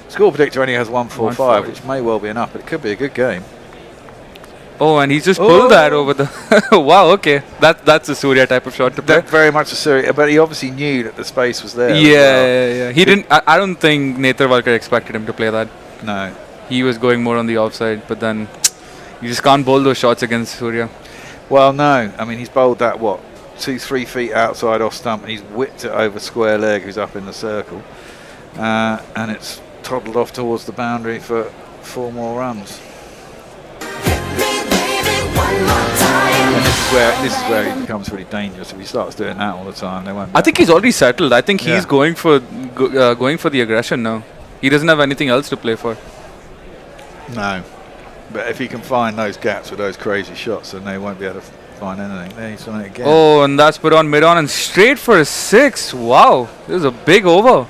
Score predictor only has 145, which may well be enough, but it could be a good game. Oh, and he's just pulled that over the... Wow, okay. That's a Surya type of shot to play. Very much a Surya, but he obviously knew that the space was there. Yeah. He didn't... I don't think Netarwalkar expected him to play that. No. He was going more on the offside, but then you just can't bowl those shots against Surya. Well, no. I mean, he's bowled that, 2-3 feet outside off stump, and he's whipped it over square leg, who's up in the circle. And it's toddled off towards the boundary for 4 more runs. where he becomes really dangerous. If he starts doing that all the time, they won't. I think he's already settled. I think he's going for the aggression now. He doesn't have anything else to play for. No, but if he can find those gaps with those crazy shots, then they won't be able to find anything. There he's done it again. Oh, and that's put on mid-on and straight for a 6. Wow, this is a big over.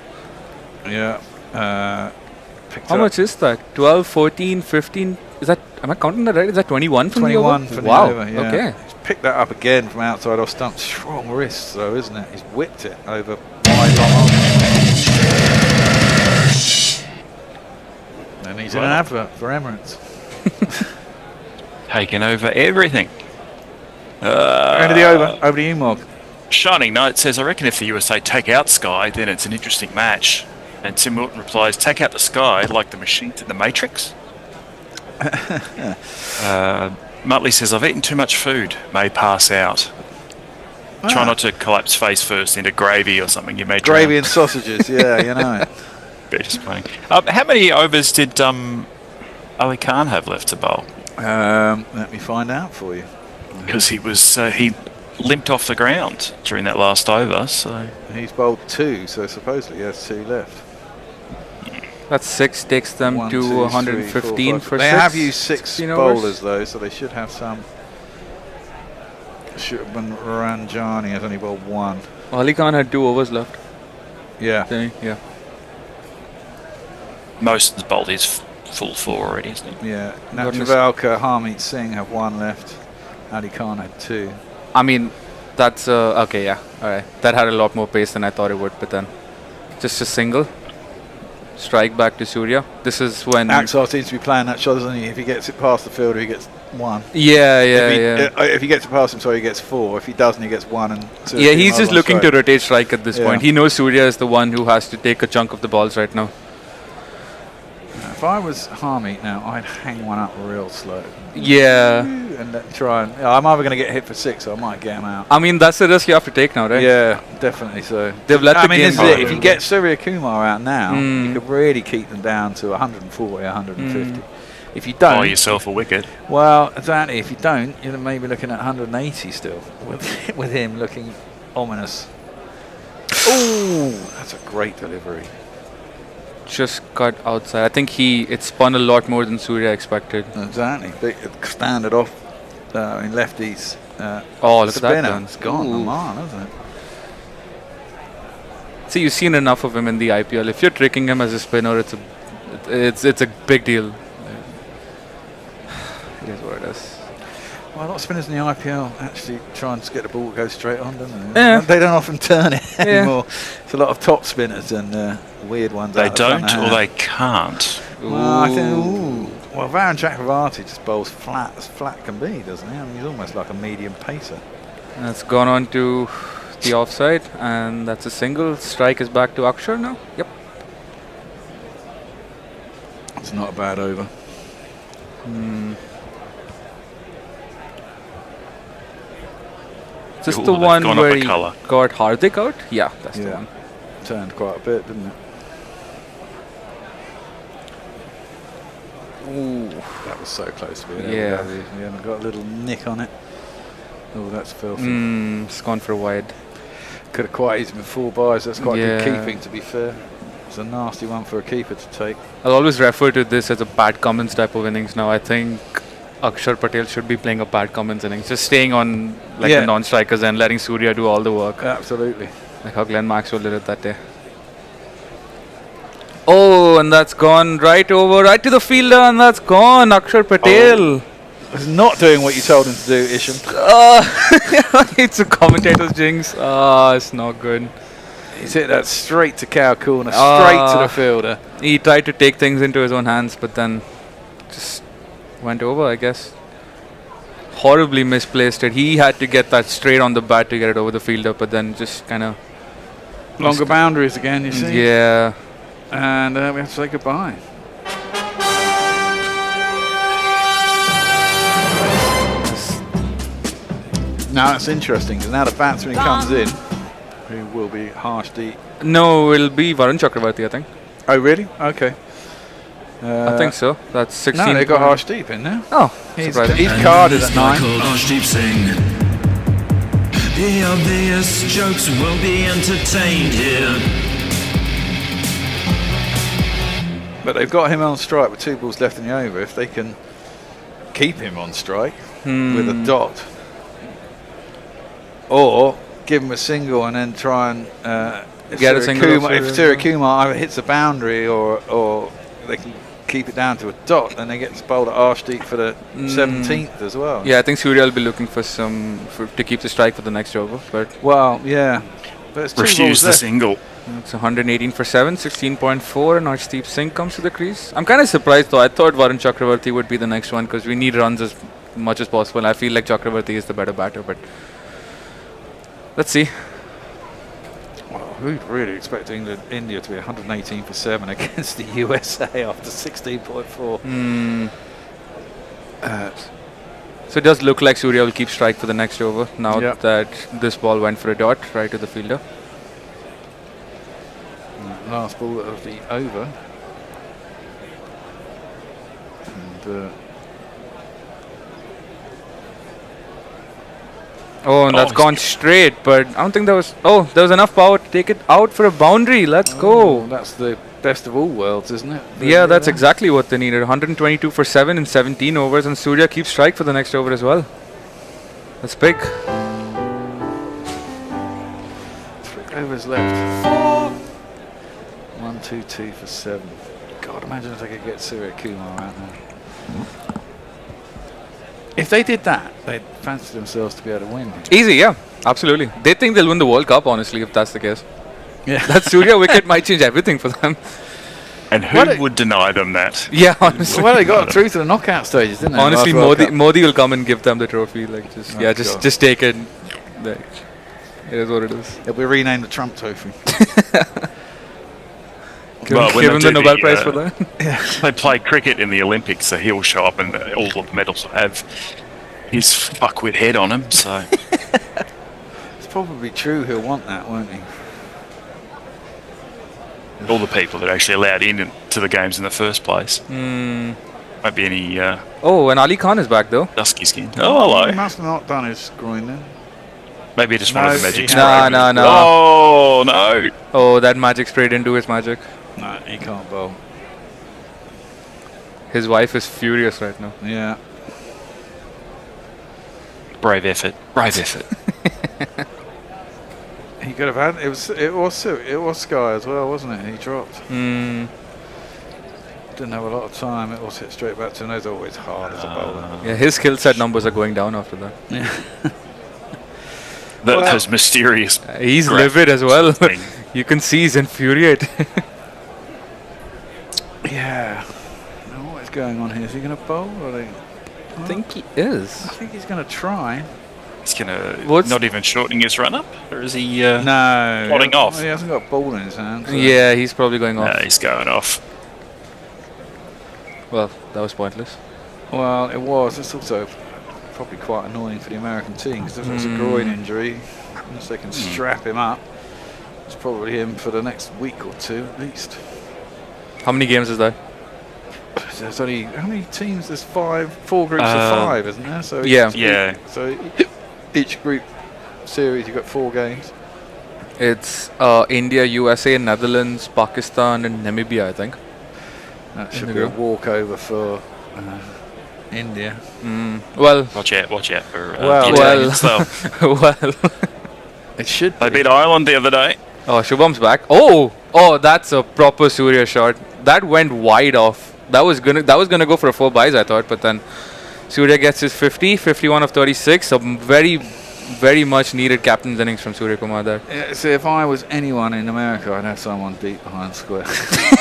Yeah. How much is that? 12, 14, 15? Is that? Am I counting that right? Is that 21 from the over? 21 from the over, yeah. Okay. He's picked that up again from outside off stump. Strong wrists, though, isn't it? He's whipped it over wide on. And he's in an advert for Emirates. Taking over everything. Over to you, Mog. Shining Knight says, I reckon if the USA take out Sky, then it's an interesting match. And Tim Wilton replies, take out the Sky like the machines in the Matrix. Muttley says, I've eaten too much food, may pass out. Try not to collapse face first into gravy or something. You may drown. Gravy and sausages, yeah, you know. Just playing. How many overs did Ali Khan have left to bowl? Let me find out for you. Because he limped off the ground during that last over. So he's bowled 2, so supposedly he has 2 left. That's 6, takes them 1, to 2, 115 3, 4, 5. for They 6. have used 6 bowlers though, so they should have some. Ranjani has only bowled 1. Ali Khan had 2 overs left. Yeah. Yeah. Most of the bowled is full 4 already, isn't he? Yeah. Travalkar, Harmeet Singh have 1 left. Ali Khan had 2. I mean, that's okay. Yeah. All right. That had a lot more pace than I thought it would, but then just a single. Strike back to Surya. This is when Axel seems to be playing that shot, doesn't he? If he gets it past the fielder, he gets 1. Yeah. If he gets it past him, sorry, he gets 4. If he doesn't, he gets 1. And yeah, he's just looking to rotate strike at this point. He knows Surya is the one who has to take a chunk of the balls right now. If I was Harmeet now, I'd hang one up real slow. Yeah. And try and... I'm either going to get hit for 6 or I might get him out. I mean, that's the risk you have to take now, right? Yeah, definitely so. They've let the game go. If you get Suryakumar out now, you could really keep them down to 140, 150. If you don't... Buy yourself a wicket. Well, exactly. If you don't, you're maybe looking at 180 still, with him looking ominous. Ooh, that's a great delivery. Just cut outside. I think it spun a lot more than Surya expected. Exactly. They standard off in lefties. Look spinner. at that gun. It's gone, Oman, hasn't it? See, you've seen enough of him in the IPL. If you're tricking him as a spinner, it's a big deal. It is what it is. Well, a lot of spinners in the IPL actually try and get the ball to go straight on, don't they? Yeah. They don't often turn it anymore. It's a lot of top spinners and weird ones. They don't or they can't. Well, I think, well, Varun Chakravarti just bowls flat as flat can be, doesn't he? I mean, he's almost like a medium pacer. And it's gone on to the offside, and that's a single. Strike is back to Akshar now. Yep. It's not a bad over. Is this the one where he got Hardik out? Yeah, that's the one. Turned quite a bit, didn't it? Ooh, that was so close to being able to go. Yeah, got a little nick on it. Oh, that's filthy. It's gone for a wide. Could have quite easily been 4 byes. That's quite good keeping, to be fair. It's a nasty one for a keeper to take. I'll always refer to this as a Pat Cummins type of innings now. I think Akshar Patel should be playing a Pat Cummins innings, just staying on the non-strikers and letting Surya do all the work. Absolutely. Like how Glenn Maxwell did it that day. Oh, and that's gone right over, right to the fielder, and that's gone. Akshar Patel. He's not doing what you told him to do, Isham. It's a commentator's jinx. It's not good. He's hit that straight to cow corner, straight to the fielder. He tried to take things into his own hands, but then just went over, I guess. Horribly misplaced it. He had to get that straight on the bat to get it over the fielder, but then just kind of... Longer boundaries again, you see? Yeah. And we have to say goodbye. Now that's interesting, because now the batsman comes in, who will be Harshdeep. No, it'll be Varun Chakravarti, I think. Oh, really? Okay. I think so. That's 16. No, they got Harshdeep in there. Oh, he's carded at 9. Harshdeep Singh. The obvious jokes will be entertained here. But they've got him on strike with 2 balls left in the over. If they can keep him on strike with a dot, or give him a single and then try and get a single. If Suryakumar either hits a boundary or they can keep it down to a dot, then they get bowled at Arshdeep for the 17th as well. Yeah, I think Surya will be looking for to keep the strike for the next over. But but it's 2 refuse balls the left. single. it's 118 for 7, 16.4, and Arshdeep Singh comes to the crease. I'm kind of surprised though. I thought Varun Chakravarti would be the next one because we need runs as much as possible. I feel like Chakravarti is the better batter, but let's see. Well, who'd really expect India to be 118 for 7 against the USA after 16.4? So it does look like Surya will keep strike for the next over now that this ball went for a dot right to the fielder. Last ball of the over. And that's gone straight, but I don't think there was... Oh, there was enough power to take it out for a boundary. Let's go. That's the best of all worlds, isn't it? Yeah, that's exactly what they needed. 122 for 7 in 17 overs, and Surya keeps strike for the next over as well. That's big. 3 overs left. 1, 2, 2 for 7. God, imagine if they could get Suryakumar out there. If they did that, they'd fancy themselves to be able to win. Easy, yeah. Absolutely. They think they'll win the World Cup, honestly, if that's the case. Yeah. That Surya wicket might change everything for them. And who would deny them that? Yeah, honestly. Well, they got through to the knockout stages, didn't they? Honestly, Modi will come and give them the trophy. Like, just take it. Like, it is what it is. It'll be renamed the Trump Trophy. Give him the Nobel Prize for that. They play cricket in the Olympics, so he'll show up and all of the medals will have his fuckwit head on him. So it's probably true. He'll want that, won't he? all the people that are actually allowed into the games in the first place. Won't be any. And Ali Khan is back though. Dusky skin. Oh, hello. He must have not done his groin then. Maybe he just wanted the magic spray. No. Oh no! Oh, that magic spray didn't do his magic. No, he can't bowl. His wife is furious right now. Yeah. Brave effort. He could have had it was Sky as well, wasn't it? He dropped. Didn't have a lot of time. It was hit straight back to him. Those are always hard as a bowler. Yeah, his skill set numbers are going down after that. Yeah. Those mysterious. He's livid as well. You can see he's infuriated. Yeah. Now what is going on here? Is he going to bowl? I think he is. I think he's going to try. He's going to not even shortening his run up? Or is he plodding off? He hasn't got a ball in his hand. So. Yeah, he's probably going off. No, he's going off. Well, that was pointless. Well, it was. It's also probably quite annoying for the American team because if it's a groin injury, unless they can strap him up, it's probably him for the next week or two at least. How many games is that? There's only how many teams? There's four groups of 5, isn't there? So so each group series you've got 4 games. It's India, USA, Netherlands, Pakistan, and Namibia, I think. That should be a walkover for India. Well, watch out for it should. They beat Ireland the other day. Oh, Shubham's back. Oh, that's a proper Surya shot. That went wide off. That was gonna go for a 4 byes, I thought, but then Surya gets his 51 of 36. A very, very much needed captain's innings from Suryakumar there. Yeah, see, if I was anyone in America, I'd have someone deep behind square.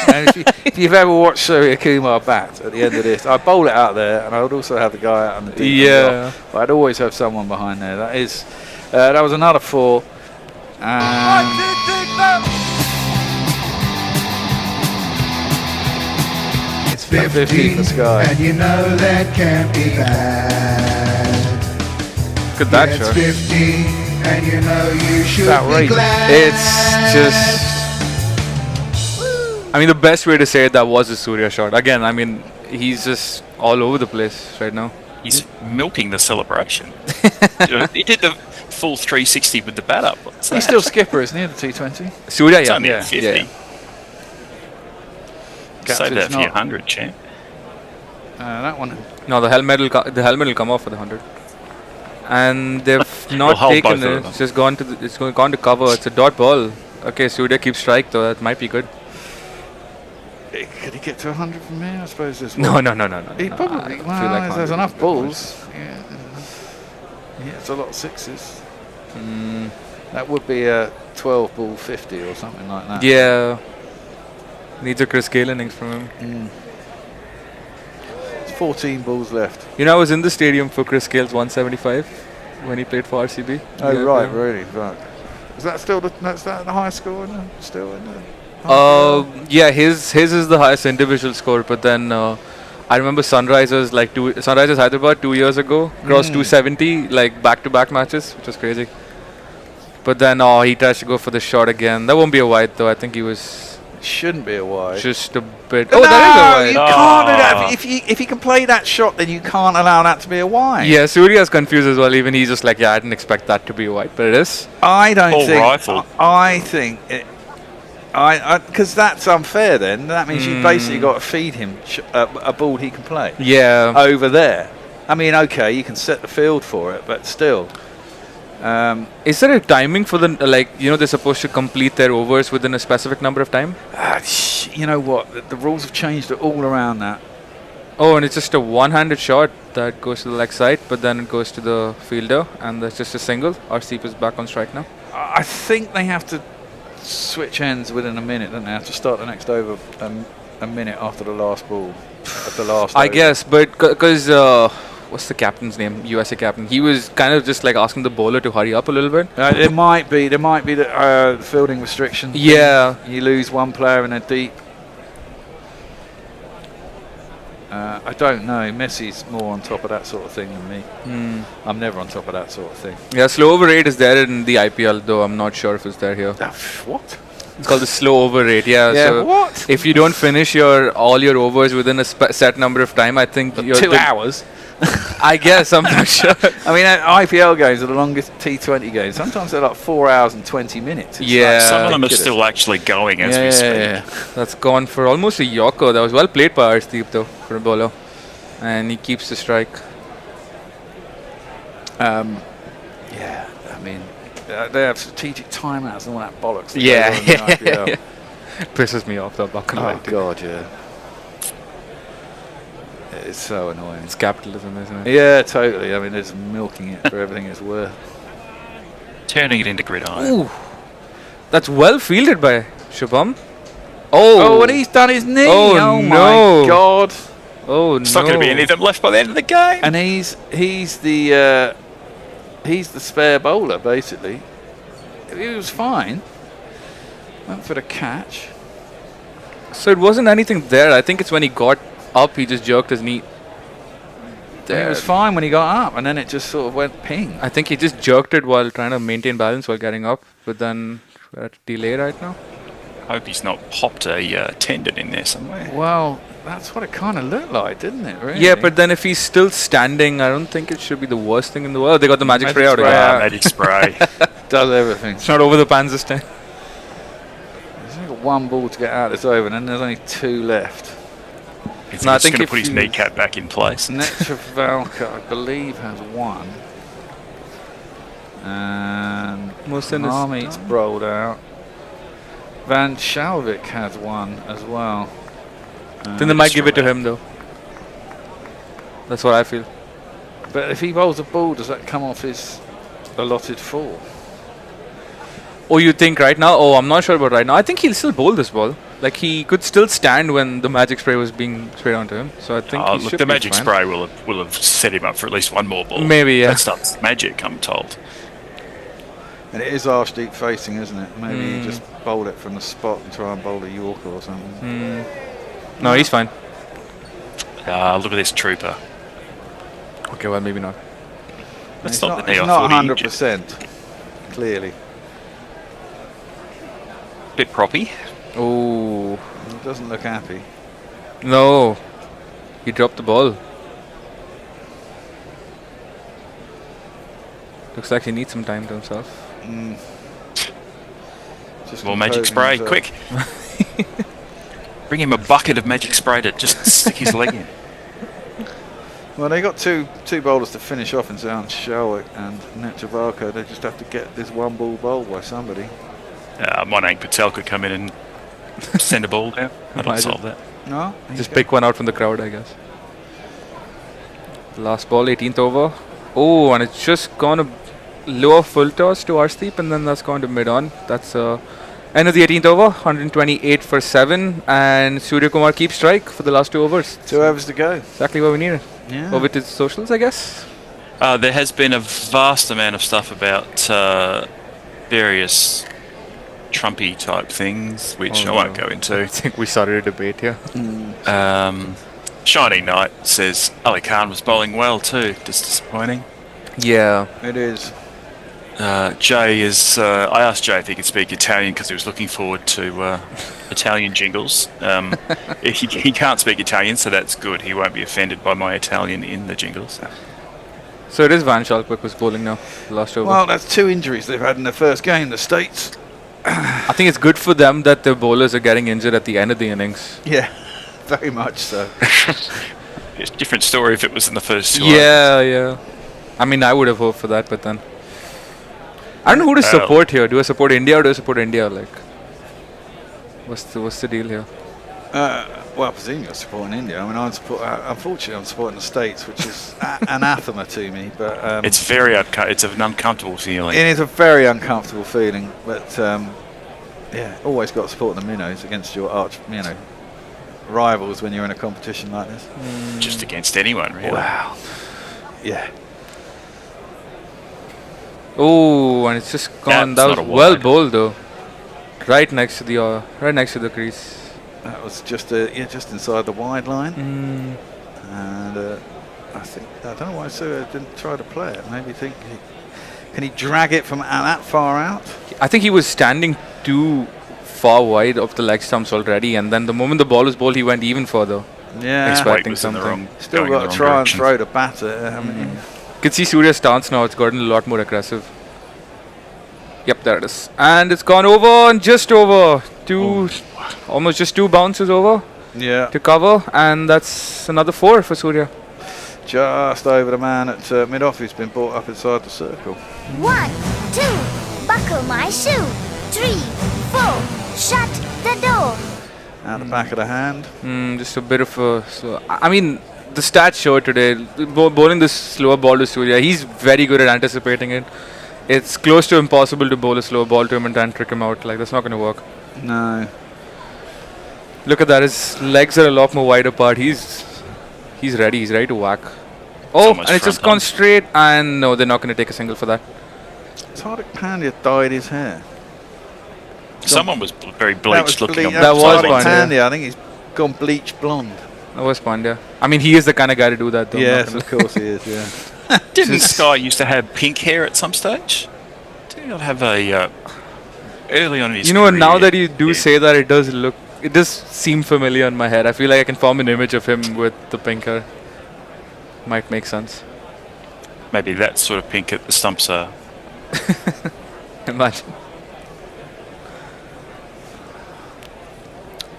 And if you've ever watched Suryakumar bat at the end of this, I'd bowl it out there, and I would also have the guy out on the deep. Yeah. But I'd always have someone behind there. That was another 4. It's 50 for Sky. and you know that can't be bad. Look at that shot. It's 50 and you know you should That be rate. glad. It's just... I mean, the best way to say it, that was a Surya shot. Again, I mean, he's just all over the place right now. He's milking the celebration. He did the full 360 with the bat up. He's still skipper, isn't he, the T20? Surya, It's only 50. Yeah. Save that for your 100, champ. That one. No, the helmet will come off for the 100. And they've not We'll hold taken both of it. them. It's just gone to cover. It's a dot ball. Okay, Surya keeps strike though. That might be good. Could he get to 100 from here? I suppose there's No. He probably. Well, there's enough balls. Yeah. It's a lot of sixes. That would be a 12 ball 50 or something like that. Yeah. Needs a Chris Gale innings from him. It's 14 balls left. You know, I was in the stadium for Chris Gale's 175 when he played for RCB. Oh, Yeah, right, yeah. really? Right. Is that still the highest score? Still in the. Yeah, his is the highest individual score, but then I remember Sunrisers Hyderabad 2 years ago crossed 270 like back-to-back matches, which was crazy. But then he tries to go for the shot again. That won't be a wide though. I think he was Shouldn't be a wide. just a bit. No, that is you a wide. can't do that. If he can play that shot, then you can't allow that to be a wide. Yeah, Surya's confused as well. Even he's just like, yeah, I didn't expect that to be a wide, but it is. I don't Full think. rifle. I think it. Because that's unfair. Then that means you've basically got to feed him a ball he can play. Yeah. Over there. I mean, okay, you can set the field for it, but still. Is there a timing for the they're supposed to complete their overs within a specific number of time? You know what? The rules have changed all around that. Oh, and it's just a one-handed shot that goes to the leg side, but then it goes to the fielder, and that's just a single. Arseep is back on strike now. I think they have to switch ends within a minute, don't they? Have to start the next over a minute after the last ball. At the last. I over. guess, but because what's the captain's name? USA captain. He was kind of just like asking the bowler to hurry up a little bit. There might be the fielding restriction. Yeah. You lose one player in a deep. I don't know. Messi's more on top of that sort of thing than me. I'm never on top of that sort of thing. Yeah, slow over rate is there in the IPL, though I'm not sure if it's there here. What? It's called the slow over rate. Yeah. Yeah. So What? if you don't finish all your overs within a set number of time, I think you're 2 hours. I guess I'm not sure. I mean, IPL games are the longest T20 games. Sometimes they're like 4 hours and 20 minutes. It's Yeah. Some of them are ridiculous. still actually going as we speak. That's gone for almost a Yorker. That was well played by Arseep though for a bowler, and he keeps the strike. Yeah, I mean, they have strategic timeouts and all that bollocks. that Yeah. go on in the IPL. Pisses me off though. Oh God, yeah. It's so annoying. It's capitalism, isn't it? Yeah, totally. I mean, they're just milking it for everything it's worth. Turning it into gridiron. Ooh, that's well fielded by Shubham. Oh, and he's done his knee. Oh, Oh, no. my God. Oh It's not going to be any of them left by the end of the game. And he's the spare bowler basically. He was fine. Went for the catch. So it wasn't anything there. I think it's when he got up, he just jerked his knee. It was fine when he got up, and then it just sort of went ping. I think he just jerked it while trying to maintain balance while getting up, but then we're at delay right now. Hope he's not popped a tendon in there somewhere. Well, that's what it kind of looked like, didn't it? Really? Yeah, but then if he's still standing, I don't think it should be the worst thing in the world. They got the magic spray out again. Magic spray. Does everything. It's not over the pans this time. There's only got one ball to get out. It's over, and then there's only 2 left. He's No, I just think going to if put his you- kneecap back in place. Netravalka, I believe, has 1. And Mohsin is Marmit's rolled out. Van Shalvik has 1 as well. Then they might give it to him though. That's what I feel. But if he bowls a ball, does that come off his allotted 4? Oh, you think right now? Oh, I'm not sure about right now. I think he'll still bowl this ball. Like he could still stand when the magic spray was being sprayed onto him. So I think he Look, should the be magic fine. spray will have set him up for at least one more ball. Maybe, yeah. That's not magic, I'm told. And it is arse deep facing, isn't it? Maybe you just bowl it from the spot and try and bowl a Yorker or something. No, he's fine. Look at this trooper. Okay, well maybe not. That's It's not the knee it's I not thought he 100%, clearly. Bit proppy. Oh He doesn't look happy. no, he dropped the ball. Looks like he needs some time to himself. Just more magic spray, quick! Bring him a bucket of magic spray to just stick his leg in. Well, they got two bowlers to finish off in Zahan Shalwick and Netravalko. They just have to get this one ball bowled by somebody. Monang Patel could come in and send a ball down. That'll solve that. No, just pick one out from the crowd, I guess. Last ball, 18th over. Oh, and it's just gone a lower full toss to Arshdeep, and then that's gone to mid-on. That's end of the 18th over, 128 for 7, and Suryakumar keeps strike for the last 2 overs. 2 overs to go. Exactly what we needed. Yeah. Over to socials, I guess. There has been a vast amount of stuff about various Trumpy type things, which I won't go into. I think we started a debate here. Shining Knight says Ali Khan was bowling well too. Just disappointing. Yeah, it is. Jay is. I asked Jay if he could speak Italian because he was looking forward to Italian jingles. He can't speak Italian, so that's good. He won't be offended by my Italian in the jingles. So it is Van Schalkwyk who's bowling now. Last over. Well, that's 2 injuries they've had in their first game. The States. I think it's good for them that the bowlers are getting injured at the end of the innings. Yeah, very much so. It's a different story if it was in the first 2 Yeah. I mean, I would have hoped for that, but then I don't know who to support here. Do I support India or do I support India? Like, what's the deal here? Well, I presume you're supporting India. I mean, unfortunately, I'm supporting the States, which is anathema to me. But it's very it's an uncomfortable feeling. It is a very uncomfortable feeling, but yeah, always got to support the minnows against your rivals when you're in a competition like this. Just against anyone, really. Wow. Yeah. Oh, and it's just gone. That was well bowled though. Right next to the crease. That was just just inside the wide line. And I don't know why Surya didn't try to play it. Maybe can he drag it from that far out? I think he was standing too far wide of the leg stumps already, and then the moment the ball was bowled, he went even further. Yeah, expecting something. Still got to try and throw the batter. I mean, you can see Surya's stance now. It's gotten a lot more aggressive. Yep, there it is. And it's gone over and just over. Almost just 2 bounces over. Yeah. To cover, and that's another 4 for Surya. Just over the man at mid-off who's been brought up inside the circle. 1, 2, buckle my shoe. 3, 4, shut the door. Out the back of the hand. Just a bit of a... I mean, the stats show today, bowling this slower ball to Surya, he's very good at anticipating it. It's close to impossible to bowl a slow ball to him and try and trick him out. Like, that's not going to work. No. Look at that. His legs are a lot more wide apart. He's ready. He's ready to whack. Oh, and it's just gone straight. And no, they're not going to take a single for that. Hardik Pandya dyed his hair. Someone was very bleached looking. That was Pandya. I think he's gone bleach blonde. That was Pandya. I mean, he is the kind of guy to do that, though. Yes, of course he is, yeah. Didn't Sky used to have pink hair at some stage? Did he not have a... early on in his career? Now that you do say that, it does seem familiar in my head. I feel like I can form an image of him with the pink hair. Might make sense. Maybe that sort of pink at the stumps are. Imagine.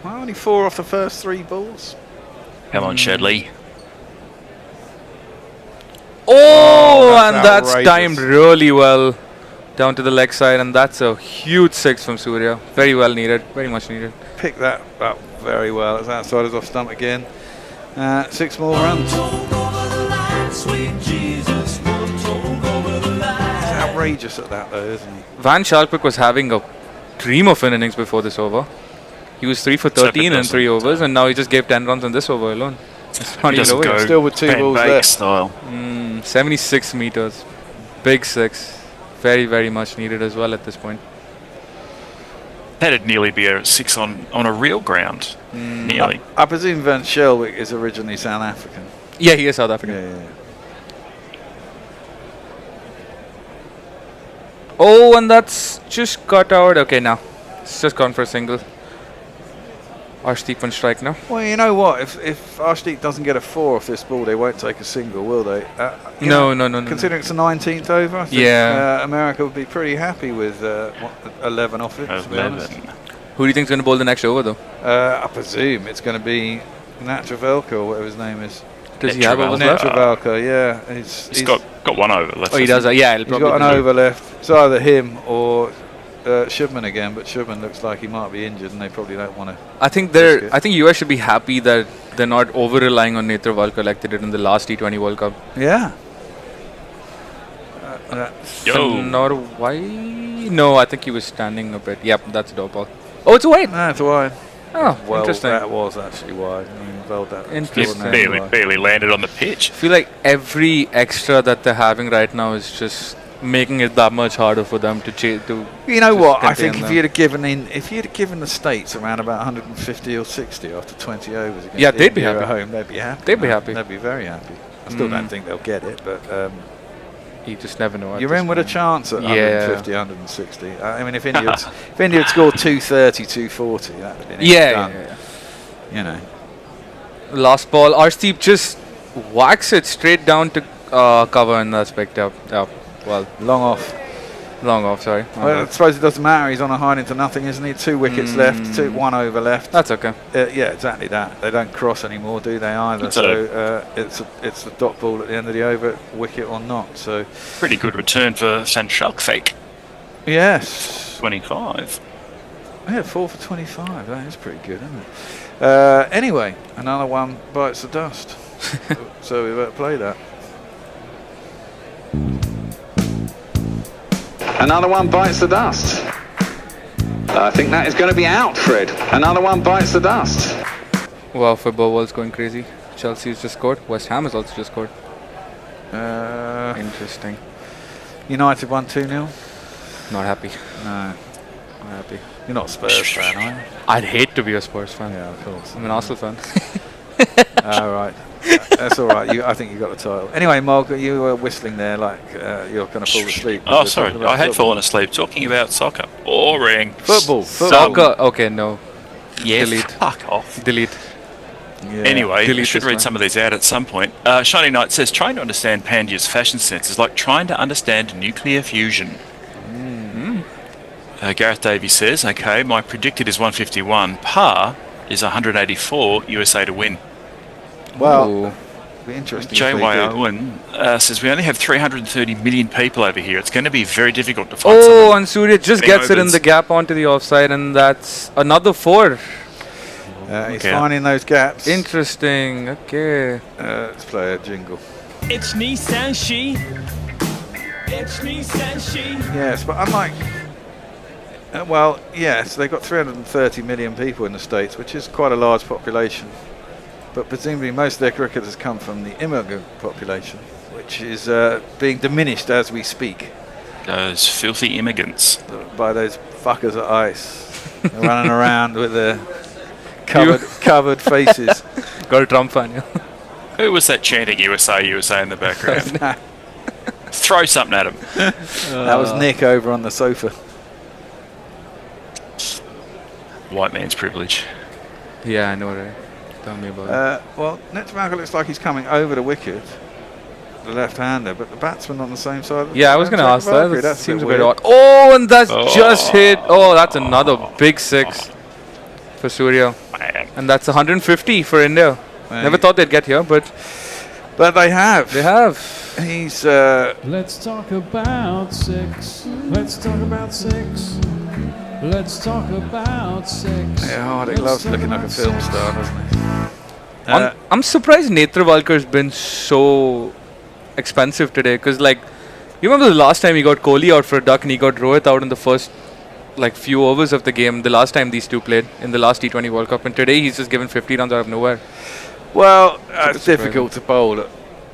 Well, only 4 off the first 3 balls. Come on, Shedley. Oh, and that's timed really well down to the leg side, and that's a huge 6 from Surya. Very well needed, very much needed. Picked that up very well. It's outside his off stump again. 6 more runs. He's outrageous at that though, isn't he? Van Schalkwyk was having a dream of an innings before this over. He was 3 for 13 in 3 overs, and now he just gave 10 runs in this over alone. Still with 2 balls left. Style. 76 meters. Big 6. Very, very much needed as well at this point. That'd nearly be a 6 on a real ground. Nearly. I presume Van Schalkwyk is originally South African. Yeah, he is South African. Yeah. Oh, and that's just got out. Okay, now it's just gone for a single. Arshdeep on strike now. Well, you know what? If Arshdeep doesn't get a 4 off this ball, they won't take a single, will they? No. Considering it's the 19th over, I think America would be pretty happy with 11 off it. To be honest. Who do you think's going to bowl the next over, though? I presume it's going to be Natravalka or whatever his name is. Does he have overs left? Natravalka, yeah. He's got 1 over left. Oh, he does. Yeah, he's got an over left. It's either him or Shubman again, but Shubman looks like he might be injured, and they probably don't want to. I think US should be happy that they're not over relying on Netravalka like they did in the last T20 World Cup. Yeah. Norway? No, I think he was standing a bit. Yep, that's a dog ball. Oh, it's a wide. It's a wide. Oh, well, interesting. That was actually wide. I mean, that interesting. Barely landed on the pitch. I feel like every extra that they're having right now is just making it that much harder for them to you know what? I think them. if you'd have given the States around about 150 or 60 after 20 overs against they'd be India happy. at home, they'd be happy. They'd be happy. They'd be very happy. I still don't think they'll get it, but you just never know. You're in with a chance at 150, 160. I mean, if India had scored 230, 240, that would have been done. Yeah. You know. Last ball, Arshdeep just whacks it straight down to cover, and that's picked up. Well, long off, sorry. Well, I suppose it doesn't matter. He's on a high into nothing, isn't he? 2 wickets left, 1 over left. That's okay. Yeah, exactly that. They don't cross anymore, do they either? So it's the dot ball at the end of the over, wicket or not. So pretty good return for Sanshalkfake. Yes. 25. Yeah, 4 for 25. That is pretty good, isn't it? Anyway, another one bites the dust. So we better play that. Another one bites the dust. I think that is going to be out, Fred. Another one bites the dust. Wow, football world's going crazy. Chelsea's just scored. West Ham has also just scored. Interesting. United won 2-0. Not happy. No, not happy. You're not a Spurs fan, are you? I'd hate to be a Spurs fan. Yeah, of course. I'm an Arsenal fan. All right. That's all right. I think you got the title. Anyway, Mark, you were whistling there like you're going to fall asleep. Oh, sorry. I had fallen asleep talking about soccer. Boring. Football. Soccer. Okay, no. Yeah, delete. Fuck off. Delete. Yeah. Anyway, I should read some of these out at some point. Shiny Knight says, trying to understand Pandya's fashion sense is like trying to understand nuclear fusion. Gareth Davies says, okay, my predicted is 151. Par is 184 USA to win. Well, be interesting. J.Y. Owen says, we only have 330 million people over here. It's going to be very difficult to find someone. Oh, and Surya just gets it in the gap onto the offside, and that's another 4. He's finding those gaps. Interesting. Okay. Let's play a jingle. It's Nissan She. It's Nissan She. Yes, but unlike... well, yes, they've got 330 million people in the States, which is quite a large population. But presumably most of their cricketers come from the immigrant population, which is being diminished as we speak. Those filthy immigrants. By those fuckers at ICE. Running around with their covered faces. Got a Trump fan, yeah. Who was that chanting USA, USA in the background? Throw something at him. That was Nick over on the sofa. White man's privilege. Yeah, I know, right? Tell me about it. Well, Netravalka looks like he's coming over the wicket, the left-hander, but the batsman on the same side. Yeah, I was going to ask that. That seems a bit odd. weird. Oh, and that's just hit. Oh, that's another big 6 for Surya. Man. And that's 150 for India. Never thought they'd get here, but they have. They have. He's. Let's talk about 6. Let's talk about 6. Let's talk about 6. Yeah, Hardik loves looking like a film star, doesn't he? I'm surprised Netravalkar's been so expensive today, because like, you remember the last time he got Kohli out for a duck and he got Rohit out in the first few overs of the game, the last time these two played in the last T20 World Cup, and today he's just given 50 runs out of nowhere. Well, it's difficult to bowl at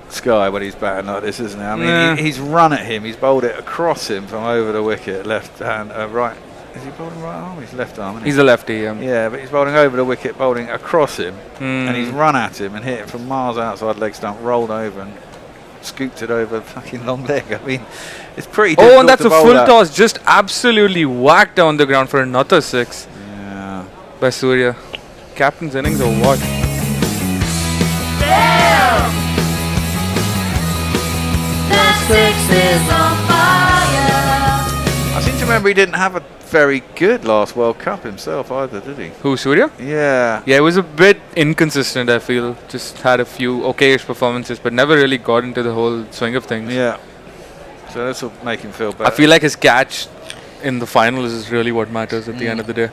Sky when he's batting like this, isn't it? I mean, he's run at him, he's bowled it across him from over the wicket, left hand, right. Is he bowling right arm? He's left arm, isn't he? He's a lefty, yeah, but he's bowling over the wicket, bowling across him, and he's run at him and hit it from miles outside leg stump, rolled over and scooped it over fucking long leg. I mean, it's pretty difficult. Oh, and that's a full toss, just absolutely whacked down the ground for another 6. Yeah. By Surya. captain's innings or what? The six is on fire. I seem to remember he didn't have a very good last World Cup himself either, did he? Who, Surya? Yeah. Yeah, it was a bit inconsistent, I feel. Just had a few okayish performances, but never really got into the whole swing of things. Yeah. So this will make him feel better. I feel like his catch in the final is really what matters at the end of the day.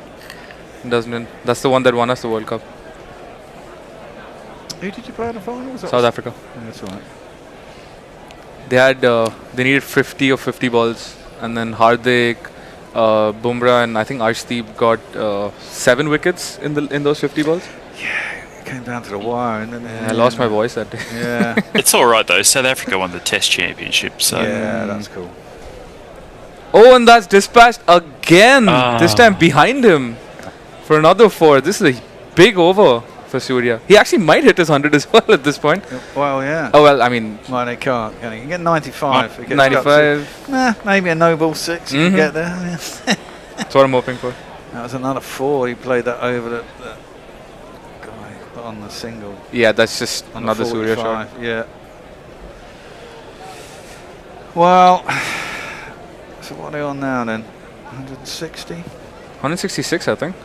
Doesn't it? That's the one that won us the World Cup. Who did you play in the final? South Africa. Yeah, that's right. They had they needed 50 or 50 balls, and then Hardik, Bumrah, and I think Arshdeep got 7 wickets in those 50 balls. Yeah, it came down to the wire, and then I lost my voice that day. Yeah. It's all right though. South Africa won the Test Championship, so yeah, that's cool. Oh, and that's dispatched again. This time behind him for another 4. This is a big over for Surya. He actually might hit his 100 as well at this point. Well, yeah. Oh well, I mean, well, they can't. Can he? You can get 95. He gets 95. Nah, maybe a no ball 6. You can get there. That's what I'm hoping for. That was another 4. He played that over the guy on the single. Yeah, that's just On another the Surya 45, shot. Yeah. Well, so what are they on now then? 160? 166, I think.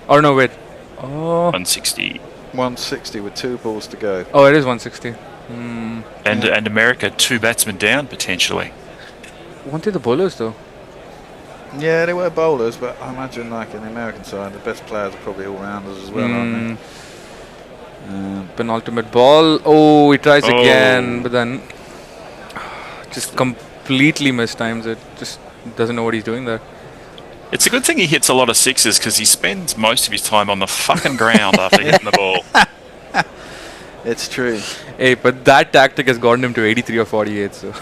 Or no, wait. Oh. 160. 160 with 2 balls to go. Oh, it is 160. And America 2 batsmen down potentially. Weren't they the bowlers though? Yeah, they were bowlers, but I imagine like in the American side, the best players are probably all-rounders as well, aren't they? Penultimate ball. Oh, he tries again, but then just completely mistimes it. Just doesn't know what he's doing there. It's a good thing he hits a lot of 6s because he spends most of his time on the fucking ground after hitting the ball. It's true. Hey, but that tactic has gotten him to 83 or 48, so.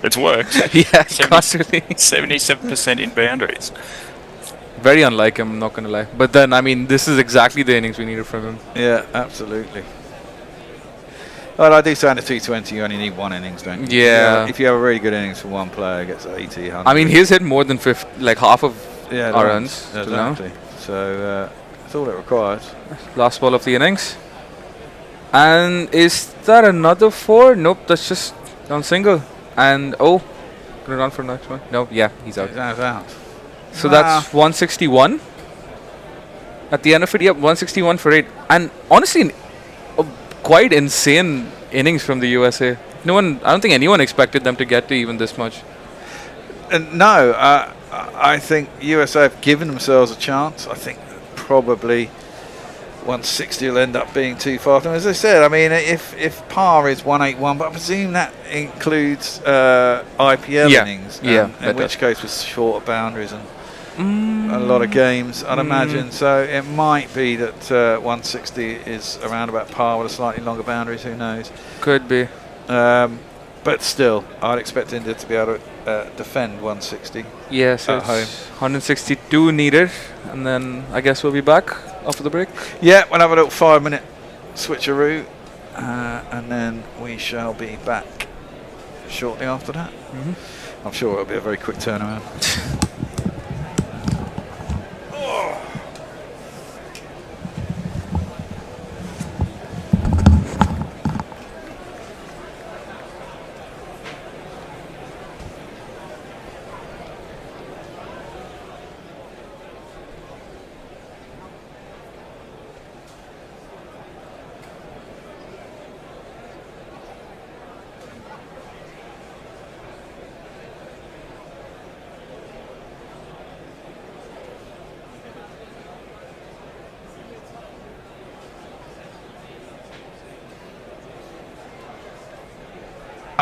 It's worked. Yeah, constantly. 77% in boundaries. Very unlike him, I'm not going to lie. But then, I mean, this is exactly the innings we needed from him. Yeah, absolutely. Well, I do say in the T20 you only need 1 innings, don't you? Yeah. If you have a really good innings for one player, it gets 80, 100. I mean, he's hit more than like half of our runs. Exactly. So, that's all it requires. Last ball of the innings. And is that another 4? Nope, that's just on single. And, oh, gonna run for the next one? No, yeah, he's out. He's out. So that's 161. At the end of it, yep, 161 for 8. And honestly, quite insane innings from the USA. I don't think anyone expected them to get to even this much. No, I think USA have given themselves a chance. I think probably 160 will end up being too far. And as I said, I mean, if par is 181, but I presume that includes IPL innings, in which case with shorter boundaries and a lot of games, I'd imagine. So it might be that 160 is around about par with a slightly longer boundaries. Who knows? Could be. But still, I'd expect India to be able to defend 160. Yes, at home. 162 needed, and then I guess we'll be back after the break. Yeah, we'll have a little 5-minute switcheroo, and then we shall be back shortly after that. I'm sure it'll be a very quick turnaround.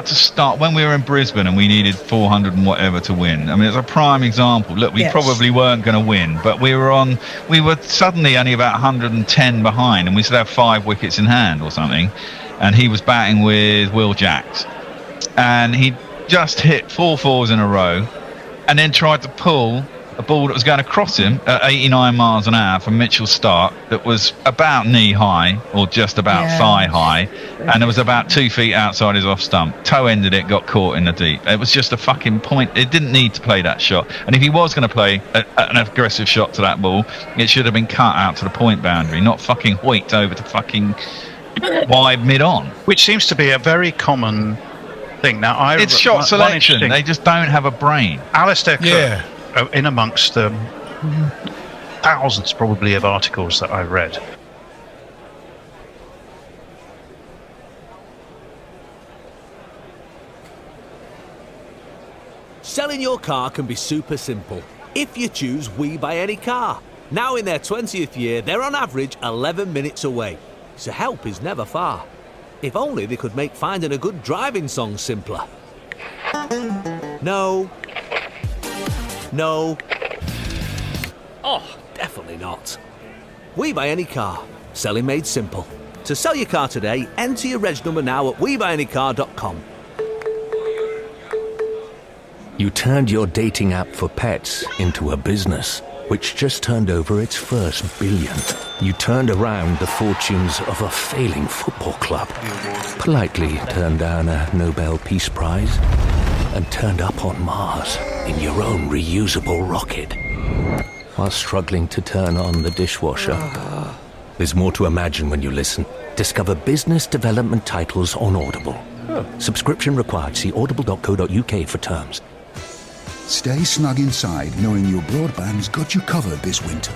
To start when we were in Brisbane and we needed 400 and whatever to win. I mean, it's a prime example. Look, we probably weren't going to win, but we were suddenly only about 110 behind, and we still have 5 wickets in hand or something. And he was batting with Will Jacks, and he just hit 4 fours in a row, and then tried to pull a ball that was going across him at 89 miles an hour from Mitchell Stark that was about knee high or just about thigh high, and it was about 2 feet outside his off stump. Toe ended it, got caught in the deep. It was just a fucking point. It didn't need to play that shot. And if he was going to play an aggressive shot to that ball, it should have been cut out to the point boundary, not fucking hoiked over to fucking wide mid-on. Which seems to be a very common thing. Now, it's shot selection. They just don't have a brain. Alistair Cook, in amongst the thousands probably of articles that I've read. Selling your car can be super simple if you choose We Buy Any Car. Now in their 20th year, they're on average 11 minutes away, so help is never far. If only they could make finding a good driving song simpler. No. No. Oh, definitely not. We Buy Any Car. Selling made simple. To sell your car today, enter your reg number now at webuyanycar.com. You turned your dating app for pets into a business, which just turned over its first billion. You turned around the fortunes of a failing football club, politely turned down a Nobel Peace Prize, and turned up on Mars in your own reusable rocket, while struggling to turn on the dishwasher. There's more to imagine when you listen. Discover business development titles on Audible. Subscription required. See audible.co.uk for terms. Stay snug inside knowing your broadband's got you covered this winter.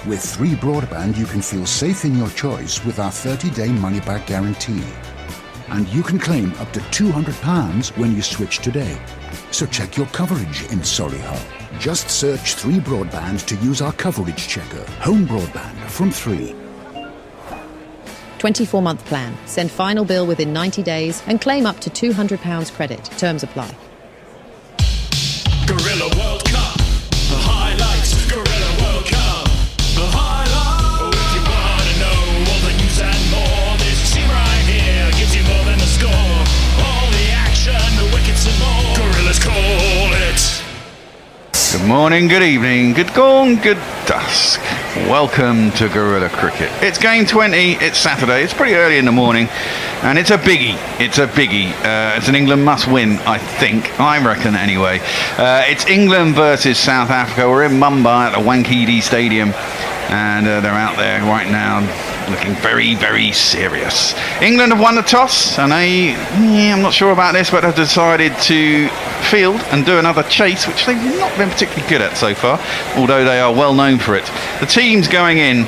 With 3 Broadband, you can feel safe in your choice with our 30-day money-back guarantee. And you can claim up to £200 when you switch today. So check your coverage in Solihull. Just search 3 Broadband to use our coverage checker. Home broadband from 3. 24-month plan. Send final bill within 90 days and claim up to £200 credit. Terms apply. Gorilla World Cup, the highlights. Gorilla World Cup, the highlights. If you wanna know all the news and more, this team right here gives you more than the score. All the action, the wickets and more. Gorillas call it. Good morning, good evening, good dawn, good dusk. Welcome to Gorilla Cricket. It's game 20, it's Saturday, it's pretty early in the morning, and it's a biggie. It's an England must-win, I think. I reckon, anyway. It's England versus South Africa. We're in Mumbai at the Wankhede Stadium, and they're out there right now looking very, very serious. England have won the toss, and I'm not sure about this, but have decided to field and do another chase, which they've not been particularly good at so far, although they are well known for it. The teams going in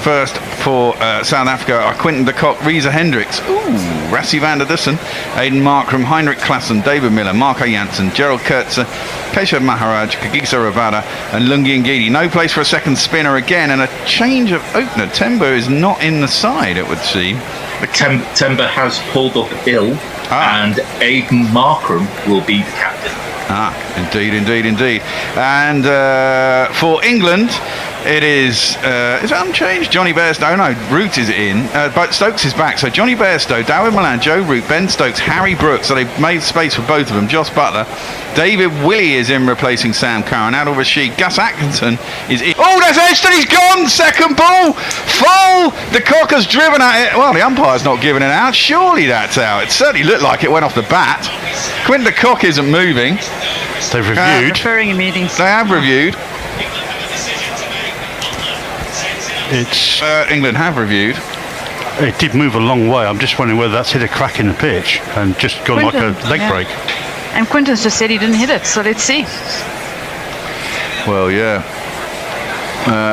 first for South Africa are Quinton de Kock, Reza Hendricks, Rassie van der Dussen, Aidan Markram, Heinrich Klaassen, David Miller, Marco Jansen, Gerald Kurtzer, Keshav Maharaj, Kagisa Ravada and Lungi Ngidi. No place for a second spinner again, and a change of opener. Tembo is not in the side, it would seem. Tembo has pulled up ill, and Aidan Markram will be the captain. Indeed. And for England, it is it unchanged? Johnny Bairstow, no, Root is in, but Stokes is back. So Johnny Bairstow, Darwin Milan, Joe Root, Ben Stokes, Harry Brooks. So they've made space for both of them. Joss Butler, David Willey is in replacing Sam Curran. Adil Rashid, Gus Atkinson is in. Oh, that's Edgton, he's gone! Second ball, full! De Kock has driven at it. Well, the umpire's not giving it out. Surely that's out. It certainly looked like it went off the bat. Quinton de Kock isn't moving. They've reviewed. Referring in meetings. They have reviewed. It's England have reviewed. It did move a long way. I'm just wondering whether that's hit a crack in the pitch and just gone like a leg break. And Quinton's just said he didn't hit it, so let's see. Well, yeah.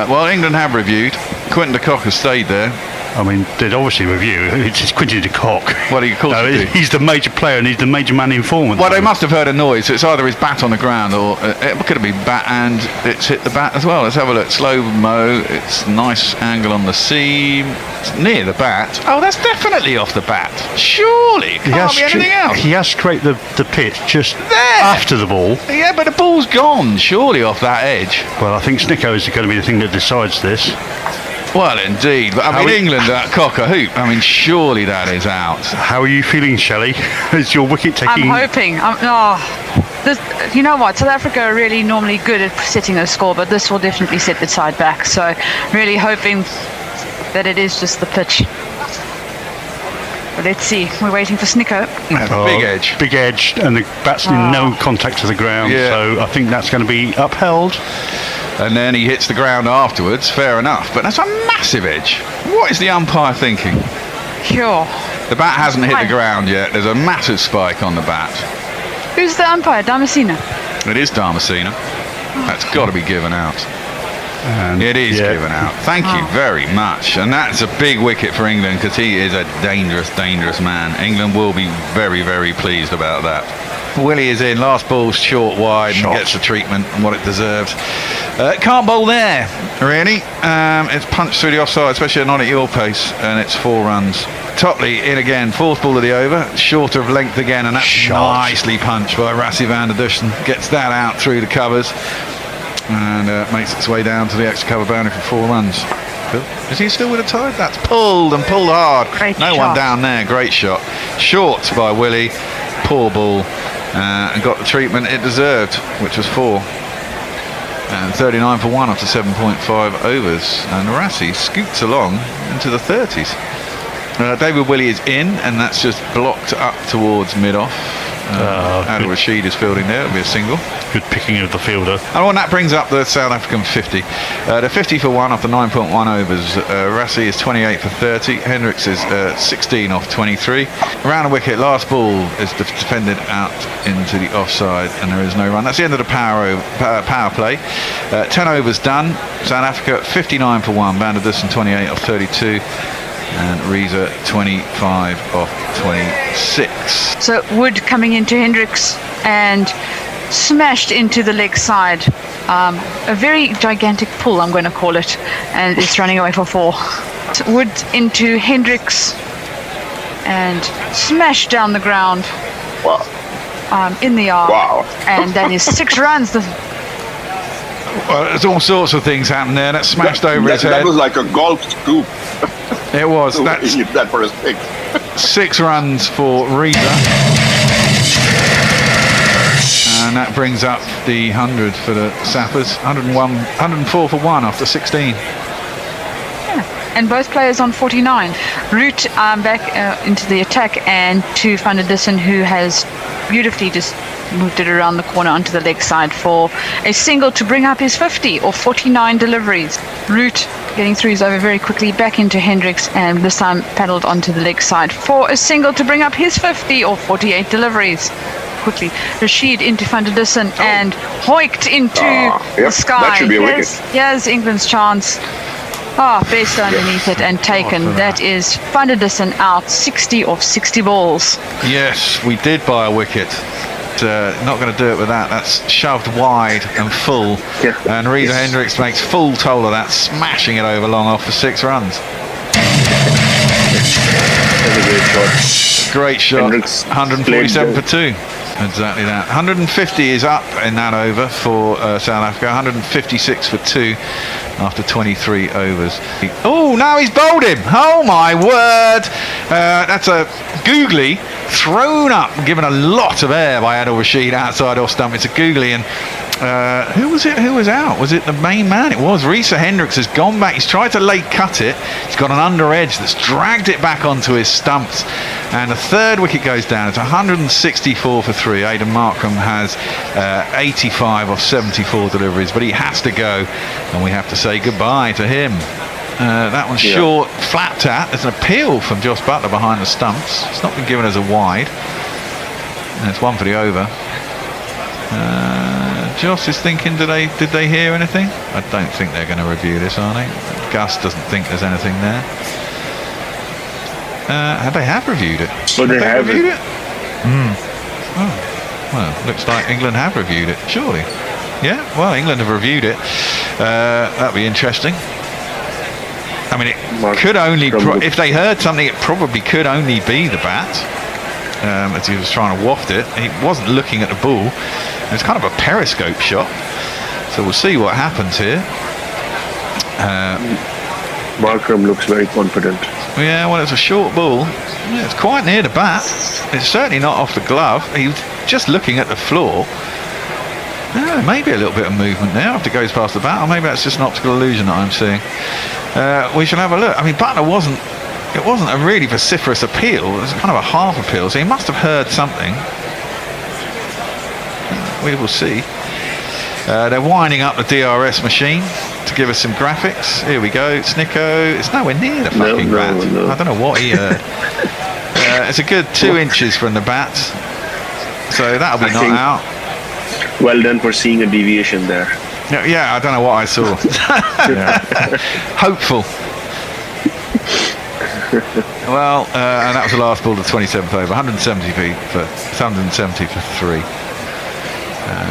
Well, England have reviewed. Quinton de Kock has stayed there. I mean, they'd obviously review. It's Quinton de Kock. Well, of course he's the major player and he's the major man informant. Well, they must have heard a noise. So it's either his bat on the ground or it could have been bat and it's hit the bat as well. Let's have a look. Slow-mo. It's nice angle on the seam. It's near the bat. Oh, that's definitely off the bat. Surely. Can't be anything else. He has scraped the pitch just there after the ball. Yeah, but the ball's gone. Surely off that edge. Well, I think Snicko is going to be the thing that decides this. Well, indeed. But I mean, England, that cock a hoop. I mean, surely that is out. How are you feeling, Shelley? Is your wicket taking... I'm hoping. you know what? South Africa are really normally good at setting a score, but this will definitely set the side back. So really hoping that it is just the pitch. But let's see. We're waiting for Snicko. Big edge. Big edge, and the batsman no contact to the ground. Yeah. So I think that's going to be upheld. And then he hits the ground afterwards. Fair enough. But that's a massive edge. What is the umpire thinking? Sure. The bat hasn't hit the ground yet. There's a massive spike on the bat. Who's the umpire? Damasina. It is Damasina. That's got to be given out. And it is given out. Thank you very much. And that's a big wicket for England, because he is a dangerous, dangerous man. England will be very, very pleased about that. Willie is in. Last ball's short wide and gets the treatment and what it deserved. Can't bowl there, really. It's punched through the offside, especially not at your pace, and it's 4 runs. Topley in again, 4th ball of the over, short of length again, and that's nicely punched by Rassie van der Dussen. Gets that out through the covers and makes its way down to the extra cover boundary for 4 runs. Is he still with a tide? That's pulled and pulled hard. No one down there. Great shot. Short by Willie. Poor ball. And got the treatment it deserved, which was 4. And 39 for 1 after 7.5 overs. And Rassie scoots along into the 30s. David Willey is in, and that's just blocked up towards mid-off. Adil Rashid is fielding there. It'll be a single. Good picking of the fielder. And that brings up the South African 50. The 50 for 1 after 9.1 overs. Rassie is 28 for 30. Hendricks is 16 off 23. Around the wicket, last ball is defended out into the offside, and there is no run. That's the end of the power play. 10 overs done. South Africa 59 for 1. Van der Dussen 28 off 32. And Reza 25 off 26. So Wood coming into Hendricks and smashed into the leg side. A very gigantic pull, I'm going to call it, and it's running away for 4. So Wood into Hendricks and smashed down the ground in the arm. Wow. And that is 6 runs. Well, there's all sorts of things happened there. That smashed over his head. That was like a golf scoop. It was. That's that for a 6. 6 runs for Reza. And that brings up the 100 for the Sappers. 104 for 1 after 16. And both players on 49. Root back into the attack, and to Van der Dussen, who has beautifully just moved it around the corner onto the leg side for a single to bring up his 50 or 49 deliveries. Root getting through his over very quickly, back into Hendricks, and this time paddled onto the leg side for a single to bring up his 50 or 48 deliveries. Quickly, Rashid into Van der Dussen and hoiked into the sky. That should be a wicket. Here's England's chance. Best underneath it and taken. That is Van der Dussen out, 60 off 60 balls. Yes, we did buy a wicket. Not going to do it with that. That's shoved wide and full. And Reza Hendricks makes full toll of that, smashing it over long off for 6 runs. Great shot. 147 for 2. Exactly that. 150 is up in that over for South Africa. 156 for 2 after 23 overs. Oh, now he's bowled him. Oh my word. That's a googly thrown up, given a lot of air by Adil Rashid outside off stump. It's a googly, and who was it? Who was out? Was it the main man? It was. Reza Hendricks has gone back. He's tried to late cut it. He's got an under edge that's dragged it back onto his stumps, and the 3rd wicket goes down. It's 164 for 3. Aidan Markram has 85 off 74 deliveries, but he has to go, and we have to say goodbye to him. That one's short, flat tap. There's an appeal from Josh Butler behind the stumps. It's not been given as a wide. And it's 1 for the over. Josh is thinking, did they hear anything? I don't think they're going to review this, are they? Gus doesn't think there's anything there. They have reviewed it. So they have reviewed it? Oh. Well, looks like England have reviewed it, surely. Yeah, well, England have reviewed it. That'd be interesting. I mean, it could only, if they heard something, it probably could only be the bat. As he was trying to waft it. He wasn't looking at the ball. It's kind of a periscope shot. So we'll see what happens here. Markram looks very confident. Yeah, well, it's a short ball. Yeah, it's quite near the bat. It's certainly not off the glove. He just looking at the floor, maybe a little bit of movement there after it goes past the bat, or maybe that's just an optical illusion that I'm seeing. We shall have a look. I mean, Butler wasn't a really vociferous appeal. It was kind of a half appeal, so he must have heard something. We will see. They're winding up the DRS machine to give us some graphics. Here we go. Snicko. It's nowhere near the fucking bat. I don't know what he heard. It's a good 2 inches from the bat, so that'll be not out. Well done for seeing a deviation there. Yeah, I don't know what I saw. Hopeful. Well, and that was the last ball of the 27th over. 170 for 3.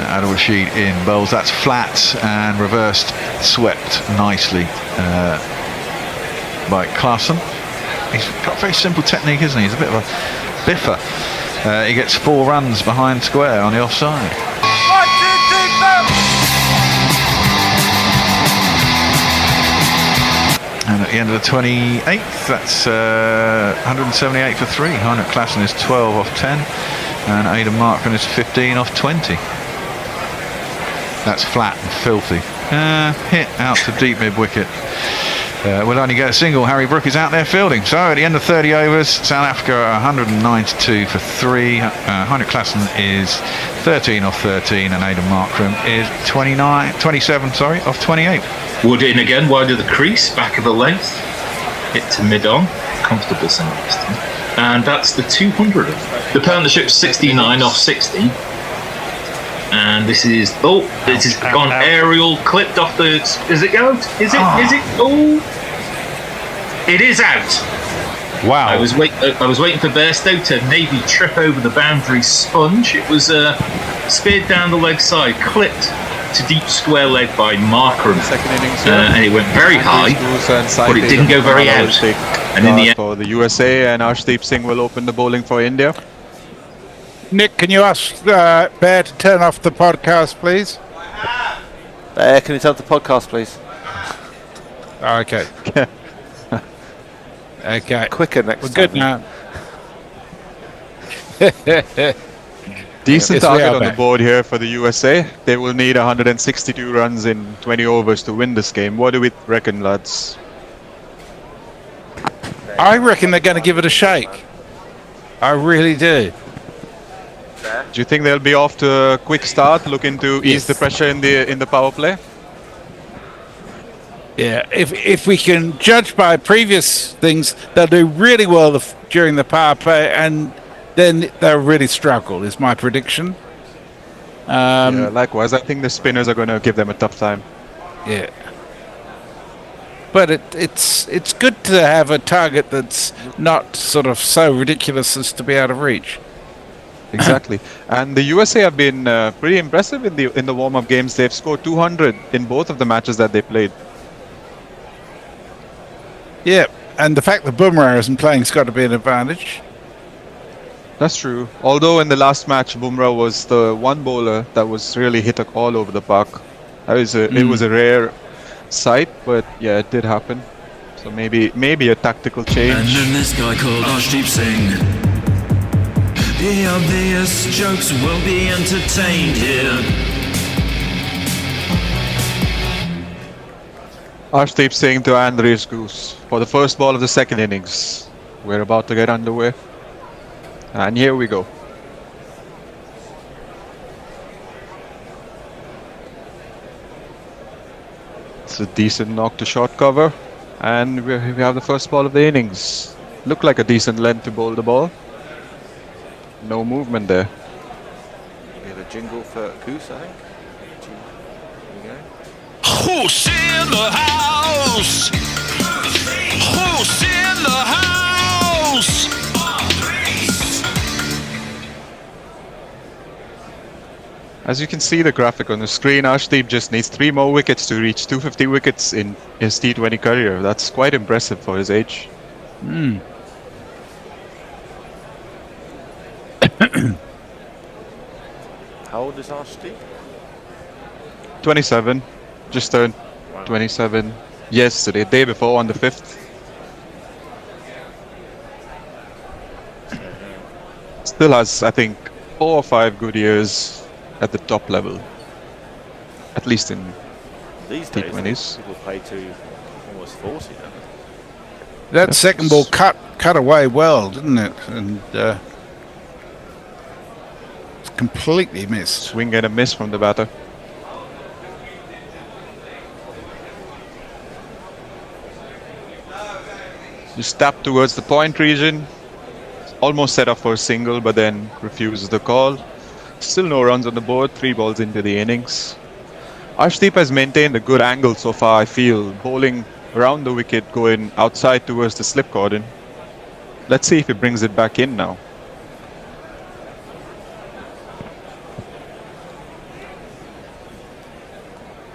Adil Rashid in bowls. That's flat and reversed, swept nicely by Klaassen. He's got a very simple technique, isn't he? He's a bit of a biffer. He gets 4 runs behind square on the offside. And at the end of the 28th, that's 178 for 3. Heinrich Klaassen is 12 off 10, and Aidan Markman is 15 off 20. That's flat and filthy. Hit out to deep mid-wicket. Will only get a single. Harry Brook is out there fielding. So at the end of 30 overs, South Africa are 192 for 3. Heinrich Klaassen is 13 off 13, and Aidan Markram is 27 off 28. Wood in again, wide of the crease, back of the length, hit to mid-on, comfortable single this time. And that's the 200. The partnership's 69 off 60. And this is, this is gone aerial, clipped off the, is it out? Is it? Oh! It is out! Wow. I was waiting for Bairstow to maybe trip over the boundary sponge. It was speared down the leg side, clipped to deep square leg by Markram. Second innings, and it went very high, but it didn't go very out. And in the end, for the USA, and Arshdeep Singh will open the bowling for India. Nick, can you ask Bear to turn off the podcast, please? Bear, can you turn off the podcast, please? Okay. Okay. Quicker next We're time. Good now. Decent target on the board here for the USA. They will need 162 runs in 20 overs to win this game. What do we reckon, lads? I reckon they're going to give it a shake. I really do. Do you think they'll be off to a quick start, looking to ease the pressure in the power play? Yeah, if we can judge by previous things, they'll do really well during the power play, and then they'll really struggle, is my prediction. Yeah, likewise. I think the spinners are going to give them a tough time. Yeah. But it's good to have a target that's not sort of so ridiculous as to be out of reach. Exactly. And the USA have been pretty impressive in the warm-up games. They've scored 200 in both of the matches that they played. Yeah, and the fact that Bumrah isn't playing's got to be an advantage. That's true. Although in the last match, Bumrah was the one bowler that was really hit all over the park. It was a rare sight, but yeah, it did happen. So maybe a tactical change. And then this guy called Arshdeep Singh. The obvious jokes will be entertained here. Arshdeep Singh to Andres Goose for the first ball of the second innings. We're about to get underway. And here we go. It's a decent knock to short cover. And we have the first ball of the innings. Looked like a decent length to bowl the ball. No movement there. We have a jingle for Goose, I think. Here we go. Who's in the house? Who's in the house? As you can see the graphic on the screen, Arshdeep just needs 3 more wickets to reach 250 wickets in his T20 career. That's quite impressive for his age. How old is Arshdeep? 27. Just turned 27 yesterday, day before on the 5th. Still has, I think, 4 or 5 good years at the top level, at least in These days, T20s. people play to almost 40, don't they? That second ball cut away well, didn't it? And it's completely missed. Swing and a miss from the batter. Just tap towards the point region. Almost set up for a single, but then refuses the call. Still no runs on the board. 3 balls into the innings. Arshdeep has maintained a good angle so far, I feel. Bowling around the wicket, going outside towards the slip cordon. Let's see if he brings it back in now.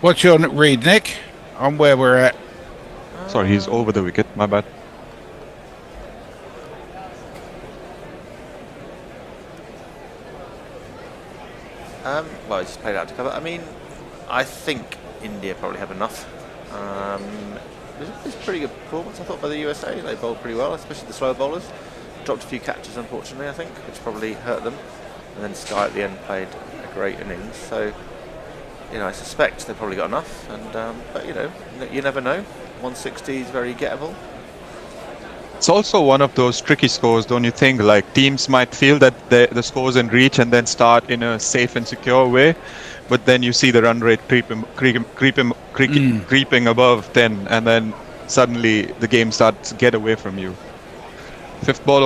What's your read, Nick, on where we're at? Sorry, he's over the wicket. My bad. Well, he just played out to cover. I mean, I think India probably have enough. It was a pretty good performance, I thought, by the USA. They bowled pretty well, especially the slow bowlers. Dropped a few catches, unfortunately, I think, which probably hurt them. And then Sky at the end played a great innings. So, you know, I suspect they've probably got enough. And but, you know, you never know. 160 is very gettable. It's also one of those tricky scores, don't you think? Like, teams might feel that the score's in reach and then start in a safe and secure way, but then you see the run rate creeping above 10, and then suddenly the game starts to get away from you. 5th ball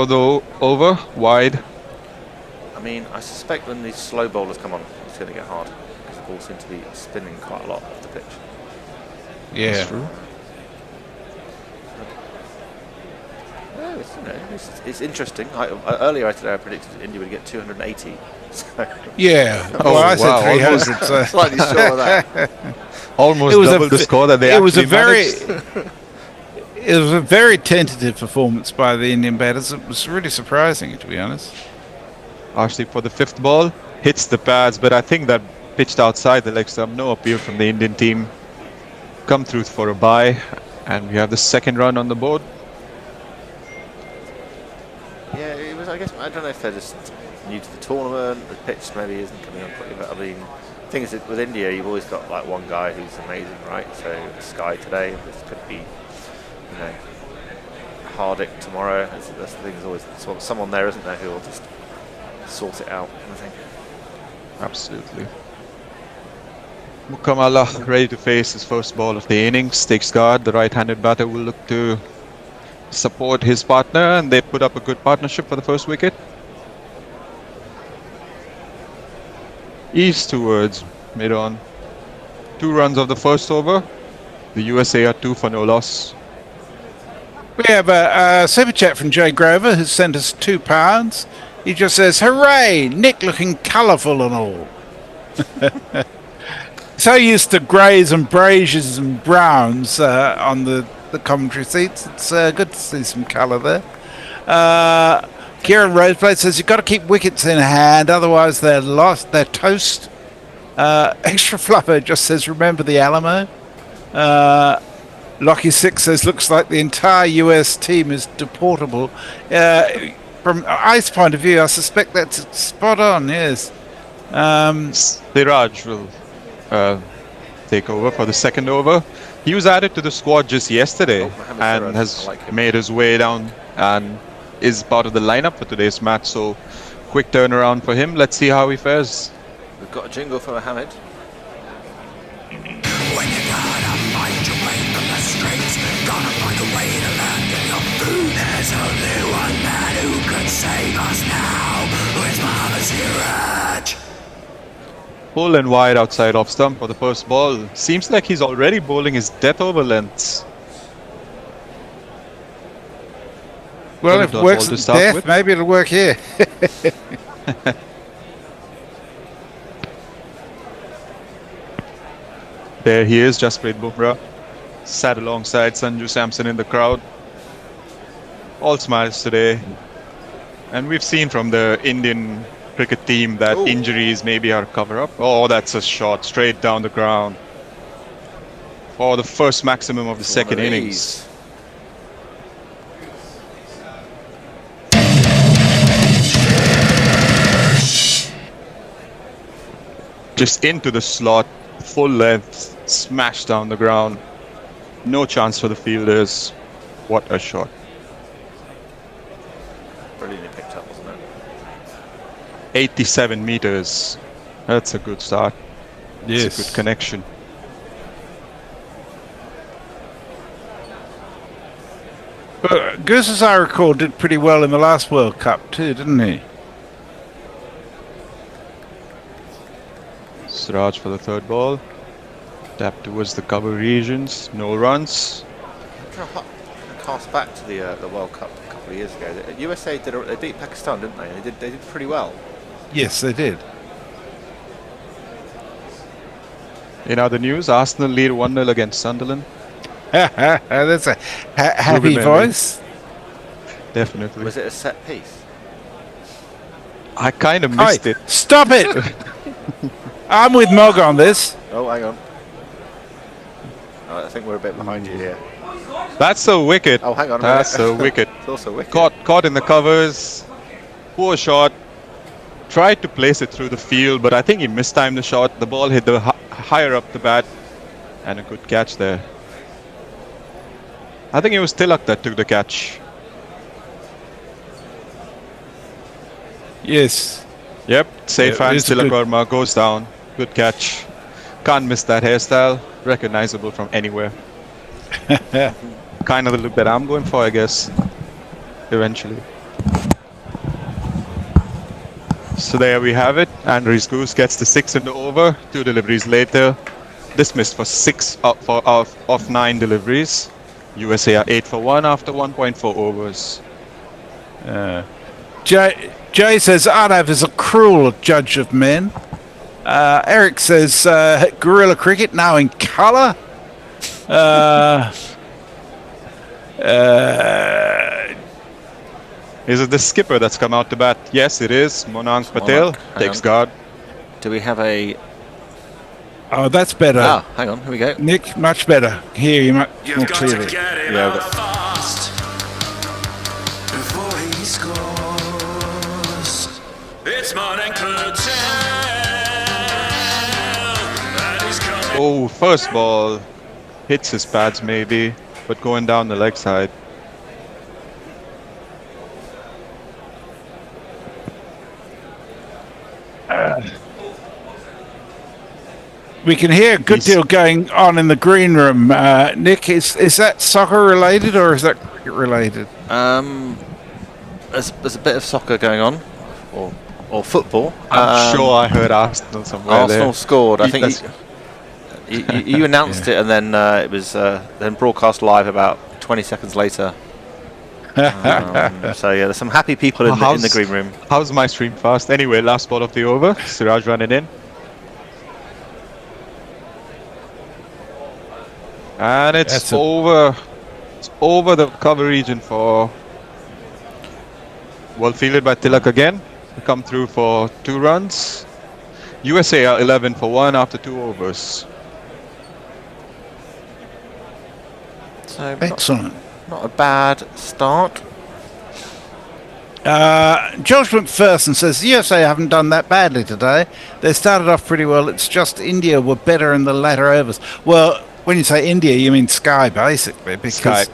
over, wide. I mean, I suspect when these slow bowlers come on, it's going to get hard, because the ball seems to be spinning quite a lot off the pitch. Yeah. That's true. It's interesting. Earlier today I predicted India would get 280. So Yeah. Well, I said 300. So. Slightly short of that. Almost double the score that they actually managed. It was a very tentative performance by the Indian batters. It was really surprising, to be honest. Arshdeep for the 5th ball. Hits the pads, but I think that pitched outside the leg stump. No appeal from the Indian team. Come through for a bye. And we have the 2nd run on the board. Yeah, it was. I guess I don't know if they're just new to the tournament. The pitch maybe isn't coming on quickly. But I mean, the thing is that with India, you've always got like one guy who's amazing, right? So Sky today, this could be, you know, Hardik tomorrow. That's the thing. There's always someone there, isn't there, who will just sort it out. I think. Absolutely. Mukamala ready to face his 1st ball of the innings. Takes guard. The right-handed batter will look to support his partner, and they put up a good partnership for the 1st wicket. East towards mid-on. 2 runs of the 1st over. The USA are 2 for no loss. We have a super chat from Jay Grover, who sent us £2. He just says, "Hooray! Nick looking colourful and all." So used to greys and beiges and browns on the commentary seats. It's good to see some colour there. Kieran Roseblade says, "You've got to keep wickets in hand, otherwise they're lost. They're toast." Extra Fluffer just says, "Remember the Alamo." Lockie 6 says, "Looks like the entire US team is deportable." From Ice point of view, I suspect that's spot on. Yes. Siraj will take over for the 2nd over. He was added to the squad just yesterday and has made his way down and is part of the lineup for today's match. So, quick turnaround for him. Let's see how he fares. We've got a jingle for Mohammed. When you gotta find your way from the streets, gotta find a way to land in your food. There's only one man who could save us now. It's Mama Siraj. Full and wide outside off stump for the 1st ball. Seems like he's already bowling his death over lengths. Well, if it works at death, maybe it'll work here. There he is, Jasprit Bumrah, sat alongside Sanju Samson in the crowd. All smiles today. And we've seen from the Indian cricket team that injuries maybe are a cover-up. Oh, that's a shot straight down the ground. For the first maximum of the second innings. Just into the slot, full length, smash down the ground. No chance for the fielders. What a shot. Brilliantly picked up, wasn't it? 87 meters. That's a good start. Yes. It's a good connection. But Goose, as I recall, did pretty well in the last World Cup too, didn't he? Suraj for the third ball. Tap towards the cover regions. No runs. Cast back to the World Cup a couple of years ago. The USA they beat Pakistan, didn't they? They did pretty well. Yes, they did. In other news, Arsenal lead 1-0 against Sunderland. That's a happy Ruben voice. Definitely. Was it a set piece? I kind of missed it. Stop it! I'm with Mog on this. Oh, hang on. Oh, I think we're a bit behind you here. That's a wicket. Oh, hang on a That's minute. a wicket. It's also a wicket. Caught in the covers. Poor shot. Tried to place it through the field, but I think he mistimed the shot. The ball hit the higher up the bat, and a good catch there. I think it was Tilak that took the catch. Yes. Yep. Safe hands. it's a good- Suryakumar goes down. Good catch. Can't miss that hairstyle. Recognizable from anywhere. Kind of the look that I'm going for, I guess. Eventually. So there we have it. Andres Goose gets the 6 in the over. 2 deliveries later. Dismissed for 6 of 9 deliveries. USA are 8 for 1 after 1.4 overs. Jay says Arnav is a cruel judge of men. Eric says Gorilla Cricket now in colour. Is it the skipper that's come out to bat? Yes, it is. Monank Patel takes guard. Do we have a... Oh, that's better. Ah, hang on. Here we go. Nick, much better. Hear you much more You've got clearly. to get him Yeah, out we've got- fast before he scores. It's Monank Patel, and he's coming. Oh, first ball. Hits his pads maybe, but going down the leg side. We can hear a good deal going on in the green room. Nick, is that soccer related or is that cricket related? There's a bit of soccer going on, or football. I'm sure I heard Arsenal somewhere Arsenal there. scored. I think you announced it, and then it was then broadcast live about 20 seconds later. So yeah, there's some happy people in the green room. How's my stream fast? Anyway, last ball of the over. Suraj running in. And it's over. It's over the cover region for... Well fielded by Tilak again. They come through for 2 runs. USA are 11 for 1 after 2 overs. So Excellent. Not a bad start. George McPherson says the USA haven't done that badly today. They started off pretty well. It's just India were better in the latter overs. Well, when you say India, you mean Sky, basically, because Sky.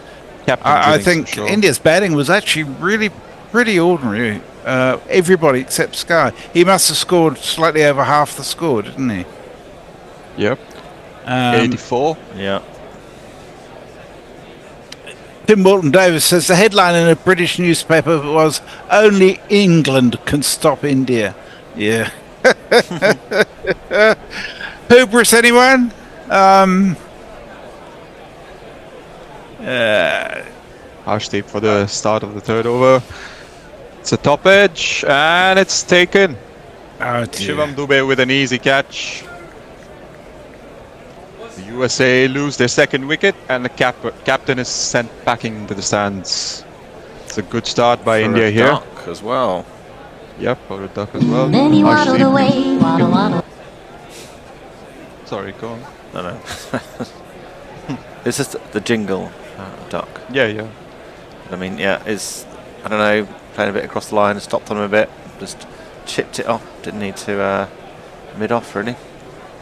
I think for sure. India's batting was actually really pretty ordinary. Everybody except Sky. He must have scored slightly over half the score, didn't he? Yep. 84. Yeah. Tim Morton Davis says the headline in a British newspaper was "Only England can stop India." Yeah. Hubris, anyone? Harshdeep for the start of the 3rd over. It's a top edge and it's taken. Oh, dear. Shivam Dubey with an easy catch. The USA lose their 2nd wicket and the captain is sent packing into the stands. It's a good start by For India a here. duck as well. Yep, for a duck as well. Then he waddled Harshdeep. away, waddle, waddle. Sorry, go on. No. It's just the jingle duck. Yeah. I mean, yeah, it's, I don't know, playing a bit across the line, stopped on him a bit, just chipped it off. Didn't need to mid off really.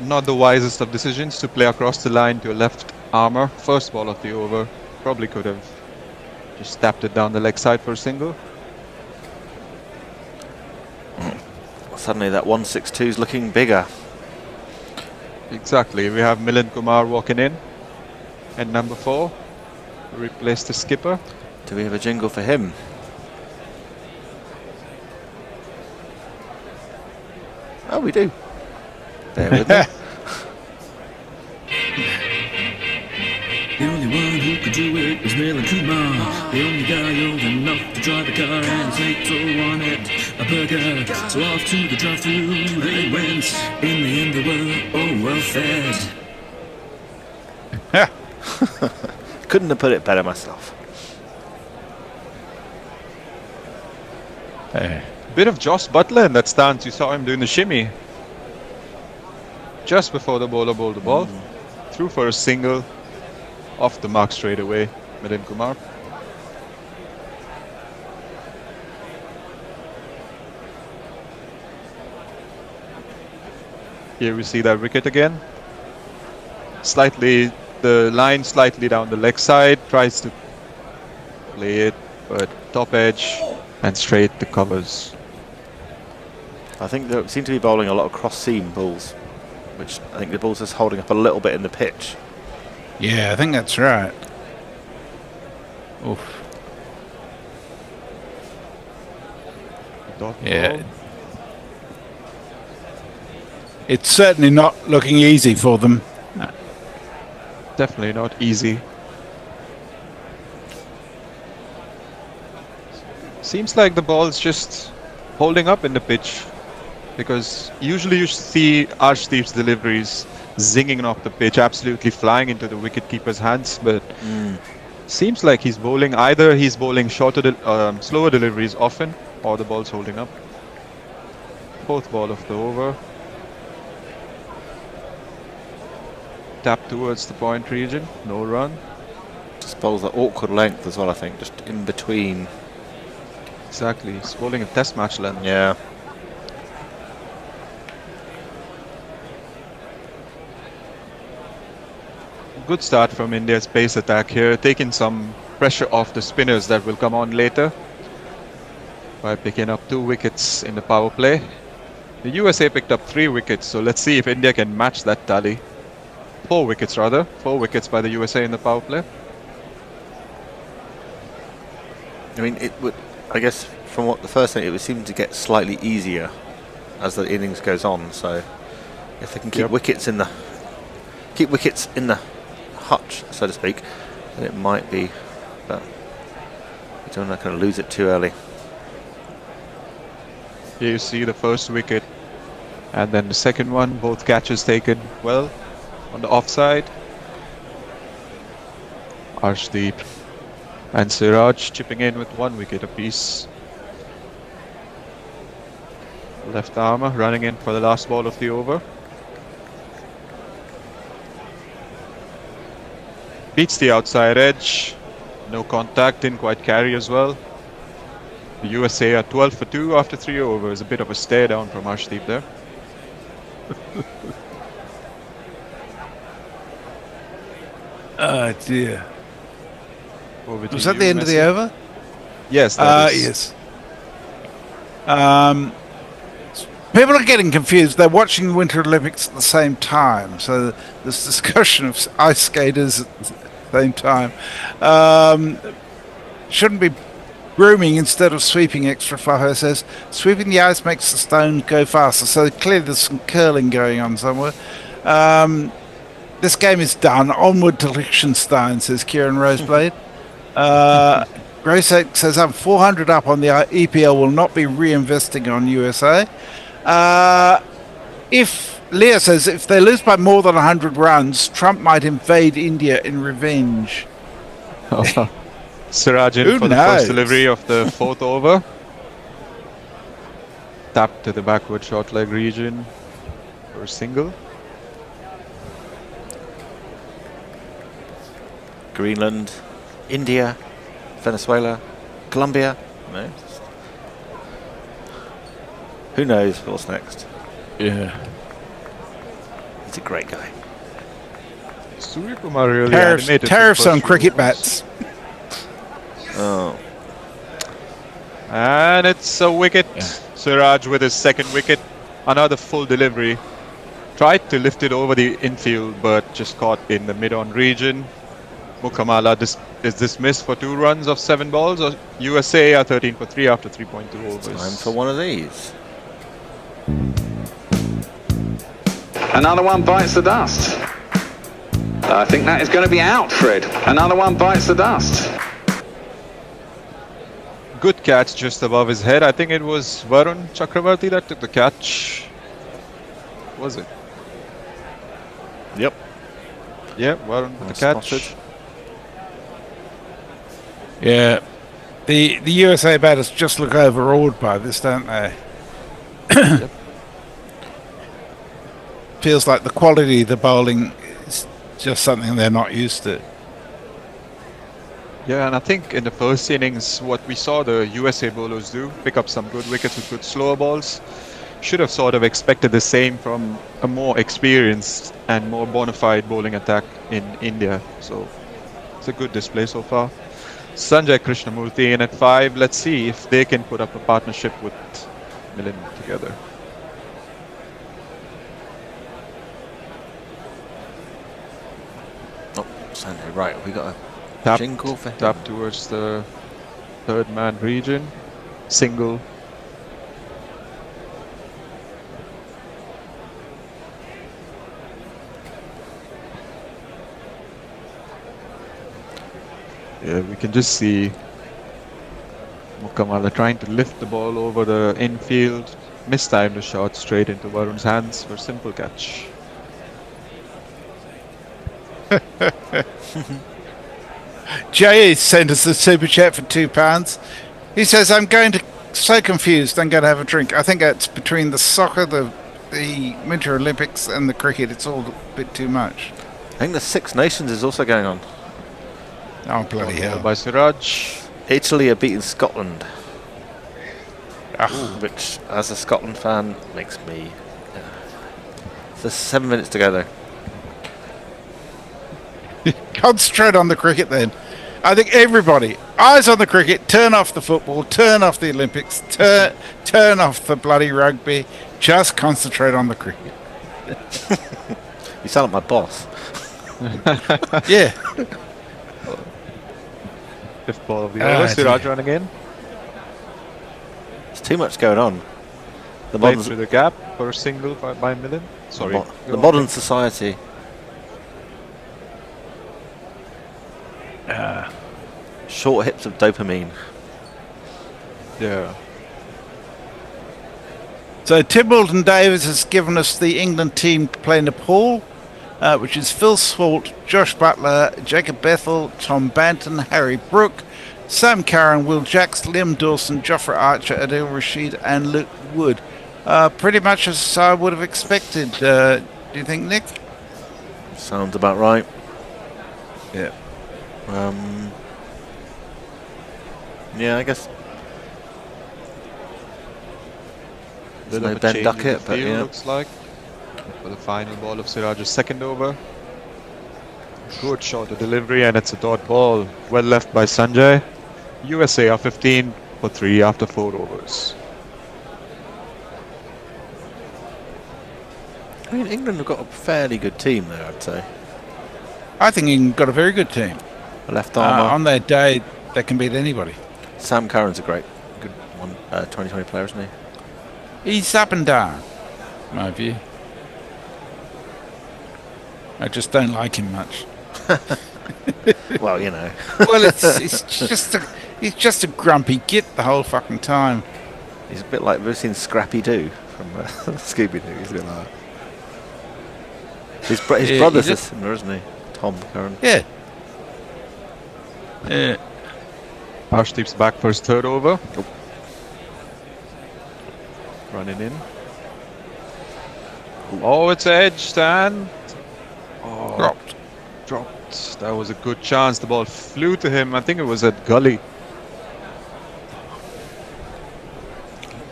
not the wisest of decisions to play across the line to a left armour. First ball of the over. Probably could have just tapped it down the leg side for a single. Suddenly that 162 is looking bigger. Exactly. We have Milind Kumar walking in. And number 4, replace the skipper. Do we have a jingle for him? Oh, we do. Bear with me. The only one who could do it was Milind Kumar. The only guy old enough to drive a car, and his mates all wanted a burger. So off to the drive-thru they went. In the end they were all well fed. Couldn't have put it better myself. Bit of Josh Butler in that stance. You saw him doing the shimmy just before the bowler bowled the ball. Threw for a single. Off the mark straight away, Milind Kumar. Here we see that wicket again. Slightly, the line slightly down the leg side. Tries to play it, but top edge and straight to covers. I think they seem to be bowling a lot of cross-seam balls, which I think the ball's just holding up a little bit in the pitch. Yeah, I think that's right. Oof. Yeah. It's certainly not looking easy for them. Definitely not easy. Seems like the ball's just holding up in the pitch, because usually you see Arshdeep's deliveries zinging off the pitch, absolutely flying into the wicket-keeper's hands, but seems like he's bowling, either he's bowling shorter, slower deliveries often, or the ball's holding up. Fourth ball of the over. Tap towards the point region, no run. Just bowls at awkward length as well, I think, just in between. Exactly, he's bowling a test match length. Yeah. Good start from India's pace attack here, taking some pressure off the spinners that will come on later by picking up 2 wickets in the power play. The USA picked up 3 wickets, so let's see if India can match that tally. 4 wickets rather, 4 wickets by the USA in the power play. I mean, it would, I guess, from what the first thing, it would seem to get slightly easier as the innings goes on. So, if they can keep wickets in the hutch, so to speak, then it might be. But we don't want to lose it too early. Here you see the first wicket, and then the second one. Both catches taken well on the offside. Arshdeep and Siraj chipping in with 1 wicket apiece. Left armour running in for the last ball of the over. Beats the outside edge. No contact, didn't quite carry as well. The USA are 12 for 2 after 3 overs. A bit of a stare down from Arshdeep there. Oh dear. Was that you, the end of the Messi. over? Yes, that is. Yes. People are getting confused. They're watching the Winter Olympics at the same time. So this discussion of ice skaters at the same time. Shouldn't be brooming instead of sweeping, extra Faho says. Sweeping the ice makes the stones go faster. So clearly there's some curling going on somewhere. This game is done. Onward to Liechtenstein, says Kieran Roseblade. Grace says, I'm 400 up on the EPL, will not be reinvesting on USA. If Leah says, if they lose by more than 100 runs, Trump might invade India in revenge. Siraj in Who for the knows? first delivery of the 4th over. Tap to the backward short leg region for a single. Greenland, India, Venezuela, Colombia. No. Who knows what's next? Yeah. He's a great guy. Suryakumar really Tariffs, animated. tariffs on cricket bats. Oh. And it's a wicket. Siraj with his second wicket. Another full delivery. Tried to lift it over the infield, but just caught in the mid-on region. Mukamala is dismissed for 2 runs of 7 balls. USA are 13 for 3 after 3.2 overs. Time for one of these. Another one bites the dust. I think that is going to be out, Fred. Another one bites the dust. Good catch just above his head. I think it was Varun Chakravarti that took the catch. Was it? Yep. Yeah, Varun with the catch. Spotted. Yeah. The USA batters just look overawed by this, don't they? Yep. Feels like the quality of the bowling is just something they're not used to. Yeah, and I think in the first innings, what we saw the USA bowlers do, pick up some good wickets with good slower balls, should have sort of expected the same from a more experienced and more bona fide bowling attack in India. So it's a good display so far. Sanjay Krishnamurthy in at 5. Let's see if they can put up a partnership with Milind together. Oh, Sanjay, right. We got a Tap jingle for him. Tap towards the third man region. Single. Yeah, we can just see Mukamala trying to lift the ball over the infield. Mistimed the shot straight into Varun's hands for simple catch. Jay sent us a super chat for £2. He says, I'm so confused, I'm going to have a drink. I think that's between the soccer, the Winter Olympics and the cricket. It's all a bit too much. I think the Six Nations is also going on. Oh, bloody hell. By Siraj. Italy are beating Scotland. Which, as a Scotland fan, makes me... There's 7 minutes to go though. Concentrate on the cricket then. I think everybody, eyes on the cricket, turn off the football, turn off the Olympics, turn off the bloody rugby, just concentrate on the cricket. You sound like my boss. Yeah. Fifth ball of the over. Siraj running in. There's too much going on. The Played modern through the gap for a single by Milind. Sorry. The modern society. Short hips of dopamine. Yeah. So Tim Milton Davis has given us the England team to play Nepal, which is Phil Swalt, Josh Butler, Jacob Bethel, Tom Banton, Harry Brook, Sam Curran, Will Jacks, Liam Dawson, Jofra Archer, Adil Rashid and Luke Wood. Pretty much as I would have expected. Do you think, Nick? Sounds about right. Yeah. Yeah, I guess. Little No bit Ben change in Duckett, the but field, yeah. looks like. For the final ball of Siraj's second over. Good shot of delivery, and it's a dot ball. Well left by Sanjay. USA are 15 for 3 after 4 overs. I mean, England have got a fairly good team there, I'd say. I think England got a very good team. Left armour. On their day, they can beat anybody. Sam Curran's a good one, 2020 player, isn't he? He's up and down, my view. I just don't like him much. Well, you know. Well, he's just a grumpy git the whole fucking time. He's a bit like, we've seen Scrappy Doo from Scooby-Doo. He's a bit like that. His brother's a similar, isn't he? Tom Curran. Yeah. Yeah. Arshdeep's back for his third over. Running in. Oh, it's edged and... Oh, dropped. That was a good chance. The ball flew to him. I think it was at gully.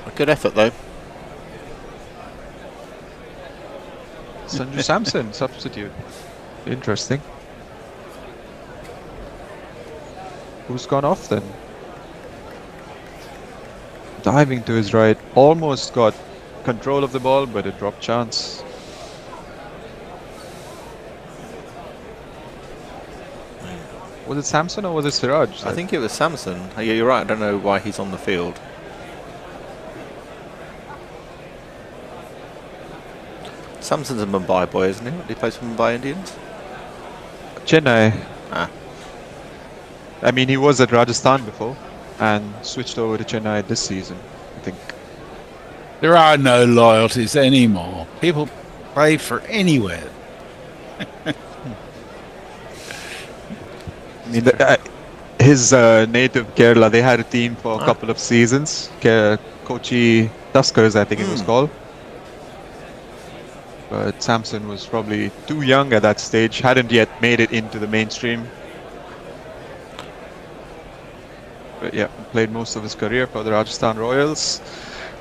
A good effort, though. Sanju Samson, substitute. Interesting. Who's gone off then? Diving to his right, almost got control of the ball, but a drop chance. Was it Samson or was it Siraj? I think it was Samson. Yeah, you're right. I don't know why he's on the field. Samson's a Mumbai boy, isn't he? He plays for Mumbai Indians. Chennai. Ah. I mean, he was at Rajasthan before and switched over to Chennai this season, I think. There are no loyalties anymore. People play for anywhere. I mean, his native Kerala, they had a team for a couple of seasons. Kochi Tuskers, I think it was called. But Samson was probably too young at that stage, hadn't yet made it into the mainstream. But yeah, played most of his career for the Rajasthan Royals.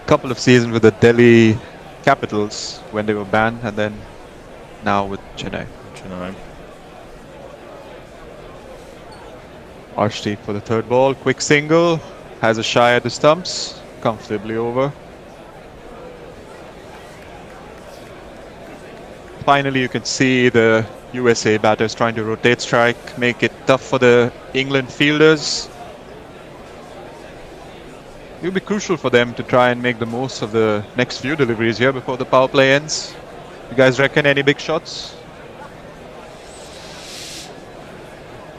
Couple of seasons with the Delhi Capitals when they were banned, and then now with Chennai. Arshdeep for the third ball, quick single, has a shy at the stumps, comfortably over. Finally, you can see the USA batters trying to rotate strike, make it tough for the England fielders. It will be crucial for them to try and make the most of the next few deliveries here before the power play ends. You guys reckon any big shots?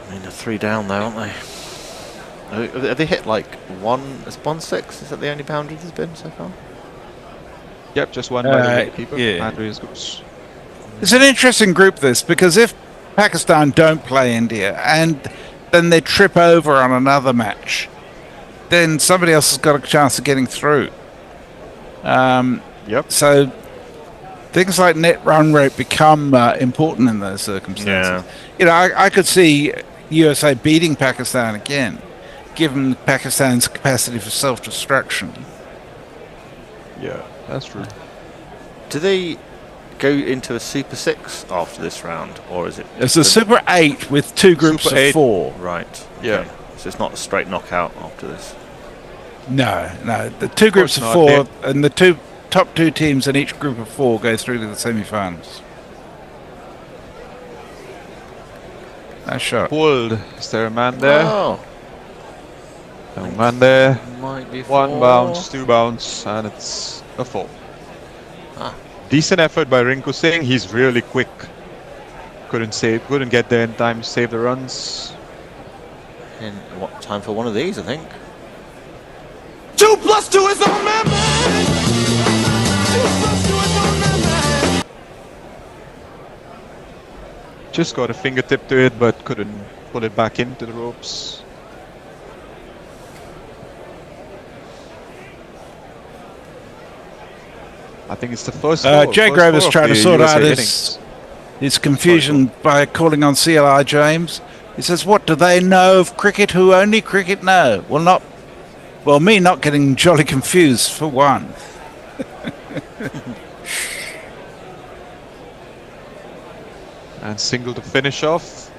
I mean, they're 3 down though, aren't they? Have they hit like 1-6? Is that the only boundary there's been so far? Yep, just one by the keeper. Yeah. Andreas Goose. It's an interesting group, this, because if Pakistan don't play India and then they trip over on another match, then somebody else has got a chance of getting through. So things like net run rate become important in those circumstances. You know, I could see USA beating Pakistan again, given Pakistan's capacity for self-destruction. Yeah, that's true. Do they go into a Super 6 after this round, or is it? It's a Super 8 with 2 groups Super of 8. 4. Right. Yeah. Okay. So it's not a straight knockout after this. No. The 2 groups of 4, and the top 2 teams in each group of 4 go through to the semi-finals. Nice shot. Pulled. Is there a man there? Oh. No man there. Might be 1 4. bounce, 2 bounce, and it's a 4. Ah. Decent effort by Rinku Singh. He's really quick. Couldn't get there in time to save the runs. In what time for one of these, I think. 2 + 2 is on man. 2 + 2 is on man. Just got a fingertip to it, but couldn't pull it back into the ropes. I think it's the first score. Jay first Grover's score of trying to the sort USA out innings. his confusion by calling on CLI James. He says, what do they know of cricket who only cricket know? Well, me not getting jolly confused, for one. And single to finish off.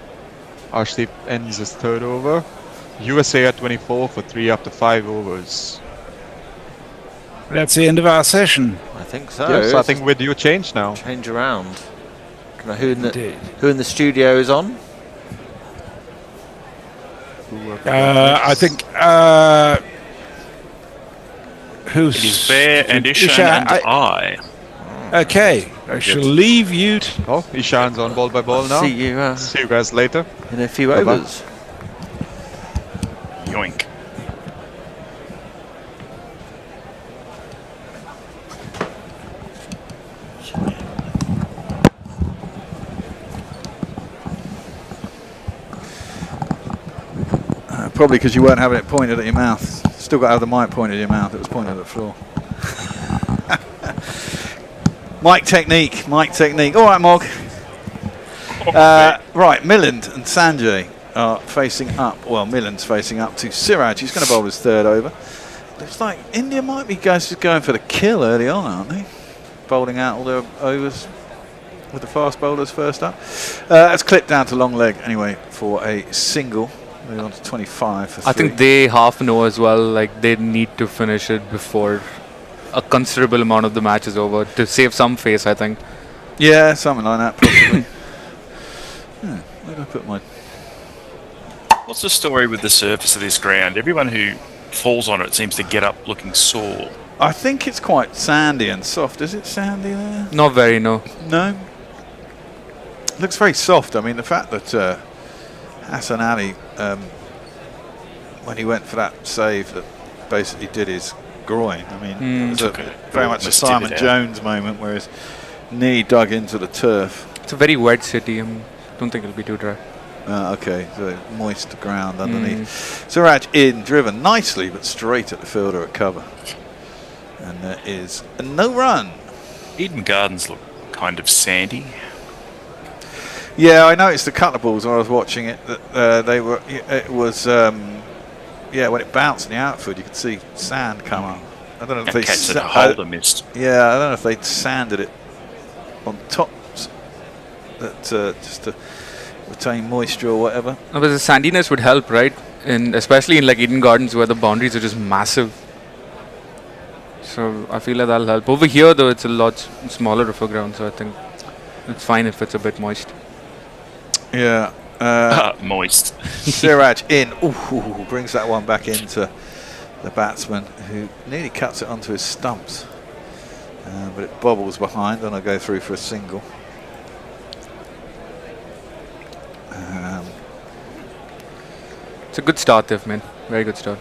Arshdeep ends his third over. USA at 24 for 3 after 5 overs. That's the end of our session. I think so. Yes, I think we're due change now. Change around. Don't know who in the studio is on. I think who's It is Bear and Ishan Ishan, and I. Okay, I shall leave you. Oh, Ishan's on ball by ball now. See you. See you guys later. In a few Bye-bye. overs. Yoink. Probably because you weren't having it pointed at your mouth. Still got to have the mic pointed at your mouth. It was pointed at the floor. Mic technique. All right, Mog. Right, Milland and Sanjay are facing up. Well, Milland's facing up to Siraj. He's going to bowl his third over. Looks like India might be going for the kill early on, aren't they? Bowling out all their overs with the fast bowlers first up. It's clipped down to long leg anyway for a single. Moving on to 25 for 3. I think they half know as well, like they need to finish it before a considerable amount of the match is over to save some face, I think. Yeah, something like that, possibly. Where did I put mine? What's the story with the surface of this ground? Everyone who falls on it seems to get up looking sore. I think it's quite sandy and soft. Is it sandy there? Not very, no. No. Looks very soft. I mean, the fact that Hassan Ali, when he went for that save that basically did his groin, I mean, it was very much a Simon Jones moment where his knee dug into the turf. It's a very wet city. I don't think it'll be too dry. Okay, so moist ground underneath. Suraj in, driven nicely, but straight at the fielder at cover. And there is a no run. Eden Gardens look kind of sandy. Yeah, I noticed the couple of balls when I was watching it. That they were. It was. Yeah, when it bounced in the outfield, you could see sand come up. I don't know if they missed. Yeah, I don't know if they'd sanded it on tops. That just to retain moisture or whatever. No, but the sandiness would help, right? And especially in like Eden Gardens where the boundaries are just massive. So I feel like that'll help. Over here though, it's a lot smaller of a ground, so I think it's fine if it's a bit moist. Yeah. Moist. Siraj in. Ooh, brings that one back into the batsman who nearly cuts it onto his stumps. But it bobbles behind and I go through for a single. It's a good start they've made. Very good start.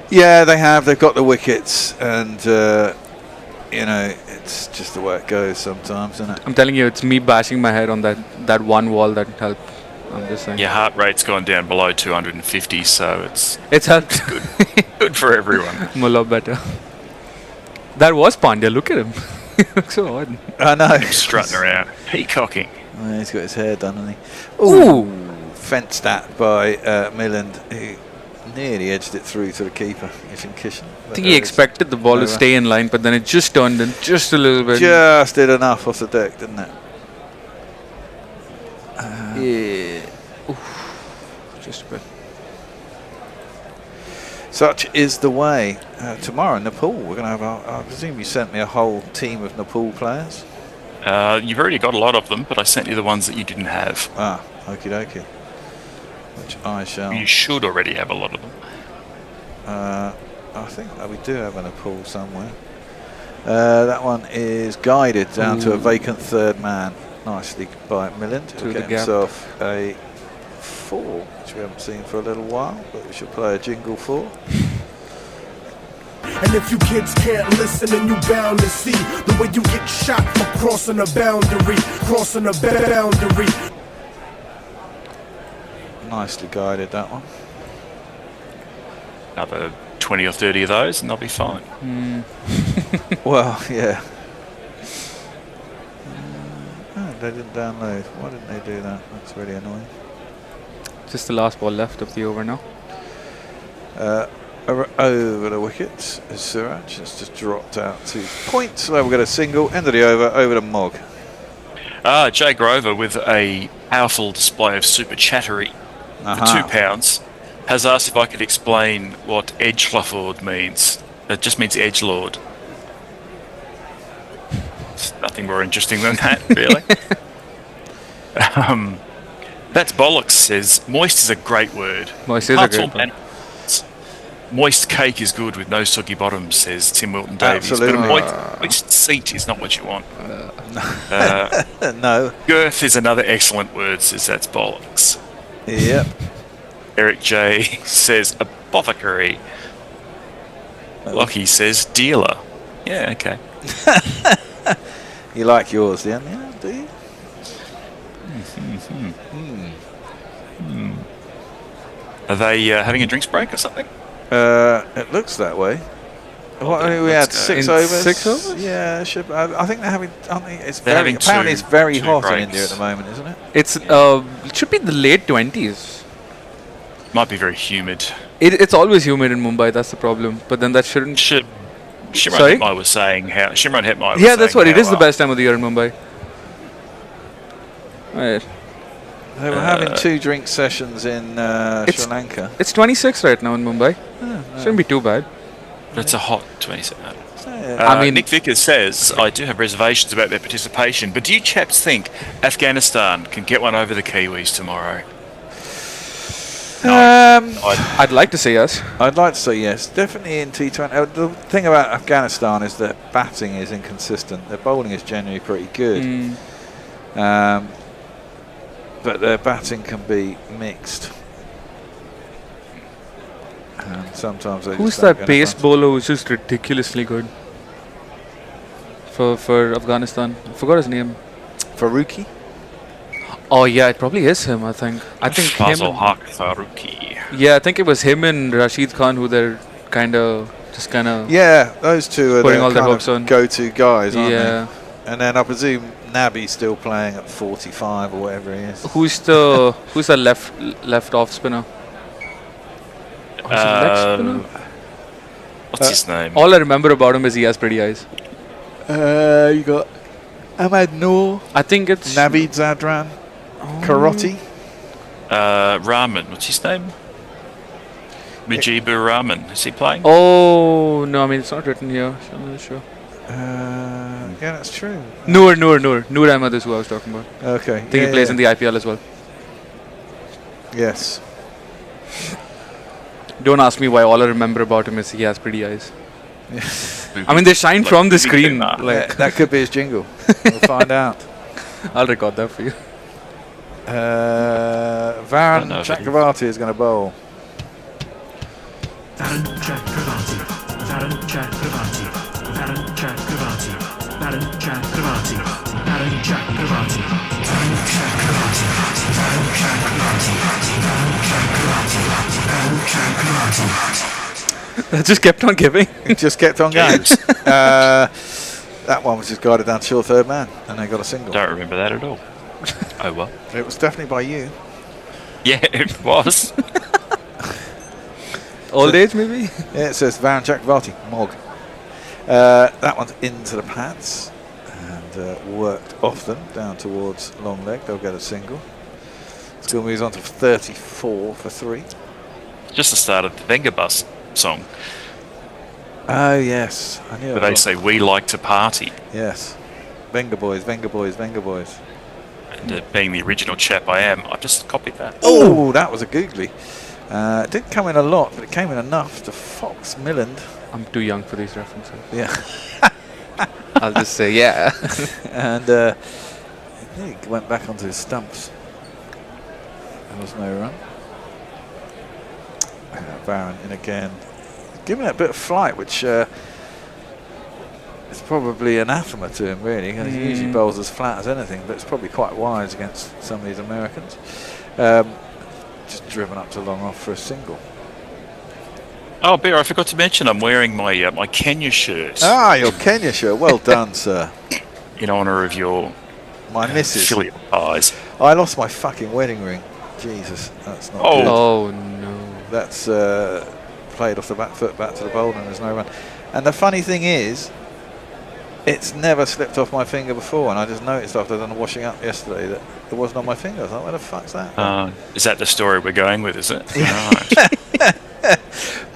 Yeah, they have. They've got the wickets, and you know, it's just the way it goes sometimes, isn't it? I'm telling you, it's me bashing my head on that one wall that helped. I'm just saying. Your heart rate's gone down below 250, so it's helped. Good for everyone. I'm a lot better. That was Pandya. Look at him. He looks so odd. I know. Strutting around, peacocking. Oh, he's got his hair done, hasn't he? Ooh. Fenced at by Milland, who nearly edged it through to the keeper, Ishan Kishan. I think he expected the ball to stay in line, but then it just turned in just a little bit. Just did enough off the deck, didn't it? Yeah. Oof. Just a bit. Such is the way. Tomorrow, Nepal, we're going to have, I presume you sent me a whole team of Nepal players? You've already got a lot of them, but I sent you the ones that you didn't have. Ah, okie dokie. Which I shall. You should already have a lot of them. I think we do have a Nepal somewhere. That one is guided down to a vacant third man. Nicely by Milland. He'll get himself a 4, which we haven't seen for a little while, but we should play a jingle for. And if you kids can't listen, then you bound to see the way you get shot for crossing a boundary, crossing a boundary. Nicely guided, that one. Another 20 or 30 of those and they'll be fine. Well, yeah. They didn't download. Why didn't they do that? That's really annoying. Just the last ball left of the over now. Over the wickets is Suraj. It's just dropped out 2 points. So we've got a single. End of the over to Mog. Jay Grover with a powerful display of super chattery for £2 has asked if I could explain what edgelord means. It just means edgelord. It's nothing more interesting than that, really. That's bollocks, says. Moist is a great word. Moist is a great word. Moist cake is good with no soggy bottoms, says Tim Wilton Davies. Absolutely. But a moist seat is not what you want. No. Girth is another excellent word, says that's bollocks. Yep. Eric J says apothecary. Lockie says dealer. Yeah, okay. You like yours, then? Yeah, do you? Are they having a drinks break or something? It looks that way. We had 6 overs. 6 overs? Yeah, I think they're having. It's They're having apparently it's very hot in breaks. India at the moment, isn't it? It's it should be in the late 20s. Might be very humid. It's always humid in Mumbai. That's the problem. But then that shouldn't Shimron Hetmai was saying how Shimron Hetmai was Yeah, that's saying what. It how, is the best time of the year in Mumbai. Right. They were having 2 drink sessions in Sri Lanka. It's 26 right now in Mumbai. Shouldn't be too bad. It's a hot 27. I mean, Nick Vickers says, I do have reservations about their participation, but do you chaps think Afghanistan can get one over the Kiwis tomorrow? I'd like to say yes. I'd like to say yes. Definitely in T20. The thing about Afghanistan is that batting is inconsistent. Their bowling is generally pretty good. But their batting can be mixed. And sometimes they Who's just don't that get pace enough. bowler who's just ridiculously good for Afghanistan? I forgot his name. Farooqi? Oh yeah, it probably is him. I think Fazal him. Haq Farooqi. Yeah, I think it was him and Rashid Khan who they're kind of. Yeah, those two are putting the all their kind hopes of on. go-to guys, aren't Yeah. they? And then I presume Nabi's still playing at 45 or whatever he is. Who's the left off spinner? Or is it leg spinner? What's his name? All I remember about him is he has pretty eyes. You got Ahmad Noor. I think it's Naveed Zadran. Karoti. Rahman. What's his name? Mujibur Rahman. Is he playing? Oh no, I mean it's not written here. So I'm not sure. Yeah, that's true. Noor Ahmed is who I was talking about. Okay. I think he plays in the IPL as well. Yes. Don't ask me why. All I remember about him is he has pretty eyes. I mean, they shine from the screen. Like that could be his jingle. We'll find out. I'll record that for you. Varun Chakravarti is going to bowl. Varun Chakravarti. Varun Chakravarti. Varun Chakravarti. Varun Chakravarti. Varun Chakravarti. Varun Chakravarti. Varun Chakravarti. Varun Chakravarti. Varun Chakravarti. That just kept on giving. It just kept on going. That one was just guided down to short third man, and they got a single. Don't remember that at all. Oh well. It was definitely by you. Yeah, it was. Old age, maybe? Yeah, it says Varun Chakravarti, Mog. That one's into the pads and worked off them down towards long leg. They'll get a single. Still moves on to 34 for 3. Just the start of the Venga Bus song. Oh, yes. I knew Where they say, we like to party. Yes. Venga boys, Venga boys, Venga boys. And being the original chap I am, I've just copied that. Oh, that was a googly. It didn't come in a lot, but it came in enough to Fox Milland. I'm too young for these references. Yeah. I'll just say yeah. And he went back onto his stumps. There was no run. Varun in again. Giving it a bit of flight, which is probably anathema to him, really. Because he usually bowls as flat as anything, but it's probably quite wise against some of these Americans. Just driven up to long off for a single. Oh, Bear, I forgot to mention I'm wearing my my Kenya shirt. Ah, your Kenya shirt. Well done, sir. In honour of your missus. filial ties. I lost my fucking wedding ring. Jesus, that's not good. Oh, no. That's played off the back foot back to the bowl and there's no run. And the funny thing is, it's never slipped off my finger before, and I just noticed after I'd done the washing up yesterday that it wasn't on my finger. I was like, where the fuck's that? Is that the story we're going with, is it? Right.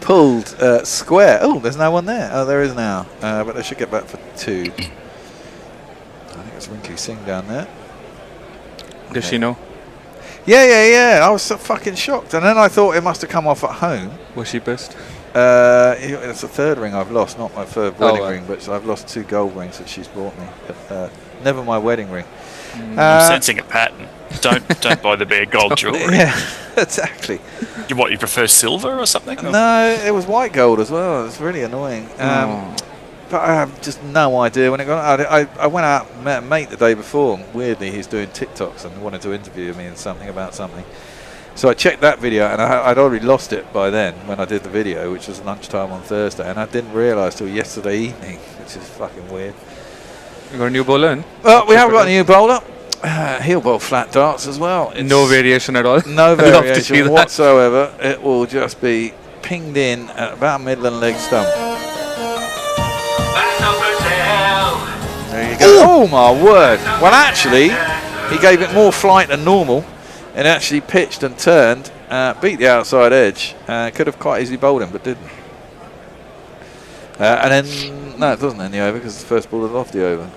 Pulled square. Oh, there's no one there. Oh, there is now. But they should get back for 2. I think it's Rinku Singh down there. Does she know? Yeah. I was so fucking shocked. And then I thought it must have come off at home. Was she pissed? It's the 3rd ring I've lost, not my 3rd wedding ring, but I've lost 2 gold rings that she's bought me. But never my wedding ring. I'm sensing a pattern. Don't buy the bare gold jewellery. Yeah, exactly. You prefer silver or something? Or? No, it was white gold as well. It's really annoying. But I have just no idea when it got out. I went out and met a mate the day before, and weirdly he's doing TikToks and wanted to interview me and something about something. So I checked that video, and I'd already lost it by then when I did the video, which was lunchtime on Thursday, and I didn't realise till yesterday evening, which is fucking weird. You got a new bowler in? Well, we have got a new bowler. He'll bowl flat darts as well. No variation at all? No variation whatsoever. It will just be pinged in at about middle and leg stump. Oh my word! Well, actually, he gave it more flight than normal, and actually pitched and turned, beat the outside edge. Could have quite easily bowled him, but didn't. And then no, it doesn't end the over because the first ball is off the over.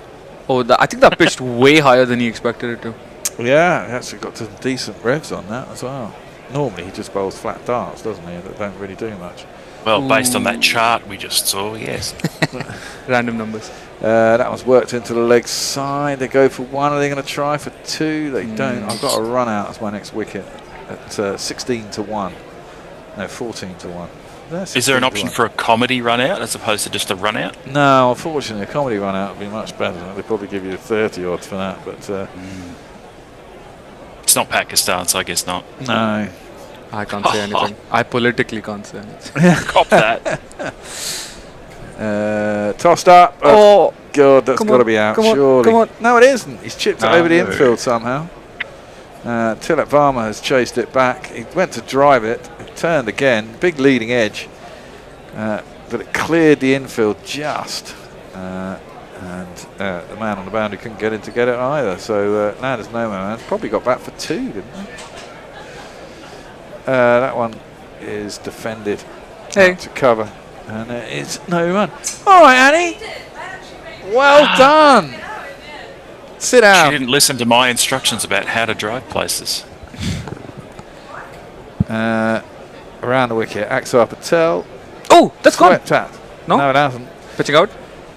Oh, I think that pitched way higher than he expected it to. Yeah, he actually got some decent revs on that as well. Normally he just bowls flat darts, doesn't he? That don't really do much. Well, based on that chart we just saw, yes. Random numbers. That one's worked into the leg side. They go for one. Are they going to try for two? They don't. I've got a run out as my next wicket at 16 to 1. No, 14 to 1. Is there an option for a comedy run out as opposed to just a run out? No, unfortunately, a comedy run out would be much better. They'd probably give you a 30 odds for that, but it's not Pakistan, so I guess not. No. I can't say anything. I politically can't say anything. Cop that. Tossed up. Oh, God, that's got to be out, come on, surely. come on. No, it isn't. He's chipped it over the infield somehow. Tilak Varma has chased it back. He went to drive it. It turned again. Big leading edge. But it cleared the infield just. And the man on the boundary couldn't get in to get it either. So now there's no man. Probably got back for two, didn't they? That one is defended to cover. And it's no run. All right, Annie. Well done. Sit down. She didn't listen to my instructions about how to drive places. Around the wicket, Axar Patel. Oh, that's gone. No, it hasn't. Pitching out?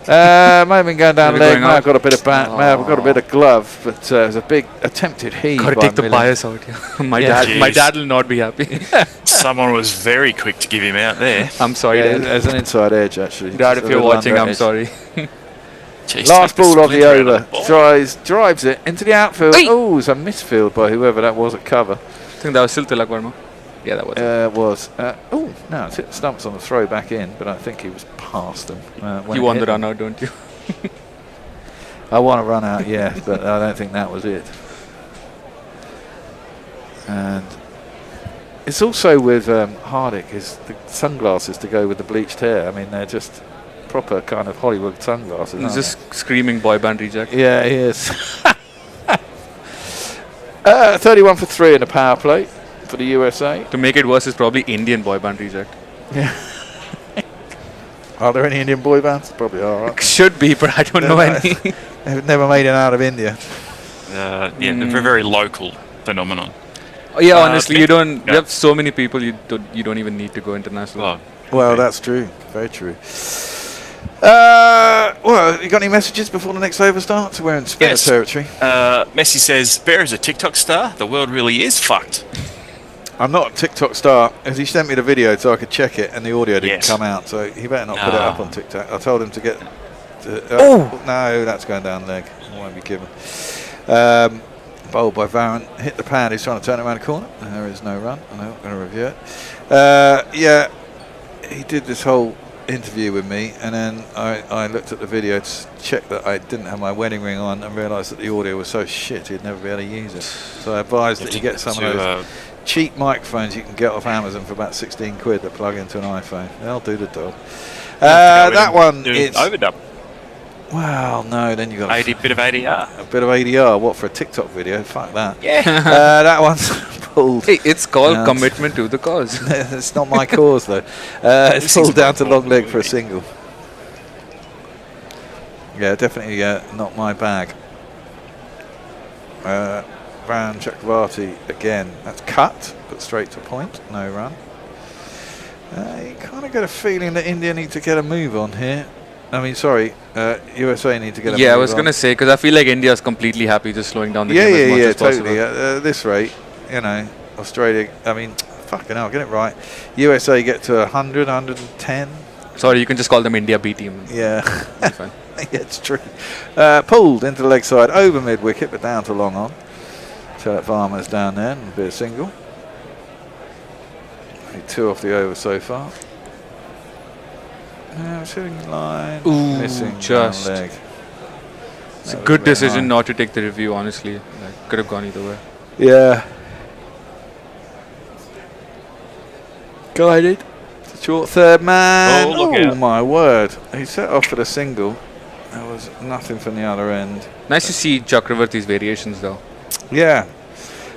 May have been going down leg. May have got a bit of bat. May have got a bit of glove. But it was a big attempted heave. Got to take the bias out. Yeah. my dad will not be happy. Someone was very quick to give him out there. I'm sorry, Dad. There's an inside edge actually. Dad, if you're watching, I'm sorry. Jeez, last ball of the over. Drives it into the outfield. Oh, it's a misfield by whoever that was at cover. I think that was still Tilak Varma. Yeah, that was. It was. Oh, no, it's hit the stumps on the throw back in, but I think he was past them. You want the run out, don't you? I want to run out, yeah, but I don't think that was it. And it's also with Hardik, is the sunglasses to go with the bleached hair. I mean, they're just proper kind of Hollywood sunglasses. He's just screaming boy band reject. Yeah, he is. 31 for 3 in the power play for the USA. To make it worse, is probably Indian boy band reject. Yeah. Are there any Indian boy bands? Probably are. Aren't there? Should be, but I don't know any. They've never made it out of India. Yeah, they're a very local phenomenon. Oh, yeah, honestly, you don't. You have so many people. You don't even need to go international. Well, that's true. Very true. Well, you got any messages before the next over starts? We're in spare territory. Messi says, Bear is a TikTok star. The world really is fucked. I'm not a TikTok star, as he sent me the video so I could check it, and the audio didn't come out, so he better not put it up on TikTok. I told him to get... no, that's going down leg. I won't be given. Bowled by Varren. Hit the pad. He's trying to turn it around the corner. There is no run. I'm not going to review it. Yeah, he did this whole interview with me, and then I looked at the video to check that I didn't have my wedding ring on and realised that the audio was so shit he'd never be able to use it. So I advised that you get some of those cheap microphones you can get off Amazon for about 16 quid that plug into an iPhone. They'll do the job. That one is overdub. Well, no, then you got a bit of ADR. A bit of ADR. What, for a TikTok video? Fuck that. Yeah. That one's pulled. Hey, it's called commitment to the cause. It's not my cause though. It's pulled down to long leg for a single. Yeah, definitely not my bag. Van Chakravarti again. That's cut, but straight to point. No run. You kind of get a feeling that India need to get a move on here. I mean, sorry, USA need to get a move on. Yeah, I was going to say, because I feel like India's completely happy just slowing down the game as much as possible. Totally. At this rate, you know, Australia, I mean, fucking hell, get it right. USA get to 100, 110. Sorry, you can just call them India B team. Yeah. Fine. Yeah, it's true. Pulled into the leg side, over mid wicket, but down to long on. Tilak Varma's down there, and a bit of single. 2 off the over so far. Hitting line, missing just leg. It's a good decision not to take the review, honestly. Like, could have gone either way. Yeah. Guided. Short third man. Oh, look out. My word. He set off for the single. That was nothing from the other end. Nice to see Chakravarti's variations though. Yeah.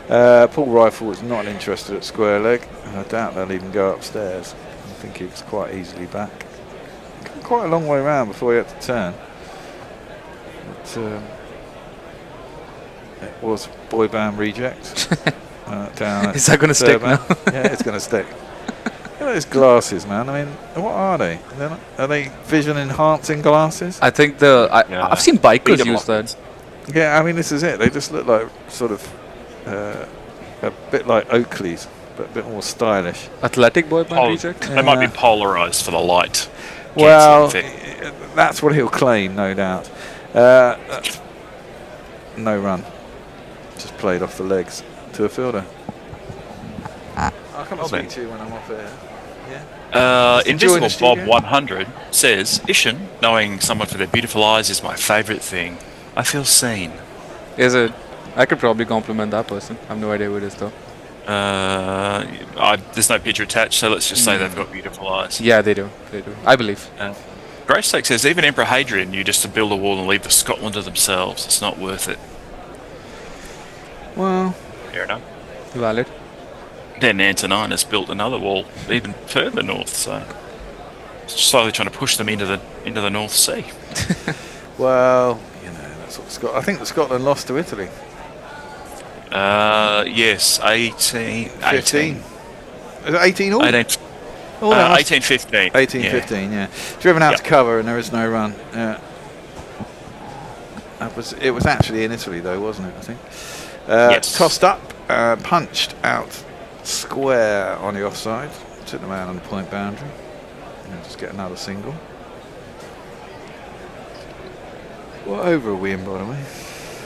Paul Rifle was not interested at square leg, and I doubt they'll even go upstairs. I think he was quite easily back. Quite a long way around before he had to turn. But, it was boy band reject. Down Is that going to stick now? Yeah, it's going to stick. Look at those glasses, man. I mean, what are they? Are they vision enhancing glasses? I think I've seen bikers use that. Yeah, I mean, this is it. They just look like sort of a bit like Oakley's, but a bit more stylish. Athletic boy band reject? They might be polarised for the light. Well, that's what he'll claim, no doubt. That's no run. Just played off the legs to a fielder. I'll come and speak to you when I'm off here. Yeah. Invisible Bob 100 says, Ishan, knowing someone for their beautiful eyes is my favourite thing. I feel seen. Is it? I could probably compliment that person. I have no idea who it is though. There's no picture attached, so let's just say they've got beautiful eyes. Yeah, they do. They do. I believe. Gracestake says, even Emperor Hadrian knew just to build a wall and leave the Scotland to themselves. It's not worth it. Well, fair enough. Valid. Then Antoninus built another wall even further north, so slowly trying to push them into the North Sea. Well, you know, that's what I think that Scotland lost to Italy. Yes, 18. 15. Is it 18 all? 1815. 1815, yeah. Driven out to cover and there is no run. Yeah. It was actually in Italy though, wasn't it, I think? Yes. Tossed up, punched out square on the offside. Took the man on the point boundary. And just get another single. What over are we in, by the way?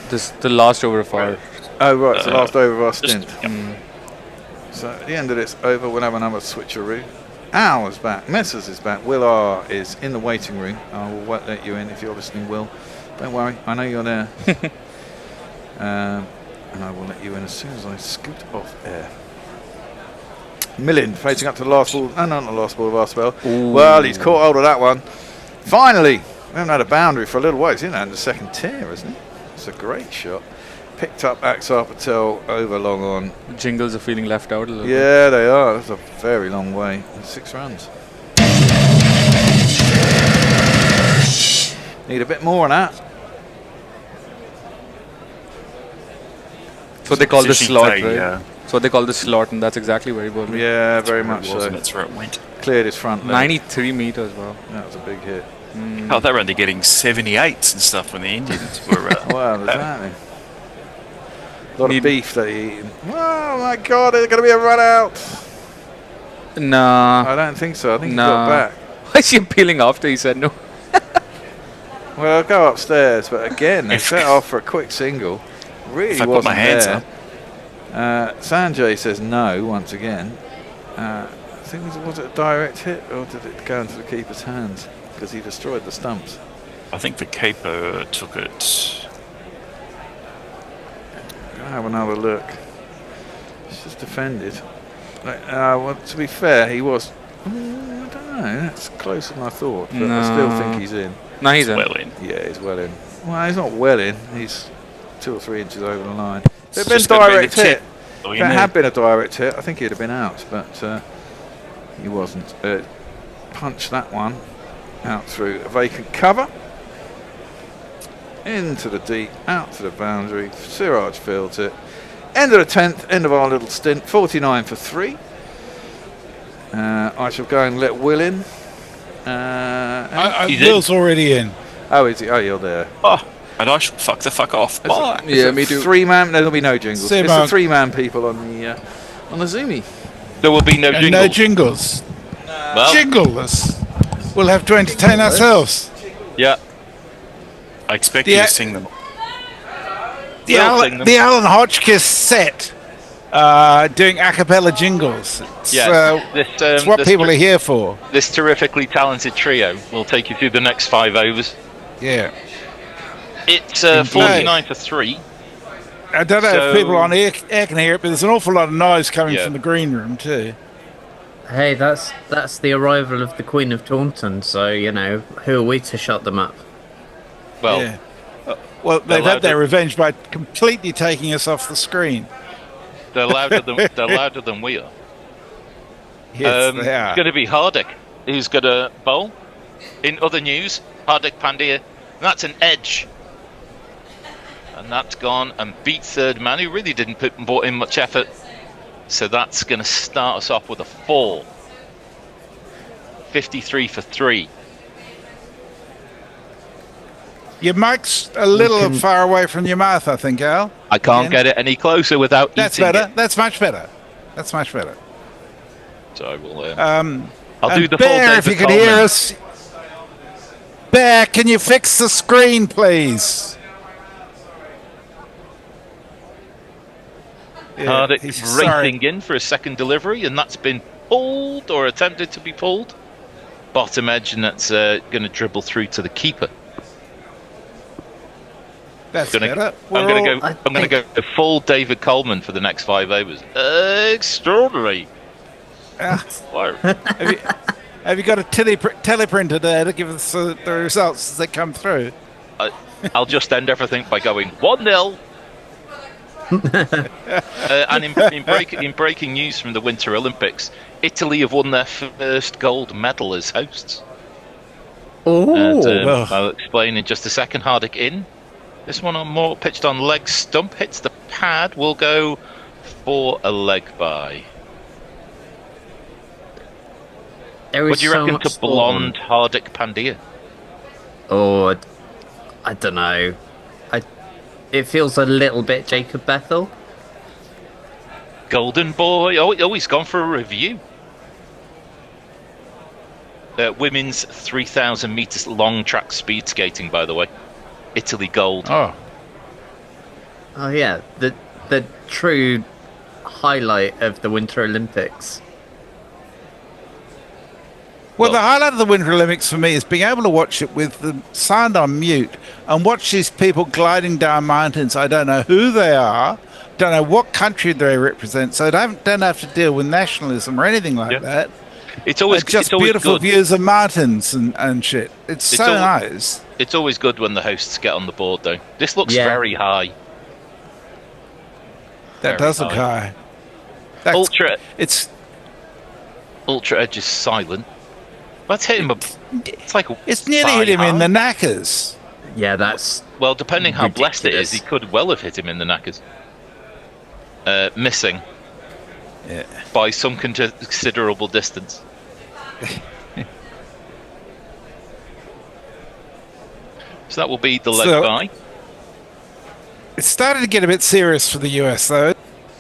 This the last over of our... Oh, right, it's the last over of our stint. So at the end of this over, we'll have another switcheroo. Al is back. Messers is back. Will R is in the waiting room. I will let you in if you're listening, Will. Don't worry, I know you're there. And I will let you in as soon as I scoot off air. Millin facing up to the last ball. No, not the last ball of our spell. Ooh. Well, he's caught hold of that one. Finally! We haven't had a boundary for a little while. He's in that in the second tier, isn't he? It's a great shot. Picked up Axar Patel over long on. The Jingles are feeling left out a little bit. Yeah, they are. That's a very long way. 6 runs. Need a bit more on that. So they call the slot, right? Yeah. So they call the slot, and that's exactly where he bowled. Yeah, very much so. That's where it went. Cleared his front leg. 93 meters, wow. That was a big hit. Oh, they were only getting 78s and stuff when the Indians were... Well, exactly. A lot of beef that he eaten. Oh my God, there's going to be a run out. Nah. I don't think so. I think he got back. Why is he appealing after he said no? Well, I'll go upstairs, but again, they set off for a quick single. Really I wasn't put my hands there. up. Sanjay says no once again. I think was it a direct hit or did it go into the keeper's hands? Because he destroyed the stumps. I think the keeper took it. I'll have another look. It's just defended. Well, to be fair, he was. I don't know. That's closer than I thought, but I still think he's in. No, he's in. Well in. Yeah, he's well in. Well, he's not well in. He's 2 or 3 inches over the line. If it had It's been just gonna be direct the hit, tip. if it had been a direct hit, I think he'd have been out, but he wasn't. Punched that one out through a vacant cover. Into the deep, out to the boundary. Siraj fields it. End of the 10th, end of our little stint. 49 for 3. I shall go and let Will in. Will's already in. Oh, is he? Oh, you're there. Oh, and I shall fuck the fuck off. Bye. Yeah, me too. 3-man. There'll be no jingles. Same It's the 3-man people on the Zoomy. There will be no jingles. No jingles. Well, Jingleless. We'll have to entertain ourselves. yeah. I expect you to sing them. The Alan Hotchkiss set doing a cappella jingles. It's what people are here for. This terrifically talented trio will take you through the next 5 overs. Yeah. It's 49 for 3. I don't know if people on air can hear it, but there's an awful lot of noise coming from the green room too. Hey, that's the arrival of the Queen of Taunton, so, you know, who are we to shut them up? Well, Yeah. Well, they've louder- had their revenge by completely taking us off the screen. they're louder than we are. Yes, they are. It's going to be Hardik who's going to bowl. In other news, Hardik Pandya, that's an edge. And that's gone and beat third man, who really didn't put in much effort. So that's going to start us off with a 4. 53 for 3. Your mic's a little far away from your mouth, I think, Al. I can't get it any closer without That's eating better. it. That's much better. That's much better. So I will. I'll do the Bear, full if you David can hear Coleman. us. Bear, can you fix the screen, please? Hardik he's sorry. racing in for a second delivery, and that's been pulled or attempted to be pulled. Bottom edge, and that's going to dribble through to the keeper. That's I'm better. going to go full David Coleman for the next 5 overs. Extraordinary. Have you got a teleprinter there to give us the results as they come through? I'll just end everything by going 1-0. And in breaking news from the Winter Olympics, Italy have won their first gold medal as hosts. Oh, I'll explain in just a second. Hardik in. This one more pitched on leg stump, hits the pad, will go for a leg bye. What do you reckon to blonde Hardik Pandya? Oh, I don't know. It feels a little bit Jacob Bethel. Golden boy. Oh, he's gone for a review. Women's 3,000 metres long track speed skating, by the way. Italy gold. Oh yeah, the true highlight of the Winter Olympics. Well, the highlight of the Winter Olympics for me is being able to watch it with the sound on mute and watch these people gliding down mountains. I don't know who they are, don't know what country they represent, so I don't have to deal with nationalism or anything like that. It's always just it's always beautiful good. views of mountains and shit. It's so nice. It's always good when the hosts get on the board, though. This looks very high. That does look high. Ultra edge is silent. Let's hit him. It's nearly hit him in the knackers. Yeah, that's well, depending how ridiculous. blessed it is, he could well have hit him in the knackers. Missing. Yeah. By some considerable distance. So that will be the leg bye. It's starting to get a bit serious for the US, though,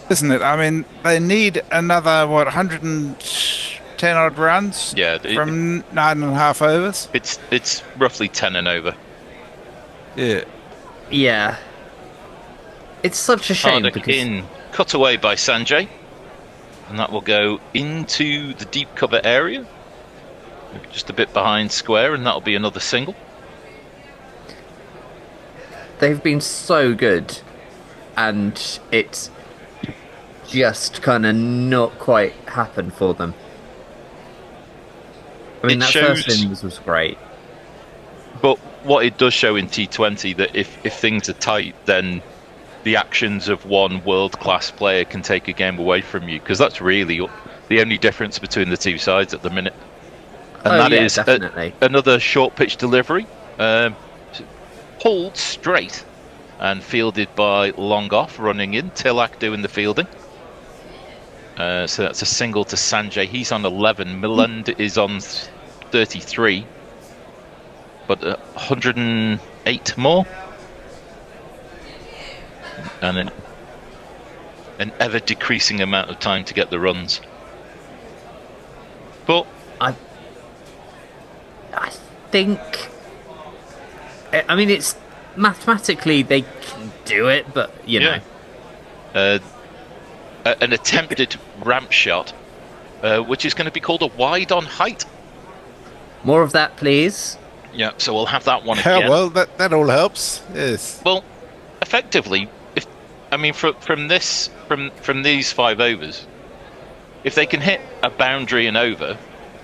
isn't it? I mean, they need another 110 odd runs. From 9.5 overs. It's roughly 10 and over. Yeah. It's such a shame Hardik because in, cut away by Sanjay, and that will go into the deep cover area, just a bit behind square, and that'll be another single. they've been so good, and it's just kind of not quite happened for them. I mean, that first innings was great. But what it does show in T20 that if things are tight, then the actions of one world-class player can take a game away from you, because that's really the only difference between the two sides at the minute. And that is another short pitch delivery, pulled straight and fielded by long off, running in, Tilak doing the fielding. So that's a single to Sanjay. He's on 11. Miland is on 33. But 108 more. And then an ever decreasing amount of time to get the runs. But I think, I mean, it's mathematically they can do it, but you know. An attempted ramp shot, which is going to be called a wide on height. More of that, please. Yeah, so we'll have that one again. Well, that all helps. Yes. Well, effectively, from these 5 overs, if they can hit a boundary and over,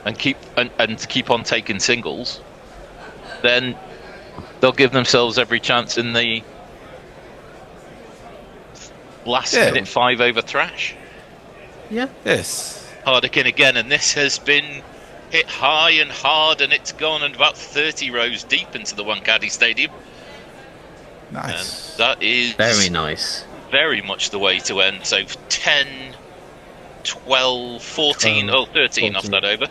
and keep on taking singles, then they'll give themselves every chance in the last minute 5 over thrash. Yeah. Yes. Hardikin again, and this has been hit high and hard, and it's gone and about 30 rows deep into the Wankhede Stadium. Nice. And that is very nice. Very much the way to end. So 10, 12, 14, 13 off that over.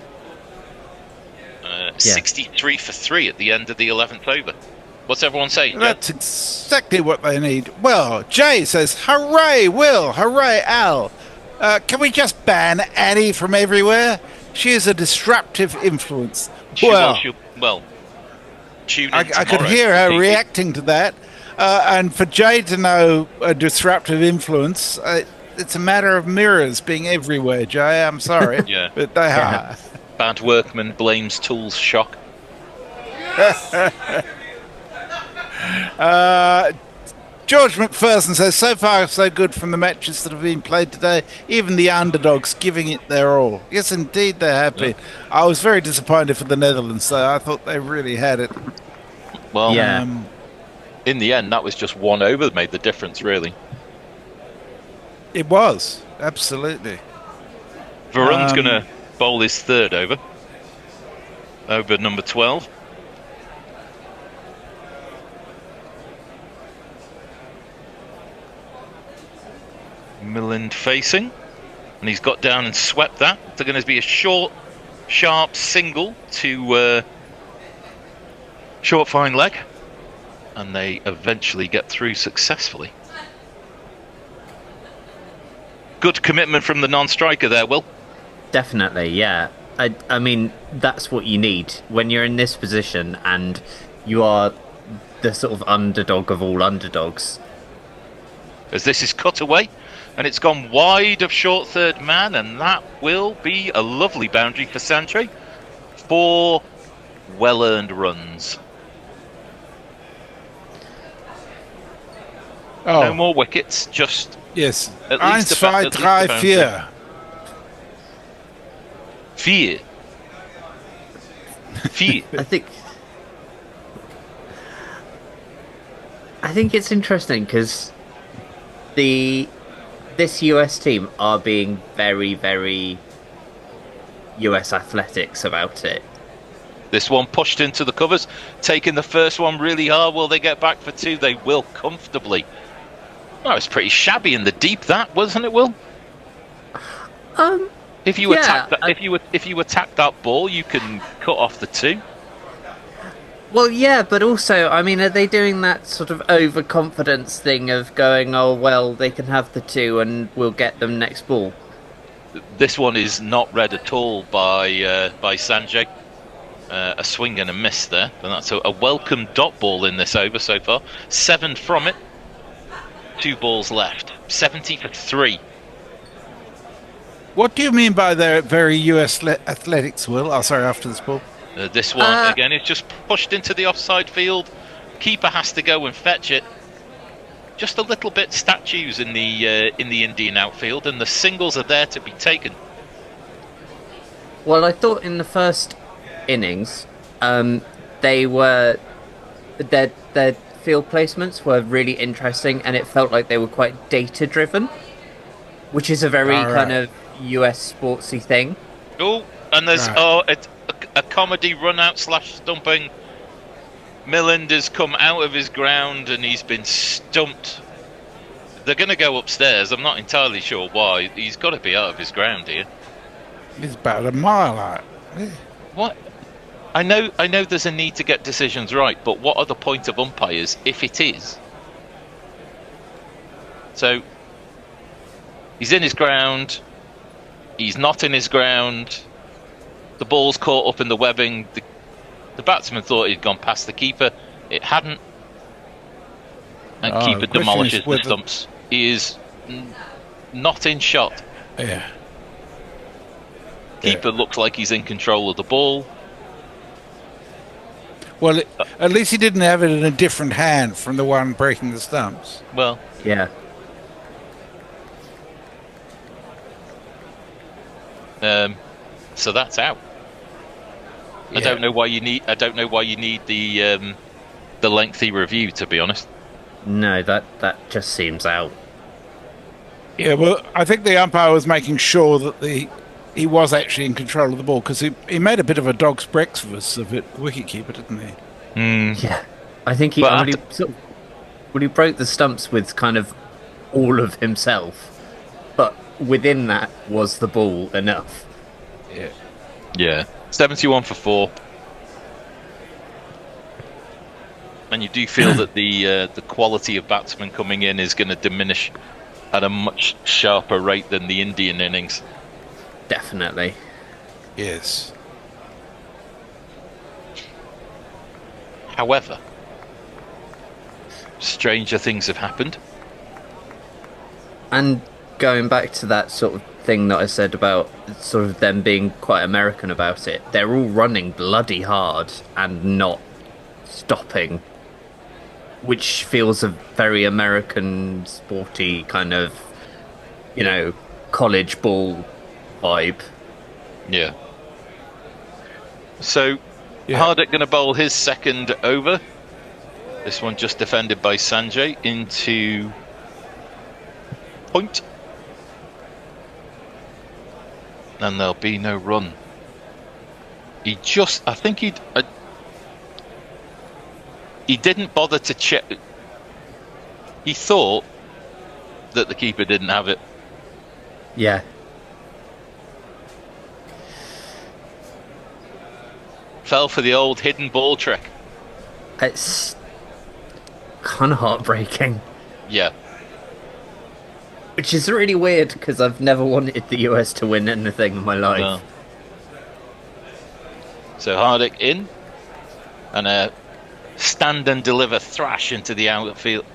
63 for 3 at the end of the 11th over. What's everyone saying? That's exactly what they need. Well, Jay says, hooray, Will, hooray, Al. Can we just ban Annie from everywhere? She is a disruptive influence. Tune in I could tomorrow hear her to see- reacting to that. And for Jay to know a disruptive influence, it's a matter of mirrors being everywhere, Jay. I'm sorry. Yeah. But they are. Bad workman blames tools shock. George McPherson says, so far so good from the matches that have been played today, even the underdogs giving it their all. Yes, indeed they have been. I was very disappointed for the Netherlands, though. I thought they really had it. Well, in the end, that was just 1 over that made the difference, really. It was, absolutely. Varun's going to bowl his 3rd over number 12. Milland facing, and he's got down and swept that. They're going to be a short, sharp single to short fine leg, and they eventually get through successfully. Good commitment from the non-striker there, Will. Definitely, yeah. I mean, that's what you need when you're in this position and you are the sort of underdog of all underdogs. As this is cut away, and it's gone wide of short 3rd man, and that will be a lovely boundary for Sanjay. 4 well-earned runs. No more wickets, just yes. At 1, least 2, 3, 4. 4. 4. I think it's interesting because this US team are being very, very US athletics about it. This one pushed into the covers, taking the first one really hard. Will they get back for 2? They will comfortably. That was pretty shabby in the deep, that wasn't it, Will? If you attack that, if you attack that ball, you can cut off the 2. Well, yeah, but also, I mean, are they doing that sort of overconfidence thing of going, oh, well, they can have the 2 and we'll get them next ball? This one is not read at all by Sanjay. A swing and a miss there, and that's a welcome dot ball in this over so far. 7 from it. 2 balls left. 70 for 3. What do you mean by their very US athletics, Will? Oh, sorry, after this ball. This one, again, is just pushed into the offside field. Keeper has to go and fetch it. Just a little bit statues in the Indian outfield, and the singles are there to be taken. Well, I thought in the first innings, they were their field placements were really interesting, and it felt like they were quite data driven, which is a very kind of US sportsy thing. Oh, and there's a comedy run out / stumping. Milland has come out of his ground and he's been stumped. They're going to go upstairs. I'm not entirely sure why. He's got to be out of his ground here. He's about a mile out. What? I know there's a need to get decisions right, but what are the point of umpires if it is? So, he's in his ground, he's not in his ground, the ball's caught up in the webbing, the batsman thought he'd gone past the keeper, it hadn't, and keeper demolishes the stumps. He is not in shot. Yeah. Keeper looks like he's in control of the ball. Well, at least he didn't have it in a different hand from the one breaking the stumps. Well, yeah. So that's out. Yeah. I don't know why you need the the lengthy review, to be honest. No, that just seems out. Yeah, well, I think the umpire was making sure that he was actually in control of the ball, because he made a bit of a dog's breakfast of it, wicketkeeper, didn't he? Yeah, I think he broke the stumps with kind of all of himself, but within that was the ball enough. Yeah, 71 for 4. And you do feel that the quality of batsmen coming in is going to diminish at a much sharper rate than the Indian innings. Definitely. Yes. However, stranger things have happened. And going back to that sort of thing that I said about sort of them being quite American about it, they're all running bloody hard and not stopping, which feels a very American sporty kind of, college ball vibe. Yeah. So, Hardik going to bowl his second over. This one just defended by Sanjay into point. And there'll be no run. He didn't bother to check. He thought that the keeper didn't have it. Yeah. Fell for the old hidden ball trick. It's kind of heartbreaking. Yeah. Which is really weird, because I've never wanted the US to win anything in my life. No. So Hardik in, and a stand and deliver thrash into the outfield,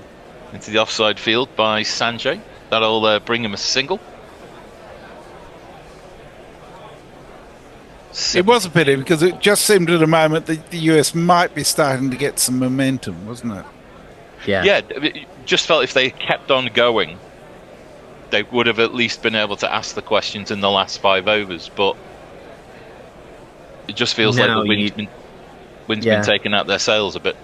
into the offside field by Sanjay. That'll bring him a single. It was a pity, because it just seemed at a moment that the US might be starting to get some momentum, wasn't it? Yeah, it just felt if they kept on going, they would have at least been able to ask the questions in the last 5 overs, but it just feels like the wind's been taken out their sails a bit.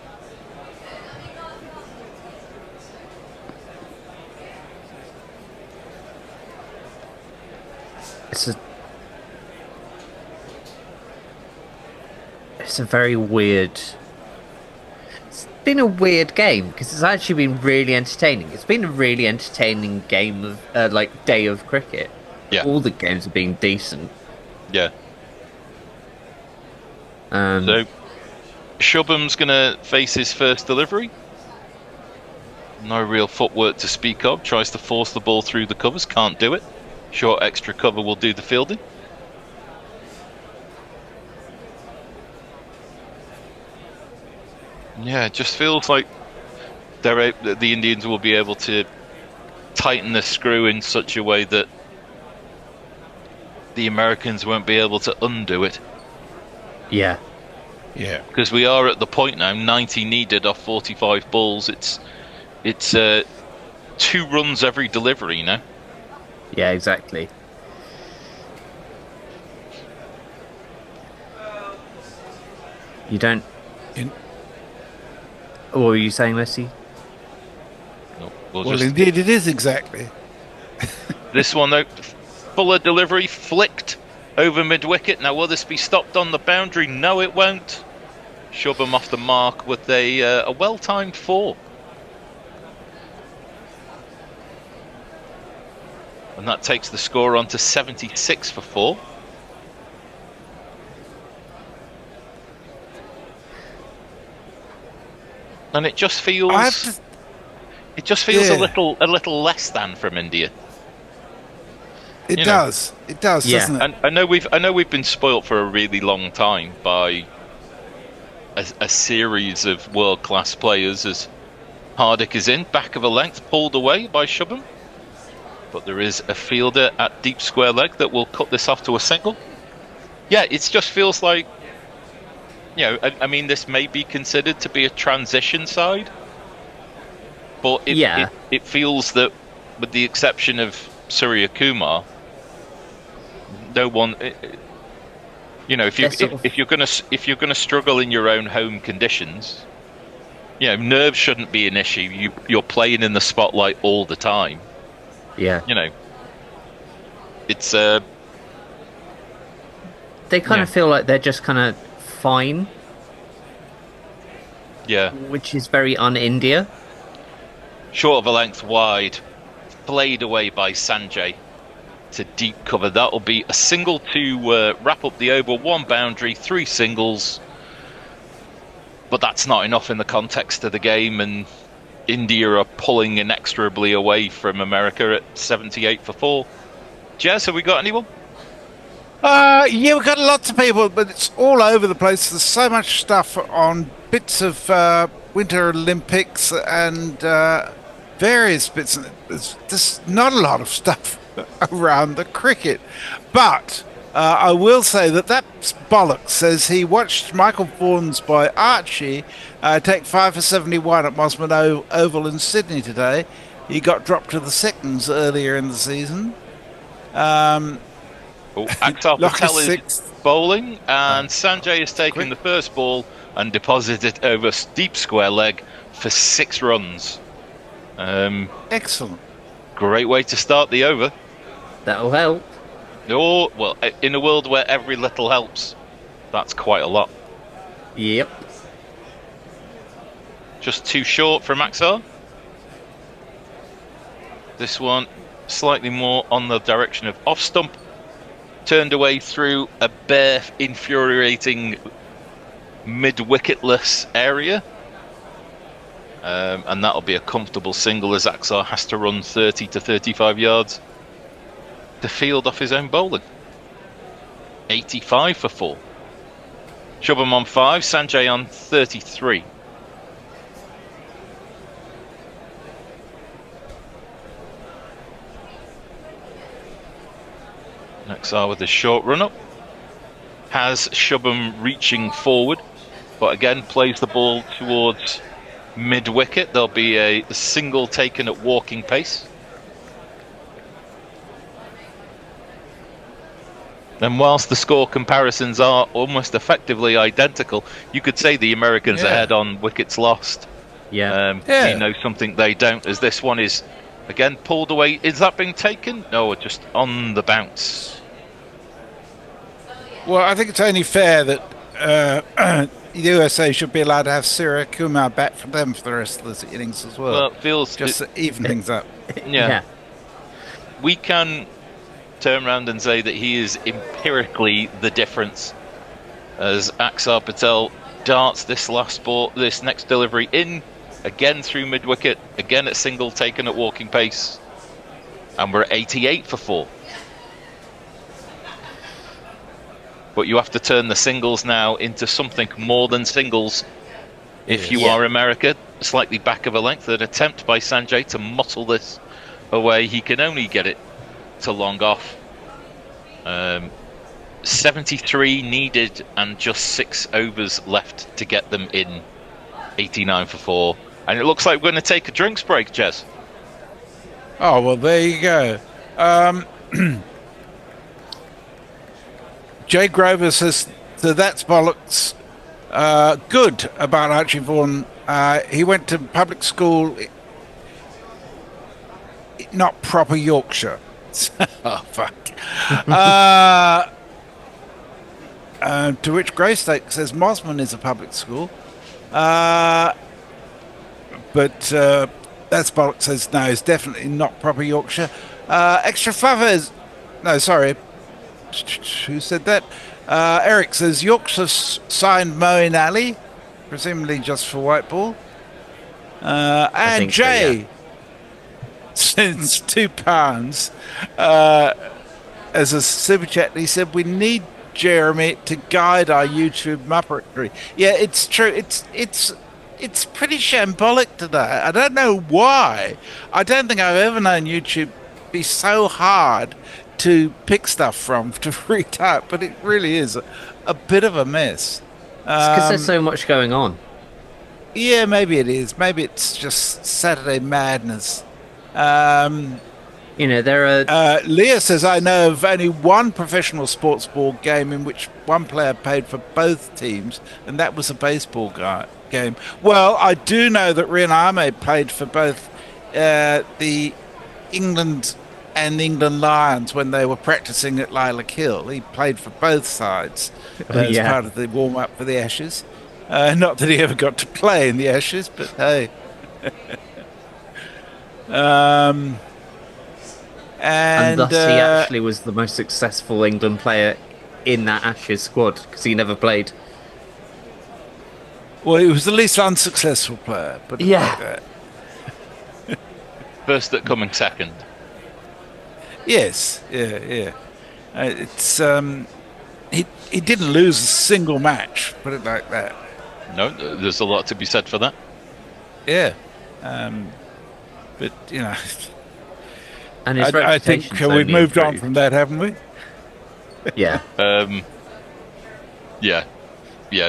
It's a very weird... It's been a weird game, because it's actually been really entertaining. It's been a really entertaining game of, day of cricket. Yeah. All the games have been decent. Yeah. So, Shubham's going to face his first delivery. No real footwork to speak of. Tries to force the ball through the covers. Can't do it. Short extra cover will do the fielding. Yeah, it just feels like the Indians will be able to tighten the screw in such a way that the Americans won't be able to undo it. Yeah. Yeah. Because we are at the point now, 90 needed off 45 balls. It's 2 runs every delivery now. Yeah, exactly. You don't... What were you saying, Messi? No, well, indeed it is, exactly. This one, though, fuller delivery, flicked over mid-wicket. Now, will this be stopped on the boundary? No, it won't. Shubham off the mark with a well-timed 4. And that takes the score on to 76 for 4. And it just feels a little less than from India. It does, doesn't it? And I know we've been spoilt for a really long time by a series of world-class players, as Hardik is in, back of a length, pulled away by Shubham. But there is a fielder at deep square leg that will cut this off to a single. Yeah, it just feels like, I mean, this may be considered to be a transition side, but it feels that, with the exception of Suryakumar, no one, if you're gonna struggle in your own home conditions, nerves shouldn't be an issue. You're playing in the spotlight all the time. Yeah. It's they kind of feel like they're just kind of fine. Yeah. Which is very un-India. Short of a length wide, played away by Sanjay to deep cover. That'll be a single to wrap up the over. 1 boundary, 3 singles. But that's not enough in the context of the game, and India are pulling inexorably away from America at 78 for 4. Jez, have we got anyone? Yeah, we've got lots of people, but it's all over the place. There's so much stuff on bits of Winter Olympics and various bits. There's just not a lot of stuff around the cricket. But I will say that bollocks says he watched Michael Vaughan's boy Archie take 5 for 71 at Mosman Oval in Sydney today. He got dropped to the seconds earlier in the season. Akhtar Patel is bowling, and Sanjay has taken the first ball and deposited it over deep square leg for 6 runs. Excellent. Great way to start the over. That'll help. Oh, well, in a world where every little helps, that's quite a lot. Yep. Just too short from Akhtar. This one slightly more on the direction of off stump. Turned away through a bare, infuriating mid-wicketless area. And that'll be a comfortable single as Akhtar has to run 30 to 35 yards to field off his own bowling. 85 for 4. Shubham on 5, Sanjay on 33. Akhtar with a short run up. Has Shubham reaching forward, but again plays the ball towards mid wicket. There'll be a single taken at walking pace. And whilst the score comparisons are almost effectively identical, you could say the Americans ahead on wickets lost. Yeah. You know something they don't, as this one is again pulled away. Is that being taken? No, just on the bounce. Well, I think it's only fair that the USA should be allowed to have Suryakumar bat for them for the rest of the innings as well. Well, it feels just to even things up. Yeah. We can turn around and say that he is empirically the difference, as Akhtar Patel darts this last ball, this next delivery in again through mid wicket, again at single taken at walking pace, and we're at 88 for 4. But you have to turn the singles now into something more than singles if you are America. Slightly back of a length. An attempt by Sanjay to muscle this away. He can only get it to long off. 73 needed and just 6 overs left to get them in. 89 for 4. And it looks like we're going to take a drinks break, Jez. Oh, well, there you go. Jay Grover says that that's bollocks. Good about Archie Vaughan. He went to public school, not proper Yorkshire. Oh, fuck. To which Greystoke says Mosman is a public school. But that's bollocks says no, it's definitely not proper Yorkshire. Extra Favors. No, sorry. Who said that? Eric says Yorkshire signed Moeen Ali, presumably just for white ball. And Jay sends £2 as a super chat. He said we need Jeremy to guide our YouTube muppetry. Yeah, it's true. It's pretty shambolic today. I don't know why. I don't think I've ever known YouTube be so hard to pick stuff from, to retype, but it really is a bit of a mess. It's because there's so much going on. Yeah, maybe it is. Maybe it's just Saturday madness. There are... Leah says, I know of only one professional sports ball game in which one player paid for both teams, and that was a baseball game. Well, I do know that Rian Ahmed played for both the England and England Lions when they were practicing at Lilac Hill. He played for both sides as part of the warm-up for the Ashes. Not that he ever got to play in the Ashes, but hey. And thus he actually was the most successful England player in that Ashes squad, because he never played. Well, he was the least unsuccessful player, but like that. First at coming second. Yes, yeah. It's he didn't lose a single match, put it like that. No, there's a lot to be said for that. Yeah, but you know, and his I think we've moved on from that, haven't we? Yeah. Yeah.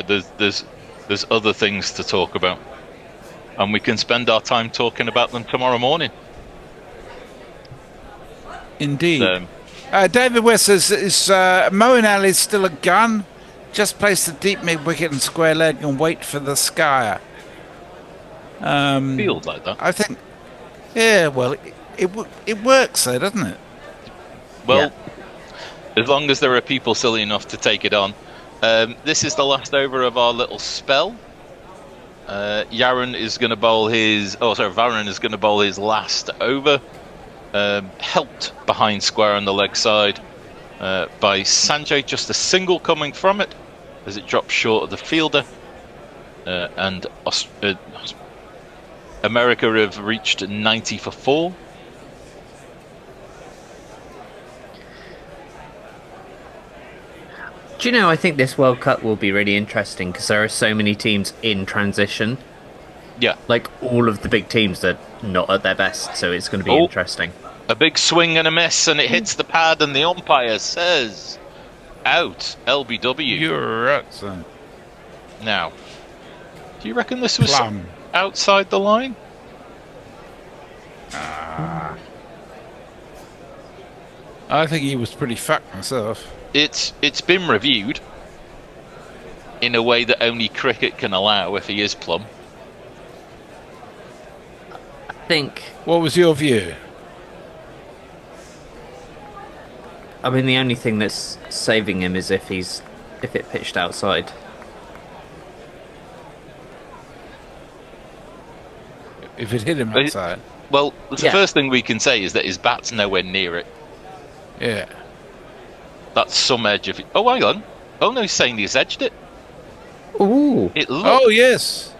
There's other things to talk about, and we can spend our time talking about them tomorrow morning. Indeed. David West says, is Moeen Ali still a gun? Just place the deep mid wicket and square leg and wait for the skyer. Feels like that. I think, yeah, well, it works though, doesn't it? Well, as long as there are people silly enough to take it on. This is the last over of our little spell. Varun is going to bowl his last over. Helped behind square on the leg side by Sanjay, just a single coming from it as it drops short of the fielder, and America have reached 90 for 4. Do you know, I think this World Cup will be really interesting because there are so many teams in transition. Yeah. Like all of the big teams are not at their best, so it's going to be interesting. A big swing and a miss, and it hits the pad, and the umpire says, out, LBW. You're right, son. Now, do you reckon this was outside the line? I think he was pretty fucked myself. It's been reviewed in a way that only cricket can allow if he is plumb. I think... What was your view? I mean, the only thing that's saving him is if it pitched outside. If it hit him outside. Well, the first thing we can say is that his bat's nowhere near it. Yeah. That's some edge of it. Oh, hang on. Oh, no, he's saying he's edged it. Ooh. Oh, yes.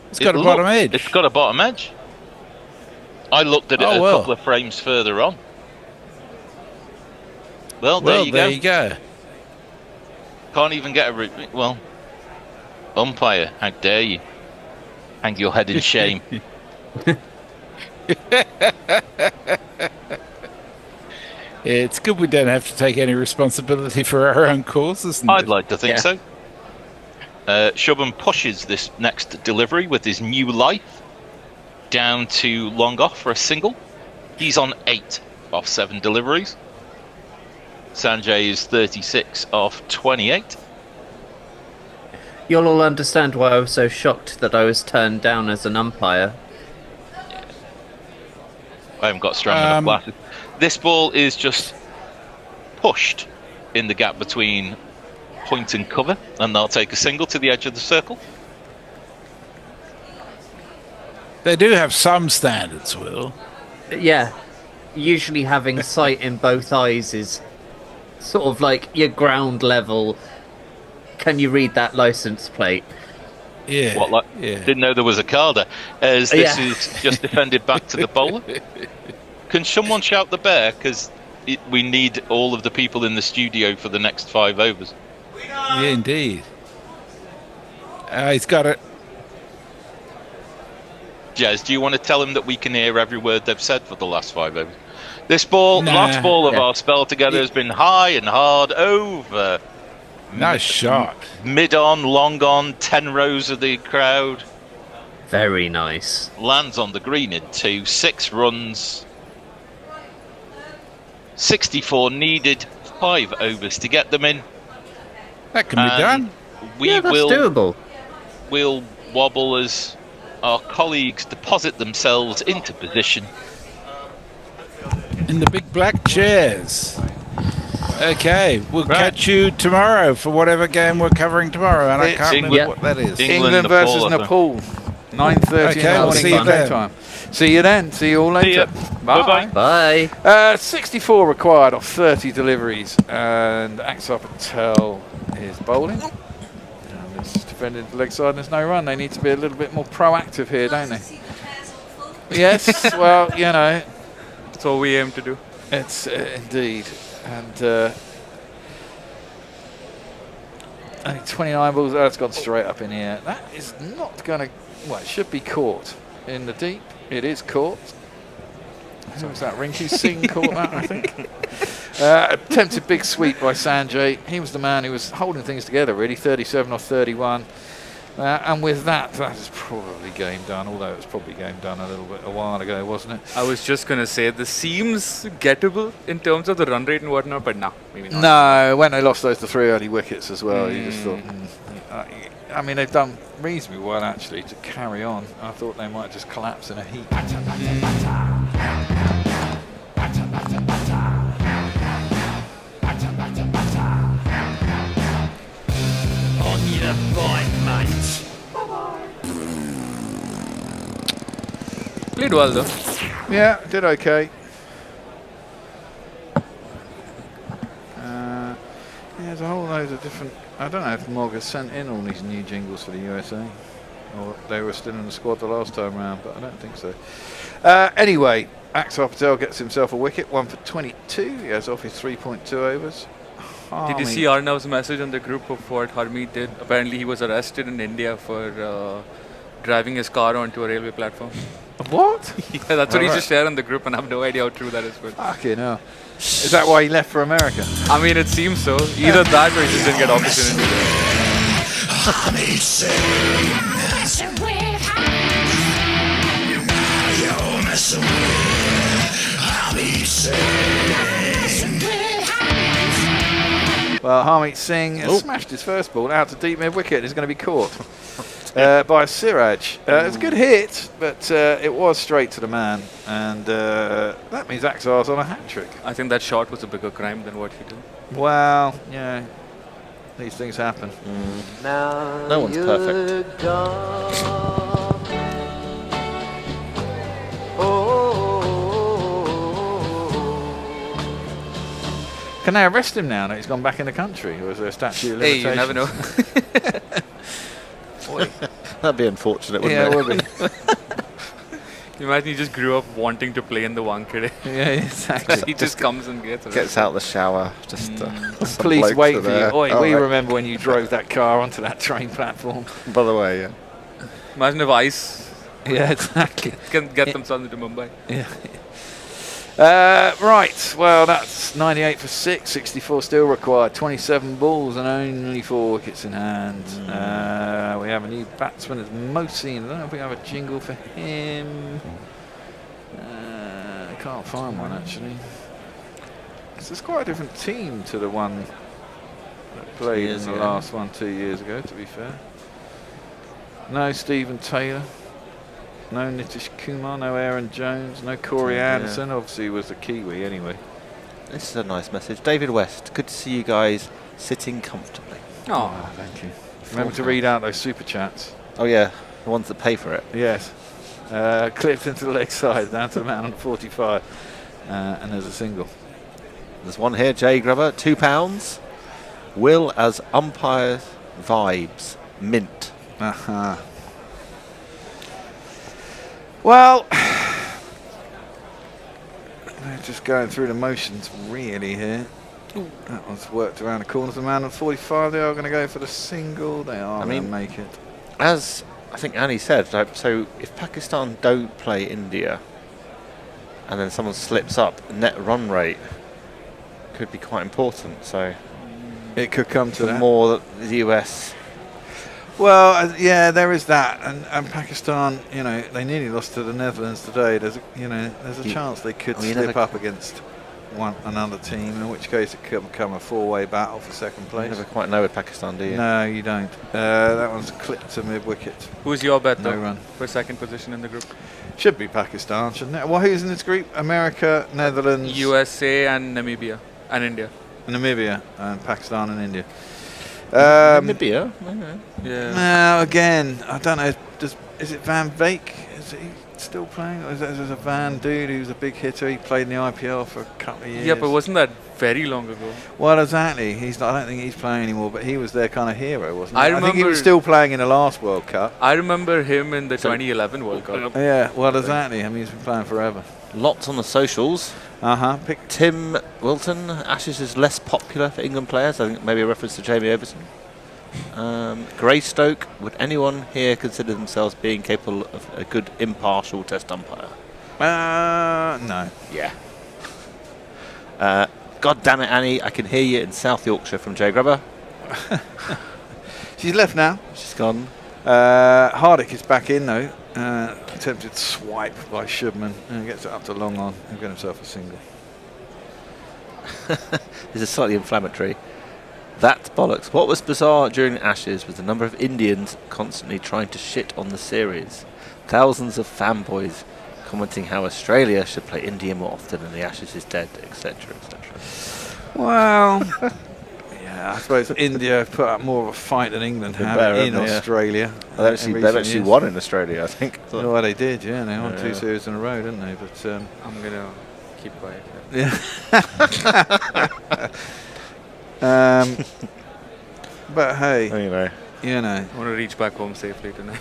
It's got a bottom edge. It's got a bottom edge. I looked at it a couple of frames further on. Well, there you go. Can't even get a... Well, umpire, how dare you? Hang your head in shame. It's good we don't have to take any responsibility for our own calls, isn't it? I'd like to think so. Shubham pushes this next delivery with his new life down to long off for a single. He's on 8 off 7 deliveries. Sanjay is 36 off 28. You'll all understand why I was so shocked that I was turned down as an umpire. I haven't got strong enough glasses. This ball is just pushed in the gap between point and cover, and they'll take a single to the edge of the circle. They do have some standards, Will. Yeah. Usually having sight in both eyes is sort of like your ground level. Can you read that license plate? Yeah. Didn't know there was a Carder, as this is just defended back to the bowler. Can someone shout the bear? Because we need all of the people in the studio for the next 5 overs. Yeah, indeed. He's got it. Jez, do you want to tell him that we can hear every word they've said for the last 5 overs? This ball, last ball of our spell together has been high and hard over. Nice shot. Mid on, long on, 10 rows of the crowd. Very nice. Lands on the green in 2, 6 runs. 64 needed, 5 overs to get them in. That can be done. That's doable. We'll wobble as our colleagues deposit themselves into position. In the big black chairs. Okay, we'll catch you tomorrow for whatever game we're covering tomorrow, and I can't remember what that is. England versus Nepal, 9:30 in the morning see you UK then. time. See you then. See you all later. Bye. Bye. 64 required off 30 deliveries, and Axar Patel is bowling. And it's defending the leg side, and there's no run. They need to be a little bit more proactive here, don't they? Yes, well, you know. That's what we aim to do. It's indeed. And only 29 balls. That's gone straight up in here. That is not going to. Well, it should be caught in the deep. It is caught. Who was that? Rinky Singh caught that, I think. Attempted big sweep by Sanjay. He was the man who was holding things together, really. 37 off 31. And with that, that is probably game done, although it was probably game done a while ago, wasn't it? I was just going to say, this seems gettable in terms of the run rate and whatnot, but no, maybe not. No, when they lost those 3 early wickets as well, you just thought, I mean, they've done reasonably well, actually, to carry on. I thought they might just collapse in a heap. On your bike, mate. Played well, though. Yeah, did okay. There's a whole load of different. I don't know if Morgan sent in all these new jingles for the USA, or they were still in the squad the last time round, but I don't think so. Anyway, Axar Patel gets himself a wicket, 1 for 22. He has off his 3.2 overs. Did you see Arnav's message on the group of what Harmeet did? Apparently, he was arrested in India for driving his car onto a railway platform. What? Yeah, that's what he just shared on the group, and I have no idea how true that is. But fucking hell. Is that why he left for America? I mean, it seems so. Either that or he just didn't get opportunity. Well, Harmeet Singh has smashed his first ball out to deep mid-wicket. It's going to be caught by Siraj. It's a good hit, but it was straight to the man, and that means Axar's on a hat-trick. I think that shot was a bigger crime than what he did. Well, yeah, these things happen. No one's perfect. Can they arrest him now that he's gone back in the country, or is there a statute of Hey, limitations? you never know. That'd be unfortunate, wouldn't Yeah, it? it would be. Imagine he just grew up wanting to play in the Wankhede. Yeah, exactly. He just comes and gets Gets out of the shower. Just Please wait for you. Oi, we remember when you drove that car onto that train platform. By the way, yeah. Imagine if ICE Yeah, exactly. can get themselves into Mumbai. Yeah. Right, well, that's 98 for 6, 64 still required, 27 balls and only 4 wickets in hand. We have a new batsman, it's Mohsin. I don't know if we have a jingle for him. I can't find one, actually. It's quite a different team to the one that played in the last one 2 years ago, to be fair. No Stephen Taylor. No Nitish Kumar, no Aaron Jones, no Corey Anderson. Obviously, he was a Kiwi anyway. This is a nice message. David West, good to see you guys sitting comfortably. Oh, thank you. Remember to read out those super chats. Oh, yeah, the ones that pay for it. Yes. Clipped into the leg side, down to the man on 45. And there's a single. There's one here, Jay Grubber, £2. Will as umpires vibes. Mint. Uh-huh. Well, they're just going through the motions really here. That one's worked around the corner. The man on 45, they are going to go for the single. They are going to make it. As I think Annie said, like, so if Pakistan don't play India and then someone slips up, net run rate could be quite important. So it could come to the that. more that the US. Well, yeah, there is that, and Pakistan, you know, they nearly lost to the Netherlands today. There's a, there's a chance they could slip up against another team, in which case it could become a four-way battle for second place. You never quite know with Pakistan, do you? No, you don't. That one's clipped to mid-wicket. Who's your bet, No though, run. for second position in the group? Should be Pakistan, shouldn't it? Well, who's in this group? America, Netherlands, USA and Namibia and India. Namibia, and Pakistan and India. Namibia? Yeah. Now, again, I don't know. Is it Van Veek? Is he still playing? Or is there a Van dude who's a big hitter? He played in the IPL for a couple of years. Yeah, but wasn't that very long ago? Well, exactly. I don't think he's playing anymore, but he was their kind of hero, wasn't he? I I think he remember- was still playing in the last World Cup. I remember him in the 2011 World Cup. Yeah, well, exactly. I mean, he's been playing forever. Lots on the socials. Pick Tim Wilton. Ashes is less popular for England players. I think maybe a reference to Jamie Overton. Greystoke. Would anyone here consider themselves being capable of a good impartial test umpire? No. Yeah. God damn it, Annie! I can hear you in South Yorkshire from Jay Grubber. She's left now. She's gone. Hardick is back in though. Attempted swipe by Shubman and gets it up to long on and got himself a single. This is slightly inflammatory. That's bollocks. What was bizarre during the Ashes was the number of Indians constantly trying to shit on the series. Thousands of fanboys commenting how Australia should play India more often and the Ashes is dead, etc., etc. Well, yeah, I suppose India put up more of a fight than England have in Australia. Well, they've actually won in Australia, I think. Well, they did, yeah. They won 2 series in a row, didn't they? But I'm going to keep quiet. Yeah. But hey, anyway, you know, I want to reach back home safely tonight.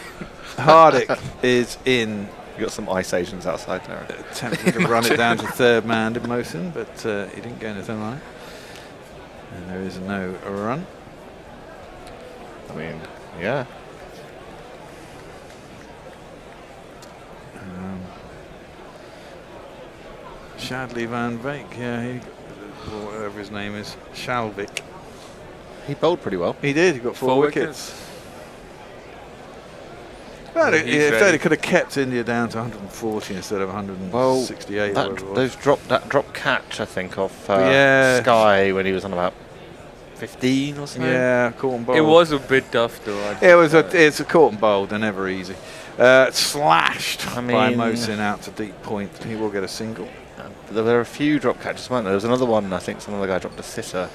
Hardick is in. You got some ice Asians outside there. Attempting to run it down to third man, did Mosen, but he didn't get anything right. And there is no run. I mean, yeah. Shadley Van Veek, yeah, or whatever his name is, Shalvik. He bowled pretty well. He did. He got 4 wickets. Well, if they could have kept India down to 140 instead of 168. That drop catch, I think, of Sky when he was on about 15 or something. Yeah, caught and bowled. It was a bit tough though. It's a caught and bowled. They're never easy. Slashed by Mosin out to deep point. He will get a single. There were a few drop catches, weren't there? There was another one. I think some other guy dropped a sitter.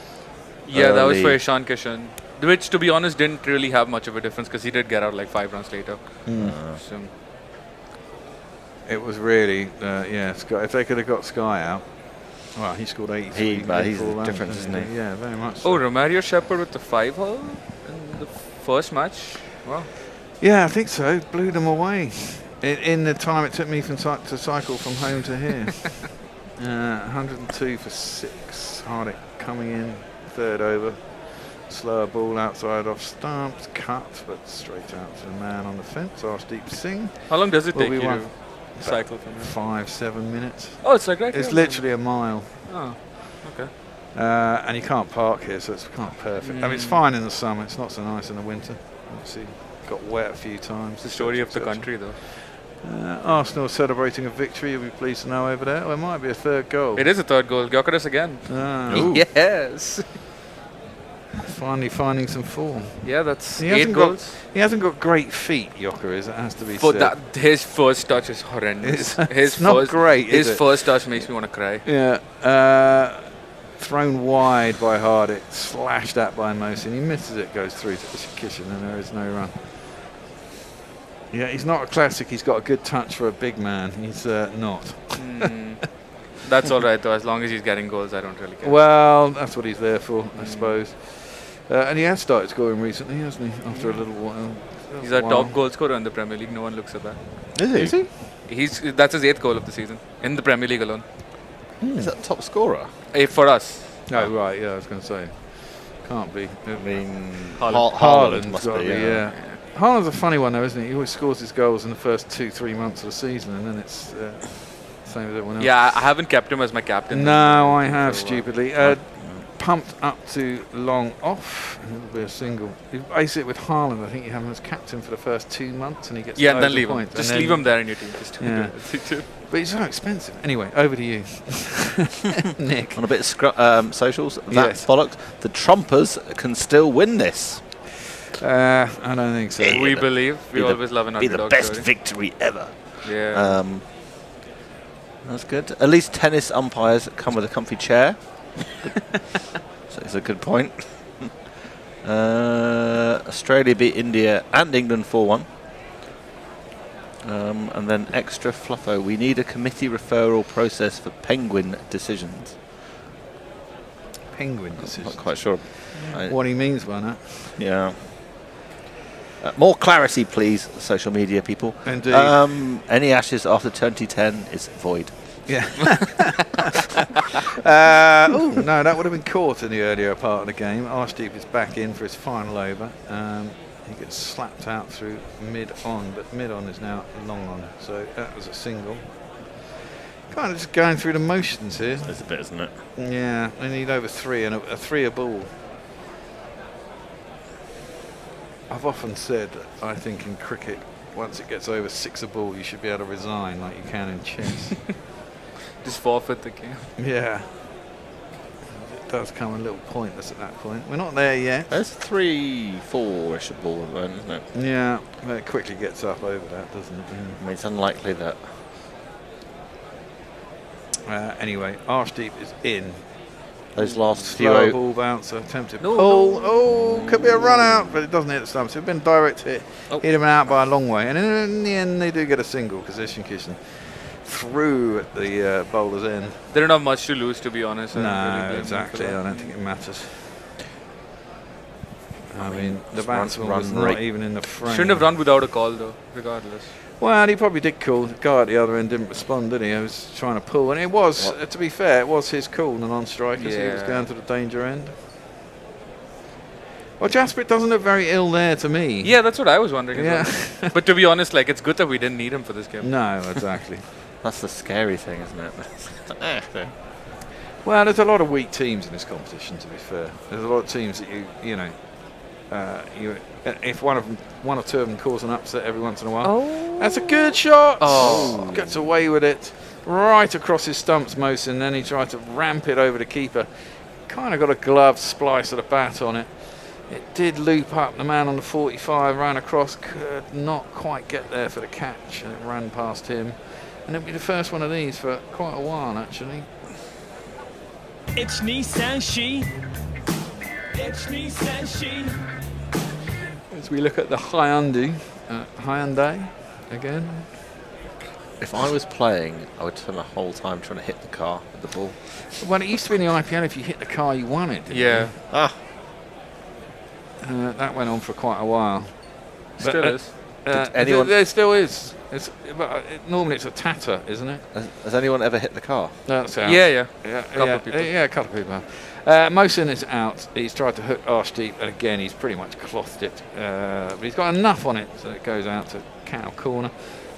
Yeah, that was for Ishan Kishan, which, to be honest, didn't really have much of a difference because he did get out like 5 runs later. So. It was really, Sky, if they could have got Sky out, well, he scored 83. He's the difference, isn't he? Yeah, very much so. Oh, Romario Shepherd with the 5 hole in the first match? Wow. Yeah, I think so. Blew them away in the time it took me to cycle from home to here. 102 for 6. Hardick coming in, third over. Slower ball outside off stumps, cut, but straight out to the man on the fence. Arshdeep Singh. How long does it take you to cycle from here? 5-7 minutes. Oh, it's like right It's here. literally a mile. Oh, okay. And you can't park here, so it's kind of perfect. I mean, it's fine in the summer. It's not so nice in the winter. Obviously, got wet a few times. It's the story of the country, though. Arsenal celebrating a victory. You'll be pleased to know over there. There might be a third goal. It is a third goal. Gyökeres again. Yes. Finally finding some form. Yeah, that's 8 goals. He hasn't got great feet, Gyökeres. It has to be For said. his first touch is horrendous. It's not great, is His it? first touch makes me want to cry. Yeah. Thrown wide by Hardick, slashed at by Mosin. He misses it, goes through to Kishan, and there is no run. Yeah, he's not a classic. He's got a good touch for a big man. He's not. That's all right, though. As long as he's getting goals, I don't really care. Well, that's what he's there for, I suppose. And he has started scoring recently, hasn't he? After a little while. He's our top goal scorer in the Premier League. No one looks at that. Is he? That's his 8th goal of the season in the Premier League alone. Is that top scorer? For us. Oh, right. Yeah, I was going to say. Can't be. I mean, Haaland must got be. to be, yeah. Haaland's a funny one, though, isn't he? He always scores his goals in the first 2-3 months of the season, and then it's same as everyone else. Yeah, I haven't kept him as my captain. No, I have, stupidly. pumped up to long off. And it'll be a single. You ace it with Haaland. I think you have him as captain for the first 2 months, and he gets Yeah, and loads then of leave him. points. Just And leave then- him there in your team. Just Yeah. But he's so expensive. Anyway, over to you, Nick. On a bit of socials, that's bollocks. The Trumpers can still win this. I don't think so. We believe. We Be always love an Be the underdog best story. victory ever. Yeah. That's good. At least tennis umpires come with a comfy chair. So it's a good point. Australia beat India and England 4-1. And then extra fluffo. We need a committee referral process for penguin decisions. Penguin decisions. Not quite sure What he means by that. Yeah. More clarity, please, social media people. Indeed. Any ashes after 2010 is void. Yeah. Oh no, that would have been caught in the earlier part of the game. Arshdeep is back in for his final over. He gets slapped out through mid-on, but mid-on is now long-on. So that was a single. Kind of just going through the motions here. It's a bit, isn't it? Yeah, they need over 3 and a 3 a ball. I've often said that I think in cricket, once it gets over 6 a ball, you should be able to resign like you can in chess. Just forfeit the game. Yeah. It does come a little pointless at that point. We're not there yet. There's 3-4-ish a ball at the moment, isn't it? Yeah, but it quickly gets up over that, doesn't it? I mean, it's unlikely that. Anyway, Arshdeep is in. Those last few Slow ball bouncer, attempted pull. Oh, could be a run out, but it doesn't hit the stumps. It's been a direct hit. Hit him out by a long way. And in the end, they do get a single because Kishan through at the bowler's end. They don't have much to lose, to be honest. No, exactly. I don't think it matters. I mean, the batsman was not even in the frame. Shouldn't have run without a call, though, regardless. Well, he probably did call. The guy at the other end didn't respond, did he? He was trying to pull. And it was, to be fair, it was his call, the non-striker, so he was Yeah. going to the danger end. Well, Jasper doesn't look very ill there to me. Yeah, that's what I was wondering. Yeah. As well. But to be honest, like, it's good that we didn't need him for this game. No, exactly. That's the scary thing, isn't it? Well, there's a lot of weak teams in this competition, to be fair. There's a lot of teams that if one or two of them cause an upset every once in a while. That's a good shot. Oh. Gets away with it. Right across his stumps, Mohsin. Then he tried to ramp it over the keeper. Kind of got a glove splice of the bat on it. It did loop up. The man on the 45 ran across, could not quite get there for the catch, and it ran past him. And it'll be the first one of these for quite a while, actually. It's Nissan She. It's Nissan She. As we look at the Hyundai again. If I was playing, I would spend the whole time trying to hit the car with the ball. Well, it used to be in the IPL, if you hit the car, you won it, didn't Yeah. you? That went on for quite a while. Still is. There still is. Normally it's a tatter, isn't it? Has anyone ever hit the car? That's out. Yeah. Couple of people. Yeah, a couple of people have. Mohsin is out. He's tried to hook Arshdeep, and again, he's pretty much clothed it. But he's got enough on it, so it goes out to cow corner.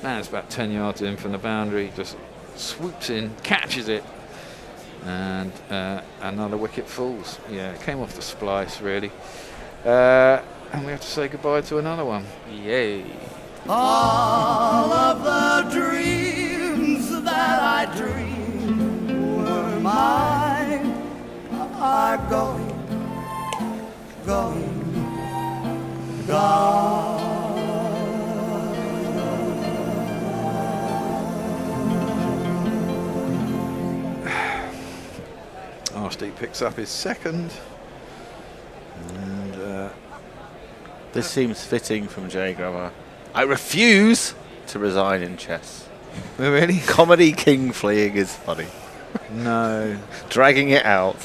Now it's about 10 yards in from the boundary. Just swoops in, catches it, and another wicket falls. Yeah, it came off the splice, really. And we have to say goodbye to another one. Yay. All of the dreams that I dreamed were mine are going, gone. Arshdeep picks up his second. And this seems fitting from Jay Grummer. I refuse to resign in chess. Really? Comedy king fleeing is funny. No. Dragging it out.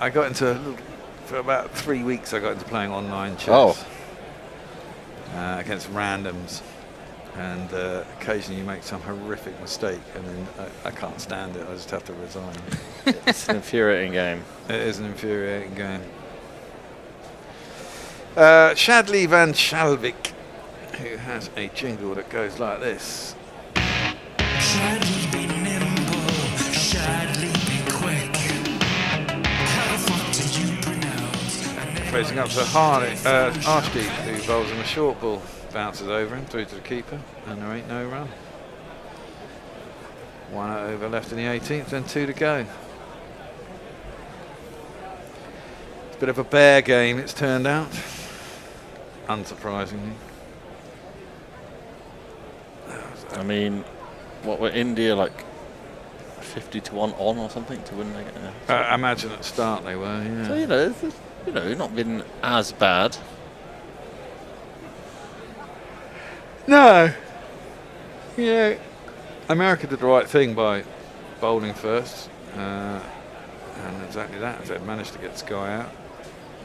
I got into, for about 3 weeks, I got into playing online chess. Oh. Against randoms. And occasionally you make some horrific mistake, and then I can't stand it. I just have to resign. It's an infuriating game. It is an infuriating game. Shadley Van Schalvik, who has a jingle that goes like this. Shadley be nimble, Shadley be Facing up to Wankhede, who bowls him a short ball. Bounces over him, through to the keeper, and there ain't no run. 1 over left in the 18th, and 2 to go. It's a bit of a bear game, it's turned out. Unsurprisingly. I mean, what were India like 50-1 on or something to win? I imagine at the start they were, yeah. So, not been as bad. No. Yeah. America did the right thing by bowling first. And exactly that. If they'd managed to get Sky out,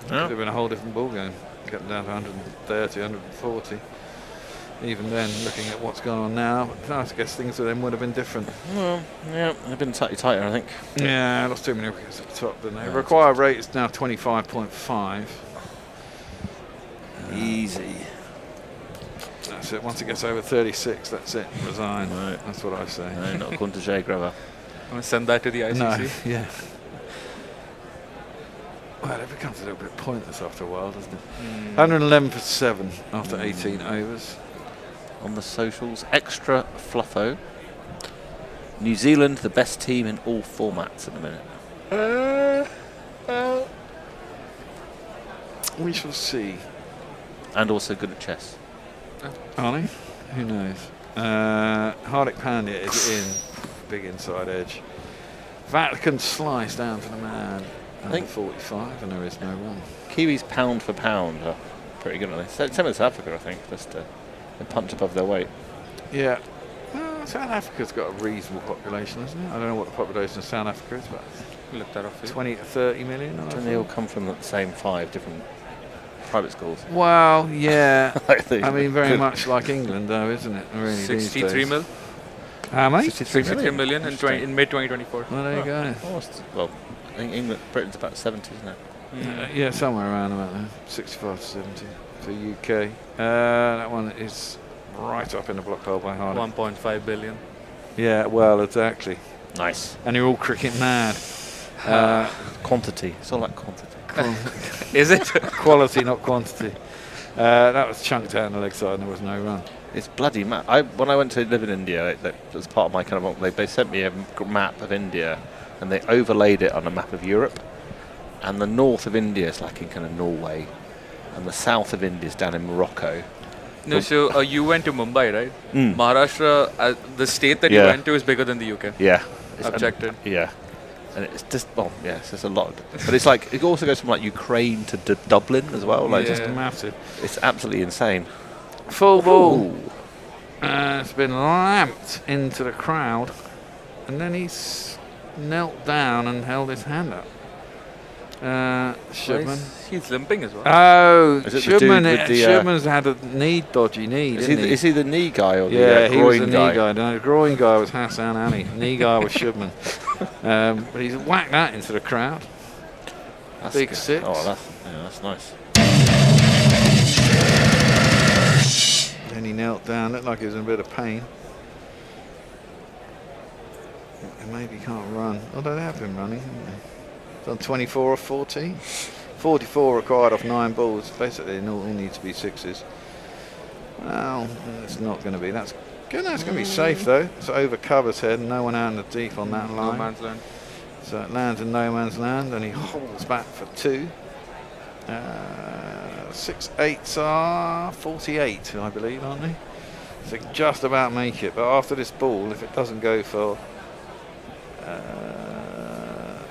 it could have been a whole different ball game. Getting down to 130, 140. Even then, looking at what's going on now, I guess things then would have been different. Well, yeah, they've been slightly tighter, I think. Yeah, lost too many wickets at the top, didn't they? Required rate is now 25.5. Easy. That's it. Once it gets over 36, that's it. Resign. Right. That's what I say. No, not according to Jay Grover. I'm going to send that to the ICC. No, yeah. Well, it becomes a little bit pointless after a while, doesn't it? 111 for 7 after 18 overs. On the socials, extra fluffo. New Zealand, the best team in all formats at the minute. We shall see. And also good at chess. Are they? Who knows? Hardik Pandya is in. Big inside edge. Vatican slice down to the man. I think 45, and there is no run. Kiwis pound for pound are pretty good, aren't they? Same as South Africa, I think. Just they punch above their weight. Yeah. Well, South Africa's got a reasonable population, hasn't it? I don't know what the population of South Africa is, but look that up. 20 to 30 million. Don't they all come from the same 5 different private schools? Well, yeah. I mean, very much like England, though, isn't it? Really, 63 mil. How much? 63 million in mid 2024. Well, there you go. Well, I think England, Britain's about 70, isn't it? Yeah, somewhere around about there. 65 to 70 for UK. That one is right up in the block hole by Hardik. 1.5 billion. Yeah, well, exactly. Nice. And you're all cricket mad. Quantity. It's all like quantity. Is it? Quality, not quantity. That was chunked out on the leg side and there was no run. It's bloody mad. When I went to live in India, as part of my kind of, they sent me a map of India and they overlaid it on a map of Europe. And the north of India is like in kind of Norway, and the south of India is down in Morocco. No, so you went to Mumbai, right? Maharashtra, the state that you went to is bigger than the UK. Yeah. Objected. Yeah. And it's just, it's just a lot. But it's like, it also goes from like Ukraine to Dublin as well. Like just massive. It's absolutely insane. Full ball. It's been lamped into the crowd. And then he's knelt down and held his hand up. Shubman. He's limping as well. Oh, Shubman's had a dodgy knee. Is he the knee guy or the groin he was the guy? knee guy. No, the groin guy was Hassan Ali. Knee guy was Shubman. But he's whacked that into the crowd. That's Big good. 6. Oh, that's nice. Then he knelt down, looked like he was in a bit of pain. And maybe can't run. Although they have been running, haven't they? It's on 24 or 14. 44 required off 9 balls. Basically, they all need to be 6s. Well, it's not going to be. That's good. That's going to be safe, though. It's over cover's head and no one out in the deep on that line. No man's land. So it lands in no man's land and he holds back for 2. 6 8s are 48, I believe, aren't they? So just about make it. But after this ball, if it doesn't go for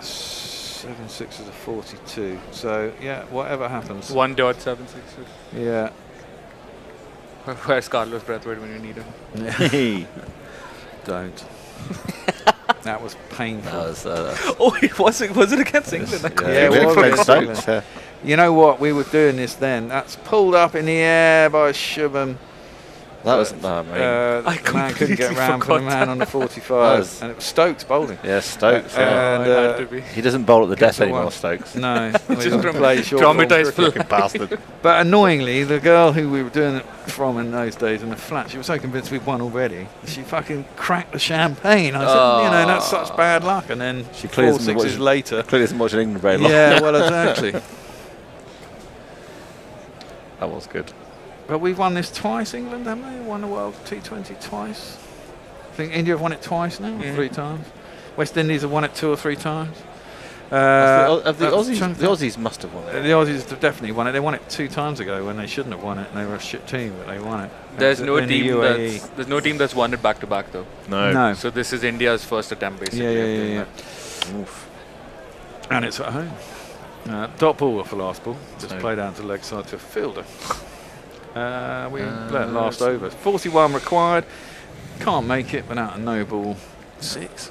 7 6s are 42. So yeah, whatever happens. 1.76. Yeah. Where's Carlos Brathwaite when you need him? Don't. That was painful. Was it against England? Yeah, it was against England. You know what? We were doing this then. That's pulled up in the air by Shubham. That was the man couldn't get round for the man on the 45, and it was Stokes bowling. Yeah, Stokes. He doesn't bowl at the death anymore, Stokes. No, he doesn't play short traumatised bastard. But annoyingly, the girl who we were doing it from in those days in the flat, she was so convinced we'd won already. She fucking cracked the champagne. I said, that's such bad luck. And then she 4 6s later, clearly isn't watching England very long. Yeah, well, exactly. That was good. But we've won this twice, England, haven't we? Won the World T20 twice. I think India have won it twice now, 3 times. West Indies have won it 2 or 3 times. The Aussies must have won it. The Aussies have definitely won it. They won it 2 times ago when they shouldn't have won it. And they were a shit team, but they won it. There's In no the team UAE. there's no team that's won it back to back though. No. So this is India's first attempt basically. Yeah. Oof. And it's at home. Dot ball off the last ball. Just played out to the leg side to a fielder. We played last over. 41 required. Can't make it, but out of no ball 6.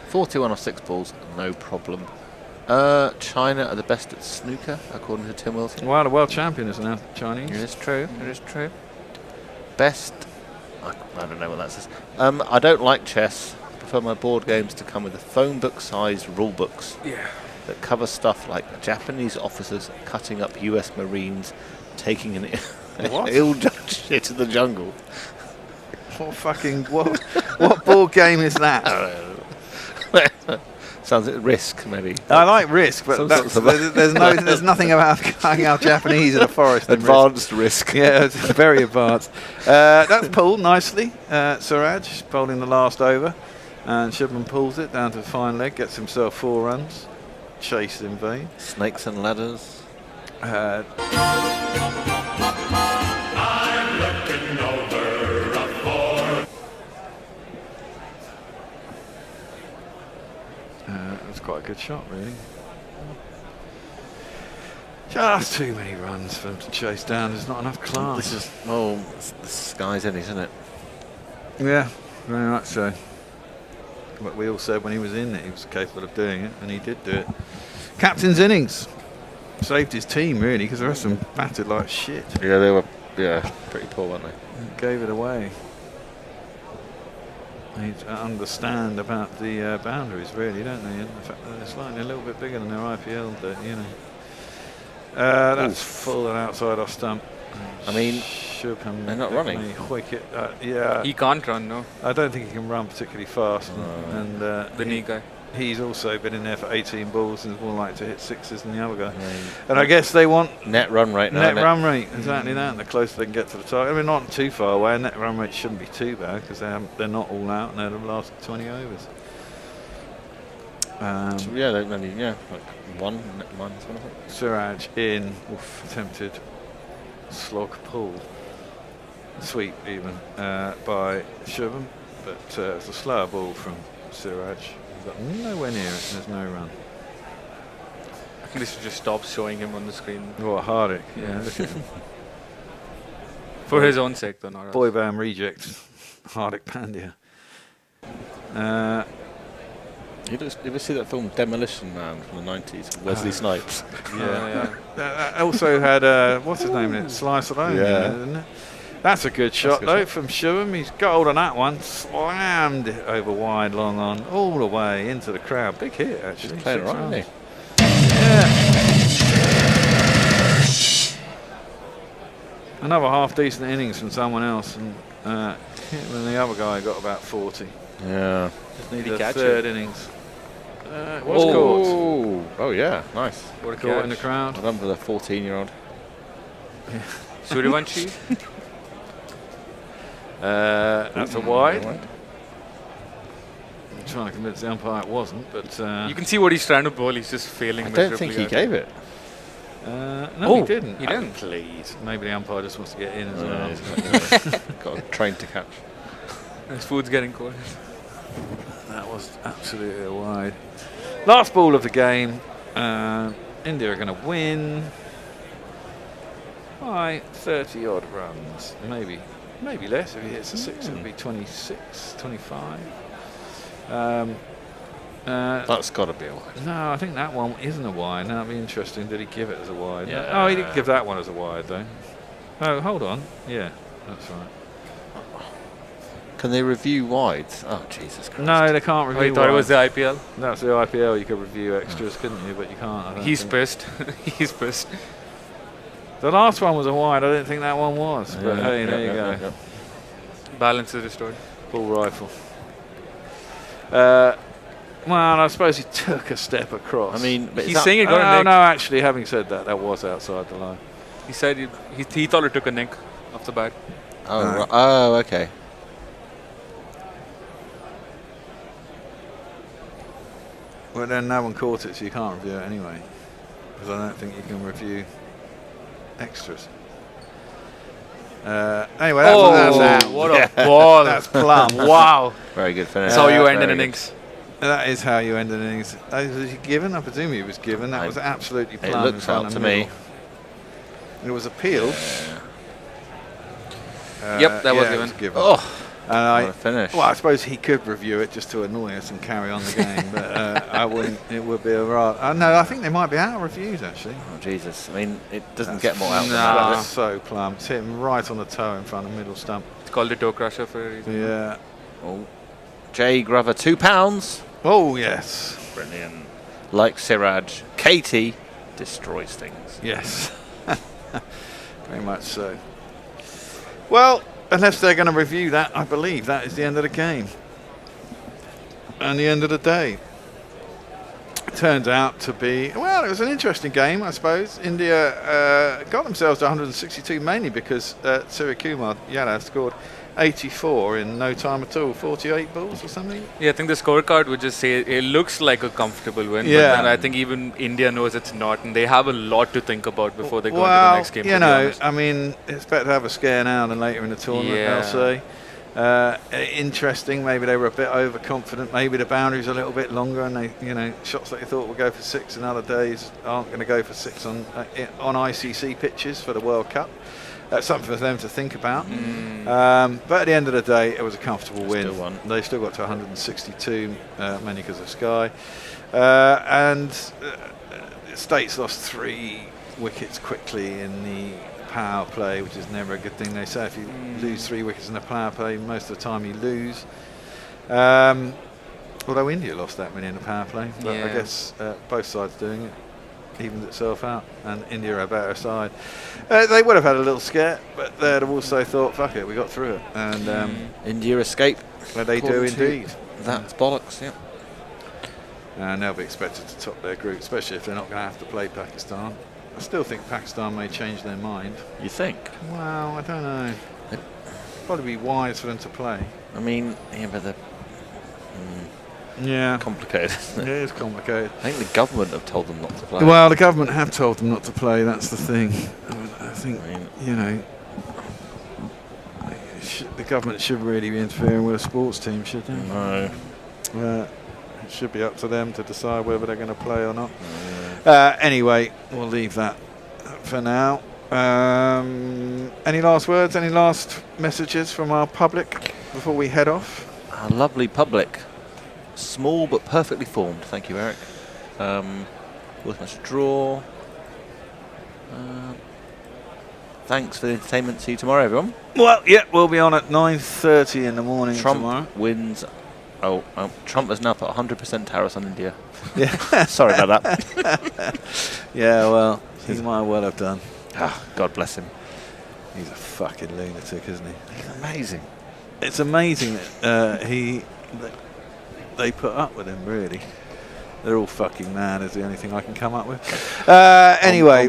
41 off 6 balls, no problem. China are the best at snooker, according to Tim Wilson. Well, the world champion is now Chinese. It is true. It is true. Best. I don't know what that says. I don't like chess. I prefer my board games to come with a phone book-sized rule books. Yeah. That cover stuff like Japanese officers cutting up U.S. Marines, taking an ill-judged shit in the jungle. What board game is that? Sounds at Risk, maybe. I like Risk, but there's nothing about cutting out Japanese in a forest. Advanced Risk. Yeah, it's very advanced. That's pulled nicely. Suraj bowling the last over, and Shubman pulls it down to the fine leg, gets himself 4 runs. Chased in vain. Snakes and ladders. I'm looking over a ford. It was quite a good shot, really. Just too many runs for them to chase down. There's not enough class. This sky's innings, isn't it? Yeah, very much so. But we all said when he was in that he was capable of doing it, and he did do it. Captain's innings. Saved his team, really, because the rest of them batted like shit. Yeah, they were pretty poor, weren't they? Gave it away. They need to understand about the boundaries, really, don't they? And the fact that they're slightly a little bit bigger than their IPL, that's full and outside off stump. I mean, they're not running. Wicket, yeah. He can't run, no. I don't think he can run particularly fast. And the knee guy. He's also been in there for 18 balls and is more likely to hit 6s than the other guy. And I guess they want net run rate now. Net run rate, exactly that. And the closer they can get to the target. I mean, not too far away. Net run rate shouldn't be too bad because they're not all out and they're the last 20 overs. Like one. Suraj in, attempted slog pull, sweep even by Shubham, but it's a slower ball from Suraj. He's got nowhere near it. There's no run. I think they should just stop showing him on the screen. What, Hardik? Yeah, look at him. For his own sake, though, not Boy band reject, Hardik Pandya. You ever see that film Demolition Man from the 90s? Wesley Snipes. Yeah. Also had what's his name in it? Sly Stallone. Isn't it? That's a good shot though from Shubham. He's got hold on that one, slammed it over wide, long on, all the way into the crowd. Big hit actually. He's playing right, isn't he? Yeah. Another half decent innings from someone else, and the other guy got about 40. Yeah. Just needed a third innings. It was caught. caught. Oh yeah, nice. What a caught in the crowd. I remember the 14-year-old. Suryakumar. That's a wide. I'm trying to convince the umpire it wasn't, but you can see what he's trying to bowl. He's just failing. I don't think he gave it. No, he didn't. He didn't. Please, maybe the umpire just wants to get in as well. Got a train to catch. His food's getting cold. That was absolutely a wide. Last ball of the game. India are going to win by 30 odd runs. Maybe less. If he hits a 6, it would be 26, 25. That's got to be a wide. No, I think that one isn't a wide. Now, it'd be interesting. Did he give it as a wide? Yeah. Oh, he did give that one as a wide, though. Oh, hold on. Yeah, that's right. Can they review wides? Oh, Jesus Christ. No, they can't review. I thought it was the IPL. That's the IPL. You could review extras, couldn't you? But you can't. He's pissed. He's pissed. The last one was a wide. I didn't think that one was. But hey, there you go. Balance is restored. Full rifle. Well, I suppose he took a step across. I mean, he's saying it got no, actually, having said that, that was outside the line. He said he thought it took a nick off the bat. Oh, okay. Well, then no one caught it, so you can't review it anyway. Because I don't think you can review extras. Anyway, that's out. What a ball! That's plum. Wow. Very good finish. That's how you end an innings. That is how you end an innings. Was he given? I presume he was given. That was absolutely plum. It looks out to me. It was appealed. Yep, that was given. Oh, and what a finish. Well, I suppose he could review it just to annoy us and carry on the game, but I wouldn't. It would be a rather. No, I think they might be out of reviews actually. Oh Jesus! I mean, it doesn't get more out than That's that. so plum. It's hit him right on the toe in front of middle stump. It's called a toe crusher for a reason. Yeah. Oh, Jay Glover, £2. Oh yes. Brilliant. Like Siraj, Katie destroys things. Yes. Very much so. Well, unless they're going to review that, I believe that is the end of the game. And the end of the day. Turned out to be, well, it was an interesting game, I suppose. India got themselves to 162 mainly because Suryakumar Yadav scored 84 in no time at all, 48 balls or something. Yeah, I think the scorecard would just say it looks like a comfortable win, Yeah. but then I think even India knows it's not, and they have a lot to think about before they go into Well, the next game. you know, I mean, it's better to have a scare now than later in the tournament, Yeah. I'll say. Interesting, maybe they were a bit overconfident, maybe the boundary's a little bit longer, and they, you know, shots that you thought would go for 6 in other days aren't going to go for 6 on ICC pitches for the World Cup. That's something for them to think about. But at the end of the day, it was a comfortable win. They still got to 162, mainly because of Sky. And States lost 3 wickets quickly in the power play, which is never a good thing. They say if you lose 3 wickets in the power play, most of the time you lose. Although India lost that many in the power play, but I guess both sides doing it evens itself out, and India are a better side. They would have had a little scare, but they'd have also thought, fuck it, we got through it. And India escape. Well, they do indeed. That's bollocks, yeah. And they'll be expected to top their group, especially if they're not going to have to play Pakistan. I still think Pakistan may change their mind. You think? Well, I don't know. Probably be wise for them to play. I mean, yeah, but they're complicated. Isn't it? It is complicated. I think the government have told them not to play. Well, the government have told them not to play. That's the thing. I think you know, the government should really be interfering with a sports team, should they? No. It should be up to them to decide whether they're going to play or not. Anyway, we'll leave that for now. Any last words? Any last messages from our public before we head off? Our lovely public. Small but perfectly formed. Thank you, Eric. Worth much draw. Thanks for the entertainment. See you tomorrow, everyone. Well, yeah, we'll be on at 9:30 in the morning Trump tomorrow. wins. Trump has now put 100% tariffs on India. Yeah. Sorry about that. Yeah, well, he might well have done. God bless him. He's a fucking lunatic, isn't he? He's amazing. It's amazing that they put up with him, really. They're all fucking mad is the only thing I can come up with. Anyway,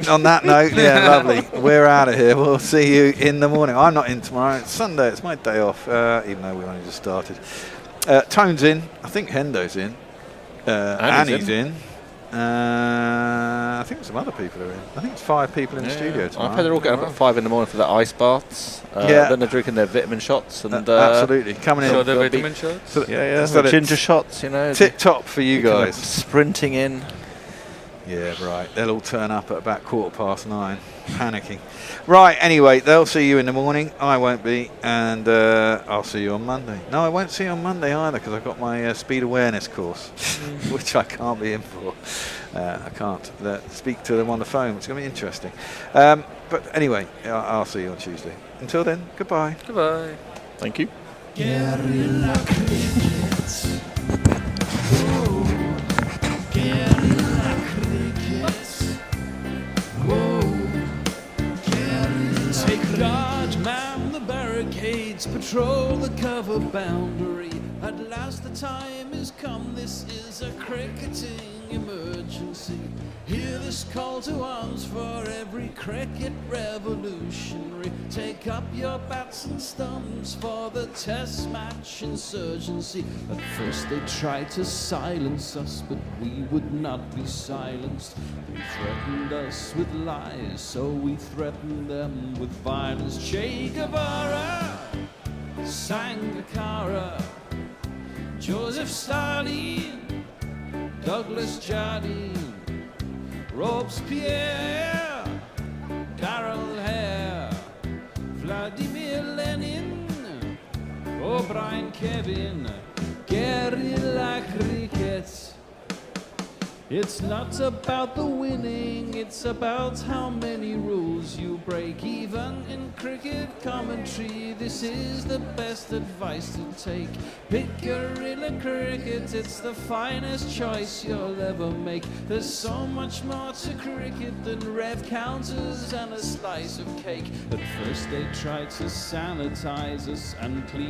on that note, yeah, lovely. We're out of here. We'll see you in the morning. I'm not in tomorrow. It's Sunday. It's my day off, even though we only just started. Tone's in. I think Hendo's in. Annie's in. I think some other people are in. I think it's 5 people in the studio tomorrow. I've heard they're all getting up at 5 in the morning for their ice baths. Then they're drinking their vitamin shots and absolutely coming in. So the vitamin shots. So ginger shots, you know. Tip top for you guys. Sprinting in. Yeah, right. They'll all turn up at about 9:15, panicking. Right. Anyway, they'll see you in the morning. I won't be, and I'll see you on Monday. No, I won't see you on Monday either because I've got my speed awareness course, which I can't be in for. I can't speak to them on the phone. It's going to be interesting. But anyway, I'll see you on Tuesday. Until then, goodbye. Goodbye. Thank you. Guerrilla crickets. Whoa. Guerrilla crickets. Whoa. Guerrilla. Take guard, man the barricades, patrol the cover boundary. At last the time has come. This is a cricketing emergency. Hear this call to arms for every cricket revolutionary. Take up your bats and stumps for the test match insurgency. At first they tried to silence us, but we would not be silenced. They threatened us with lies, so we threatened them with violence. Che Guevara, Sangakkara, Joseph Stalin, Douglas Jardine, Robespierre, Darrell Hare, Vladimir Lenin, O'Brien Kevin, guerrilla cricket. It's not about the winning, it's about how many rules you break. Even in cricket commentary, this is the best advice to take. Pick guerrilla cricket, it's the finest choice you'll ever make. There's so much more to cricket than rev counters and a slice of cake. At first they tried to sanitize us and clean